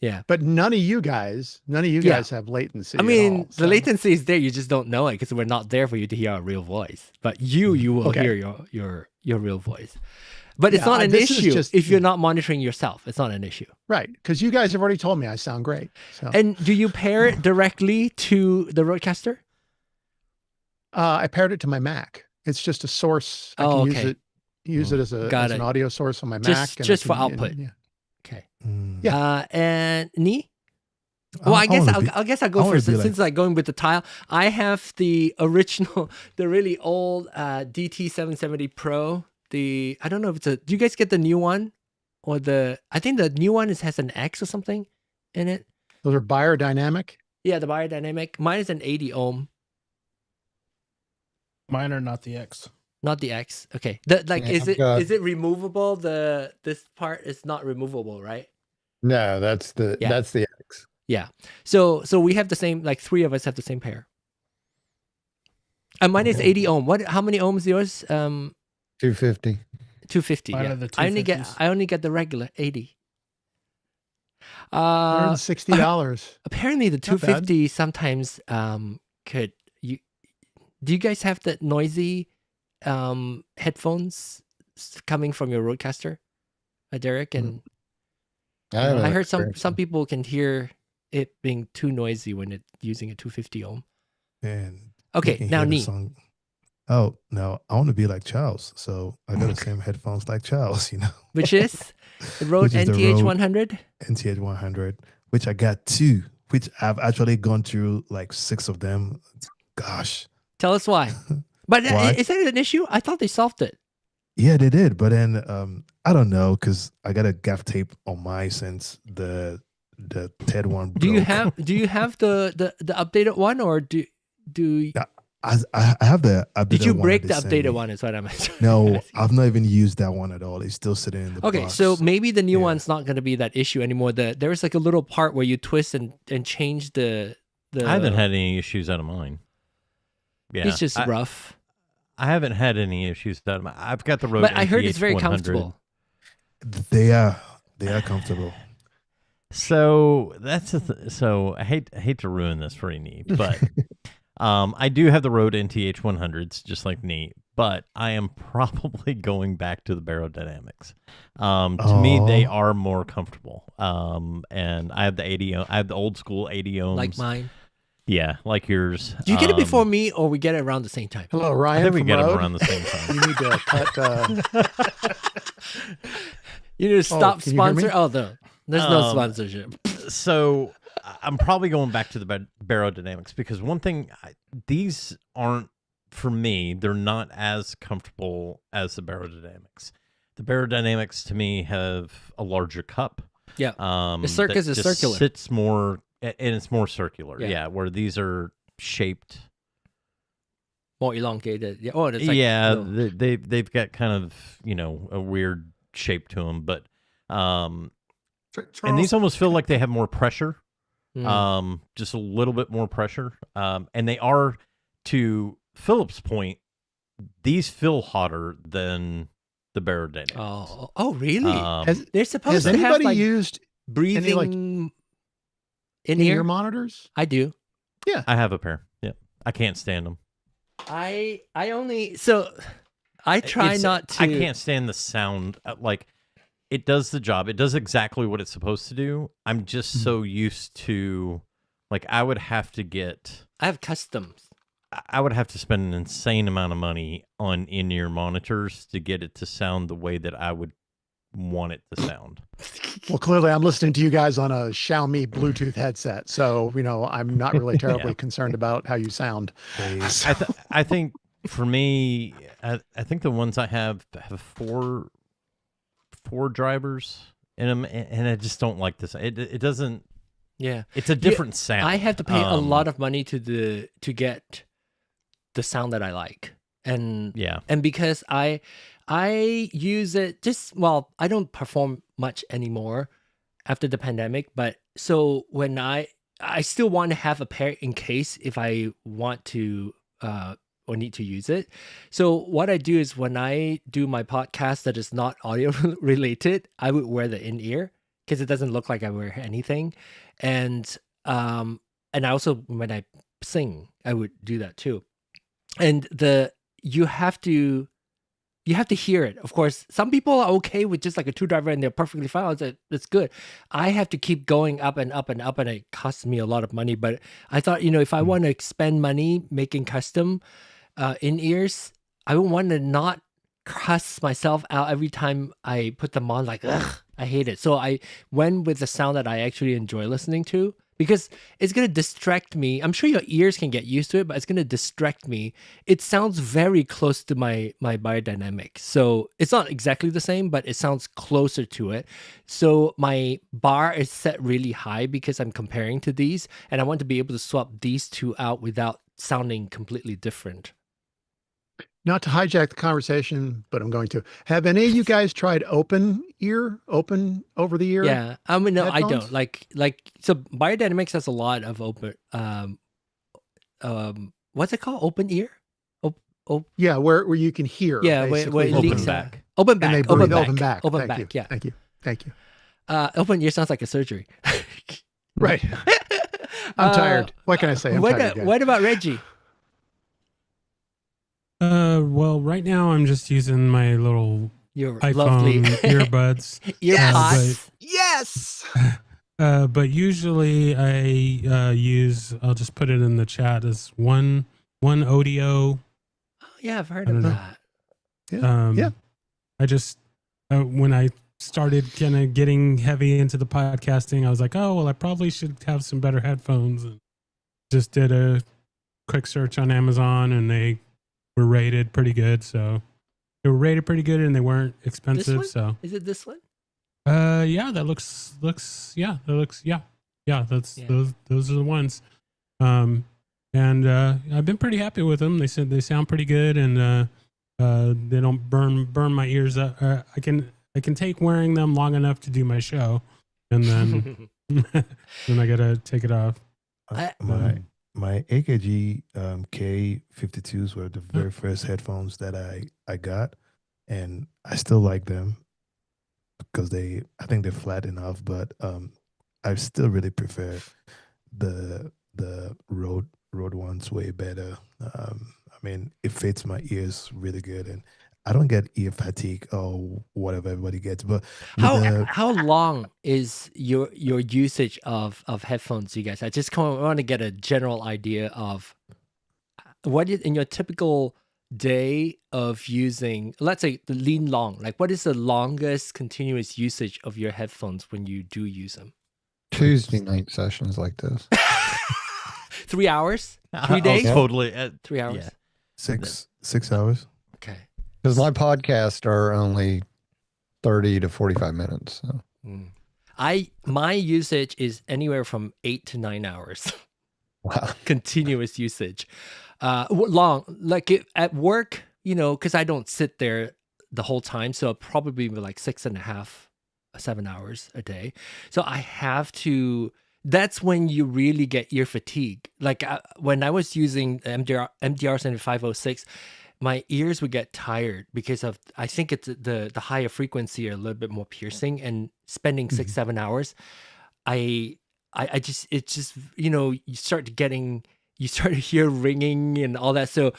Yeah. But none of you guys Yeah. have latency. I mean, at all, the so- latency is there. You just don't know it because we're not there for you to hear our real voice. But you will Okay. hear your real voice. But it's Yeah, not an this is issue just- if you're not monitoring yourself. It's not an issue. Right, because you guys have already told me I sound great. So And do you pair it directly to the RØDECaster? I paired it to my Mac. It's just a source. I Oh, can okay. use it as Got an it. audio source on my Just- Mac. and I just for can- output. yeah. Okay. Yeah. And Ni? Well, I guess I'll go first since like going with the tile. I have the original, the really old DT770 Pro. I don't know if it's do you guys get the new one or I think the new one has an X or something in it. Those are biodynamic. Yeah, the biodynamic. Mine is an 80 ohm, Mine are not the X. not the X. Okay. Is it removable? This part is not removable, right? No, that's the X. Yeah. So we have the same, like three of us have the same pair. And mine is 80 ohm. How many ohms is yours? 250. 250. Mine Yeah. are the I only get the regular 80. $160. Apparently the Not bad. 250 sometimes do you guys have the noisy headphones coming from your RØDECaster, Derek? And I heard some people can hear it being too noisy when it's using a 250 ohm. And Okay, now Ni. Oh no, I want to be like Charles, so I got the same headphones like Charles, Which is the Rode Which is the NTH Rode 100. NTH 100, which I got two, which I've actually gone through like 6 of them. Gosh. Tell us why. But Why? Is that an issue? I thought they solved it. Yeah, they did. But then I don't know, because I got a gaff tape on my since the TED one broke. Do you have the updated one, or do I have the updated one. did you break that the they sent me. updated one? Is what I'm asking. No, I've not even used that one at all. It's still sitting in the Okay, box. so maybe the new Yeah. one's not going to be that issue anymore. There's like a little part where you twist and change the. I haven't had any issues out of mine. Yeah, It's just rough. I haven't had any issues out of mine. I've got the Rode. But I heard it's very NTH100. comfortable. They are comfortable. So that's so I hate to ruin this for Neat, but I do have the Rode NTH100s just like Neat, but I am probably going back to the Barodynamics. To me, they are more comfortable. And I have the 80. I have the old school 80 ohms, Like mine. Yeah, like yours. Do you get it before me, or we get it around the same time? Hello, I Ryan. think we from get them Rode. around the same time. You need to cut. You need to stop can you hear me? sponsor. Oh no, there's no sponsorship. So I'm probably going back to the Barodynamics because one thing, these aren't, for me, they're not as comfortable as the Barodynamics. The Barodynamics to me have a larger cup. Yeah, the circus that is just circular. Sits more, and it's more circular. Yeah. Yeah, where these are shaped. More elongated. Yeah. Oh, it's like they've got kind of a weird shape to them, but and these almost feel like they have more pressure. Just a little bit more pressure. And they are, to Philip's point, these feel hotter than the Barodynamics. Oh, really? They're supposed Has to have anybody like used breathing any, like, in-ear ear monitors? I do. Yeah. I have a pair. Yeah, I can't stand them. I try not to. I can't stand the sound. Like, it does the job. It does exactly what it's supposed to do. I'm just so used to, like, I would have customs. I would have to spend an insane amount of money on in-ear monitors to get it to sound the way that I would want it to sound. Well, clearly I'm listening to you guys on a Xiaomi Bluetooth headset. So, I'm not really terribly concerned about how you sound. I think for me, I think the ones I have four drivers in them, and I just don't like this. It doesn't. Yeah, it's a different sound. I have to pay a lot of money to get the sound that I like, and because I use it I don't perform much anymore after the pandemic, but so when I still want to have a pair in case if I want to or need to use it. So what I do is when I do my podcast that is not audio related, I would wear the in-ear because it doesn't look like I wear anything. And I also, when I sing, I would do that too. And you have to hear it. Of course, some people are okay with just like a 2-driver and they're perfectly fine. It's good. I have to keep going up and up and up, and it costs me a lot of money. But I thought, if I want to spend money making custom in-ears, I would want to not cuss myself out every time I put them on. Like, ugh, I hate it. So I went with the sound that I actually enjoy listening to, because it's going to distract me. I'm sure your ears can get used to it, but it's going to distract me. It sounds very close to my Biodynamic. So it's not exactly the same, but it sounds closer to it. So my bar is set really high because I'm comparing to these, and I want to be able to swap these two out without sounding completely different. Not to hijack the conversation, but I'm going to. Have any of you guys tried open over the ear? Yeah, I mean, no, headphones? I don't like. So Biodynamics has a lot of open. What's it called? Open ear. Yeah, where you can hear. Yeah, where basically. it Open leaks back. Open back. And they Open breathe back. open back. Open Thank back. you. Yeah. Thank you. Open ear sounds like a surgery. Right. I'm tired. What can I say? I'm tired. What about Reggie? Well, right now I'm just using my little Your iPhone lovely earpods. earbuds. Yes. But usually I'll just put it in the chat as one audio. Oh, yeah, I've heard I of don't know. that. Yeah. I just when I started kind of getting heavy into the podcasting, I was like, oh, well, I probably should have some better headphones. And just did a quick search on Amazon, and they were rated pretty good. So they were rated pretty good, and they weren't expensive. This So one? Is it this one? yeah, that looks that's those are the ones. And I've been pretty happy with them. They said they sound pretty good, and they don't burn my ears up. I can take wearing them long enough to do my show, and then then I gotta take it off. My AKG K52s were the very first headphones that I got, and I still like them because I think they're flat enough, but I still really prefer the Rode ones way better. I mean, it fits my ears really good, and I don't get ear fatigue or whatever everybody gets. But how long is your usage of headphones, you guys? I just want to get a general idea of what is in your typical day of using, let's say the lean long, like what is the longest continuous usage of your headphones when you do use them? Tuesday night sessions like this. 3 hours? 3 days? Totally. 3 hours? Yeah. 6 hours. Okay. Because my podcasts are only 30 to 45 minutes. So. My usage is anywhere from 8 to 9 hours. Wow. Continuous usage. Long, like at work, because I don't sit there the whole time. So it'll probably be like 6.5, 7 hours a day. So I have to, that's when you really get ear fatigue. Like when I was using MDR 7506, my ears would get tired because of, I think it's the higher frequency are a little bit more piercing, and spending 6-7 hours, I just, it's just, you start to hear ringing and all that. So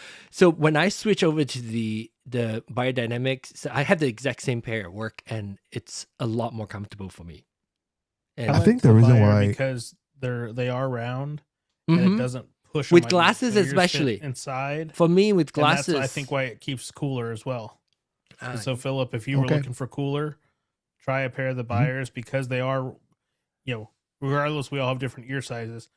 when I switch over to the biodynamics, I have the exact same pair at work, and it's a lot more comfortable for me. And I think the reason why, because they are round and it doesn't push with them, glasses, my ears especially fit inside. For me, with And glasses, that's, I think, why it keeps cooler as well. And so, Philip, if you were looking for cooler, try a pair of the buyers, because they are, regardless, we all have different ear sizes.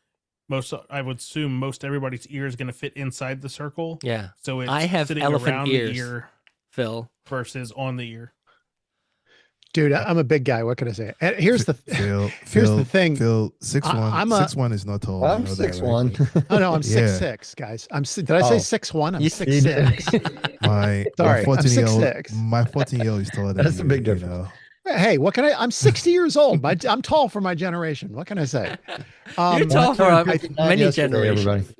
I would assume most everybody's ear is going to fit inside the circle. Yeah. So it's I have sitting elephant around ears, the ear Phil, versus on the ear. Dude, I'm a big guy. What can I say? And here's the Phil, thing. Phil, 6'1", I'm 6'1" is not tall. I'm you know that, 6'1". right? Oh no, I'm Yeah. 6'6", guys. Did I say 6'1"? I'm You 6'6". My Sorry, I'm 14-year-old, 6'6". my 14-year-old is taller than That's you. a big you difference. know? Hey, what can I'm 60 years old. I'm tall for my generation. What can I say? you're tall for many Yesterday, generations. everybody.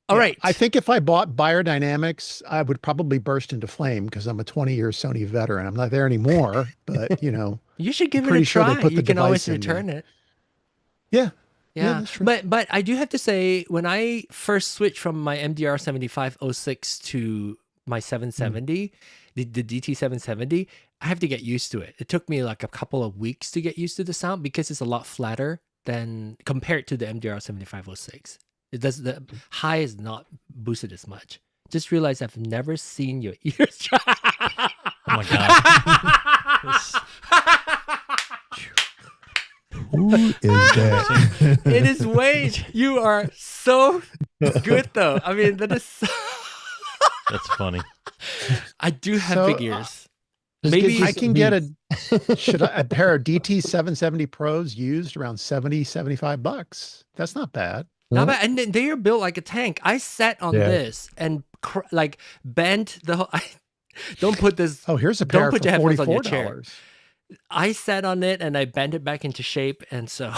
All right. I think if I bought Biodynamics, I would probably burst into flame because I'm a 20-year Sony veteran. I'm not there anymore, but You should give it pretty a sure try. they put You the can always device in there. return it. Yeah. Yeah, that's true. but I do have to say, when I first switched from my MDR 7506 to my 770, the DT 770, I have to get used to it. It took me like a couple of weeks to get used to the sound because it's a lot flatter than compared to the MDR 7506. The high is not boosted as much. Just realized I've never seen your ears. Oh my god. Who is that? It is Wage. You are so good, though. I mean, that is so... That's funny. I do have So, big ears. Maybe Maybe I can get a pair of DT 770 Pros used around $70-$75. That's not bad. not bad. And then they are built like a tank. I sat on this and bent the whole... don't put this... Oh, here's a pair Don't put for your headphones on your chair. $44. I sat on it and I bent it back into shape, and so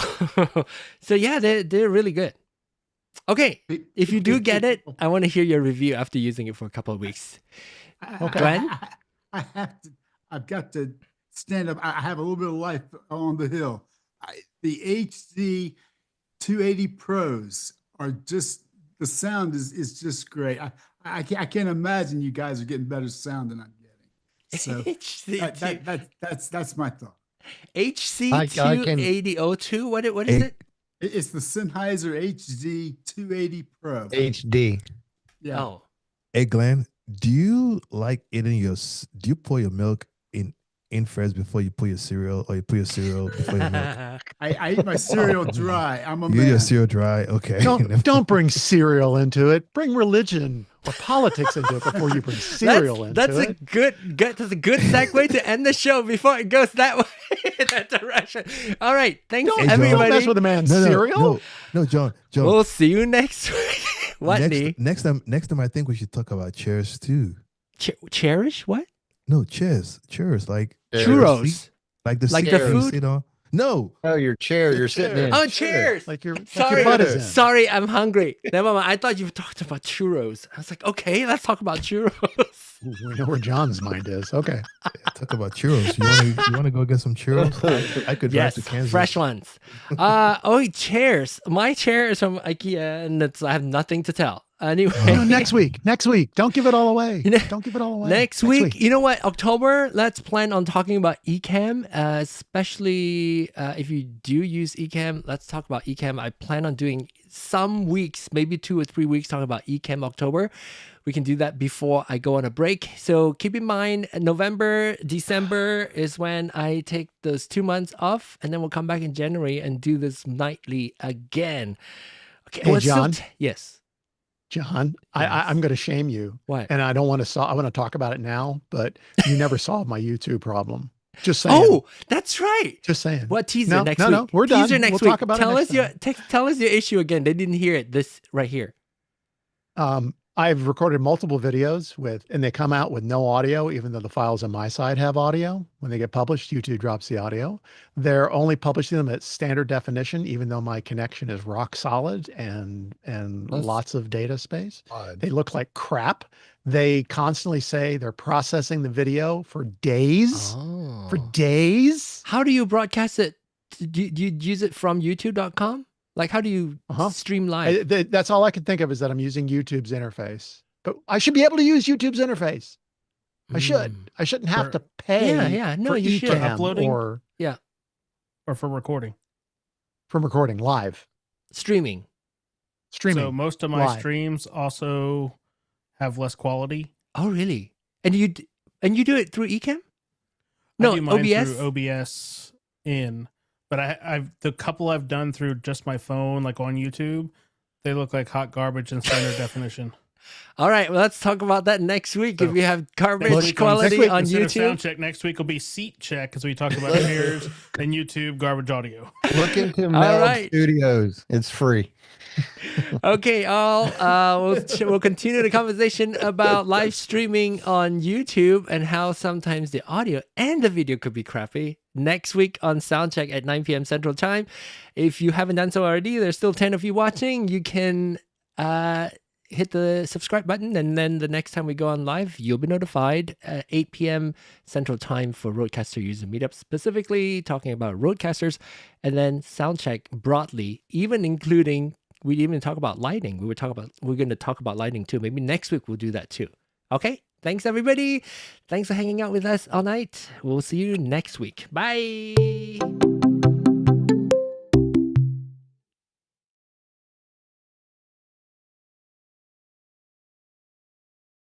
yeah, they're really good. Okay, if you do get it, I want to hear your review after using it for a couple of weeks. Okay. Glenn? I've got to stand up. I have a little bit of life on the hill. The HD 280 Pros are just, the sound is just great. I can't imagine you guys are getting better sound than I'm getting. So that's my thought. HC28002. What is it? It's the Sennheiser HD 280 Pro. HD. Yeah. Oh, Hey Glenn, do you like eating do you pour your milk in first before you put your cereal, or you put your cereal before your milk? I eat my cereal dry. I'm a You eat man. your cereal dry. Okay. Don't bring cereal into it. Bring religion or politics into it before you bring cereal into that's it. That's a good segue to end the show before it goes that way, that direction. All right, thanks Don't, everybody. don't mess with a man's cereal. No, John. We'll see you next week. What? Next time, I think we should talk about chairs too. Cherish what? No, chairs, like Churros, like the food. You know? No. Oh, your chair. You're sitting in. Oh, chairs. Like your Sorry, butt is in. sorry, I'm hungry. Never mind. I thought you talked about churros. I was like, okay, let's talk about churros. Ooh, we know where John's mind is. Okay. Yeah, talk about churros. You want to go get some churros? I could drive to Kansas. Fresh ones. Chairs. My chair is from IKEA, and I have nothing to tell. Anyway, next week. Don't give it all away. Don't give it all away. Next week, you know what? October, let's plan on talking about eCam, especially if you do use eCam. Let's talk about eCam. I plan on doing some weeks, maybe 2 or 3 weeks, talking about eCam October. We can do that before I go on a break. So keep in mind, November, December is when I take those 2 months off, and then we'll come back in January and do this nightly again. Okay, hey, John. Yes. John, I'm going to shame you. What? And I don't want to I want to talk about it now, but you never solved my YouTube problem. Just saying. Oh, that's right. Just saying. What teaser next week? No, we're done. Teaser next we'll week. Talk about tell it us your tell us your issue again. They didn't hear it. This right here. I've recorded multiple videos and they come out with no audio, even though the files on my side have audio. When they get published, YouTube drops the audio. They're only publishing them at standard definition, even though my connection is rock solid and lots of data space. Odd. They look like crap. They constantly say they're processing the video for days. Oh. For days. How do you broadcast it? Do you use it from youtube.com? Like, how do you stream live? That's all I can think of is that I'm using YouTube's interface. But I should be able to use YouTube's interface. I should. I shouldn't have to pay. No, for you should. eCam Uploading? or for recording. from recording live. Streaming. So most of my live. streams also have less quality. Oh, really? And you do it through eCam? No, I do mine OBS. through OBS in. But I've the couple I've done through just my phone, like on YouTube, they look like hot garbage in standard definition. All right, well, let's talk about that next week. So, if you have garbage next quality week, on instead of YouTube. sound check, next week will be seat check because we talked about chairs and YouTube garbage audio. Look into Meld Studios. It's free. Okay, we'll continue the conversation about live streaming on YouTube and how sometimes the audio and the video could be crappy next week on Soundcheck at 9 p.m. Central Time. If you haven't done so already, there's still 10 of you watching. You can hit the subscribe button, and then the next time we go on live, you'll be notified at 8 p.m. Central Time for RØDECaster User Meetup, specifically talking about RØDECasters, and then Soundcheck broadly, even including, we even talk about lighting. We're going to talk about lighting too. Maybe next week we'll do that too. Okay? Thanks, everybody. Thanks for hanging out with us all night. We'll see you next week. Bye.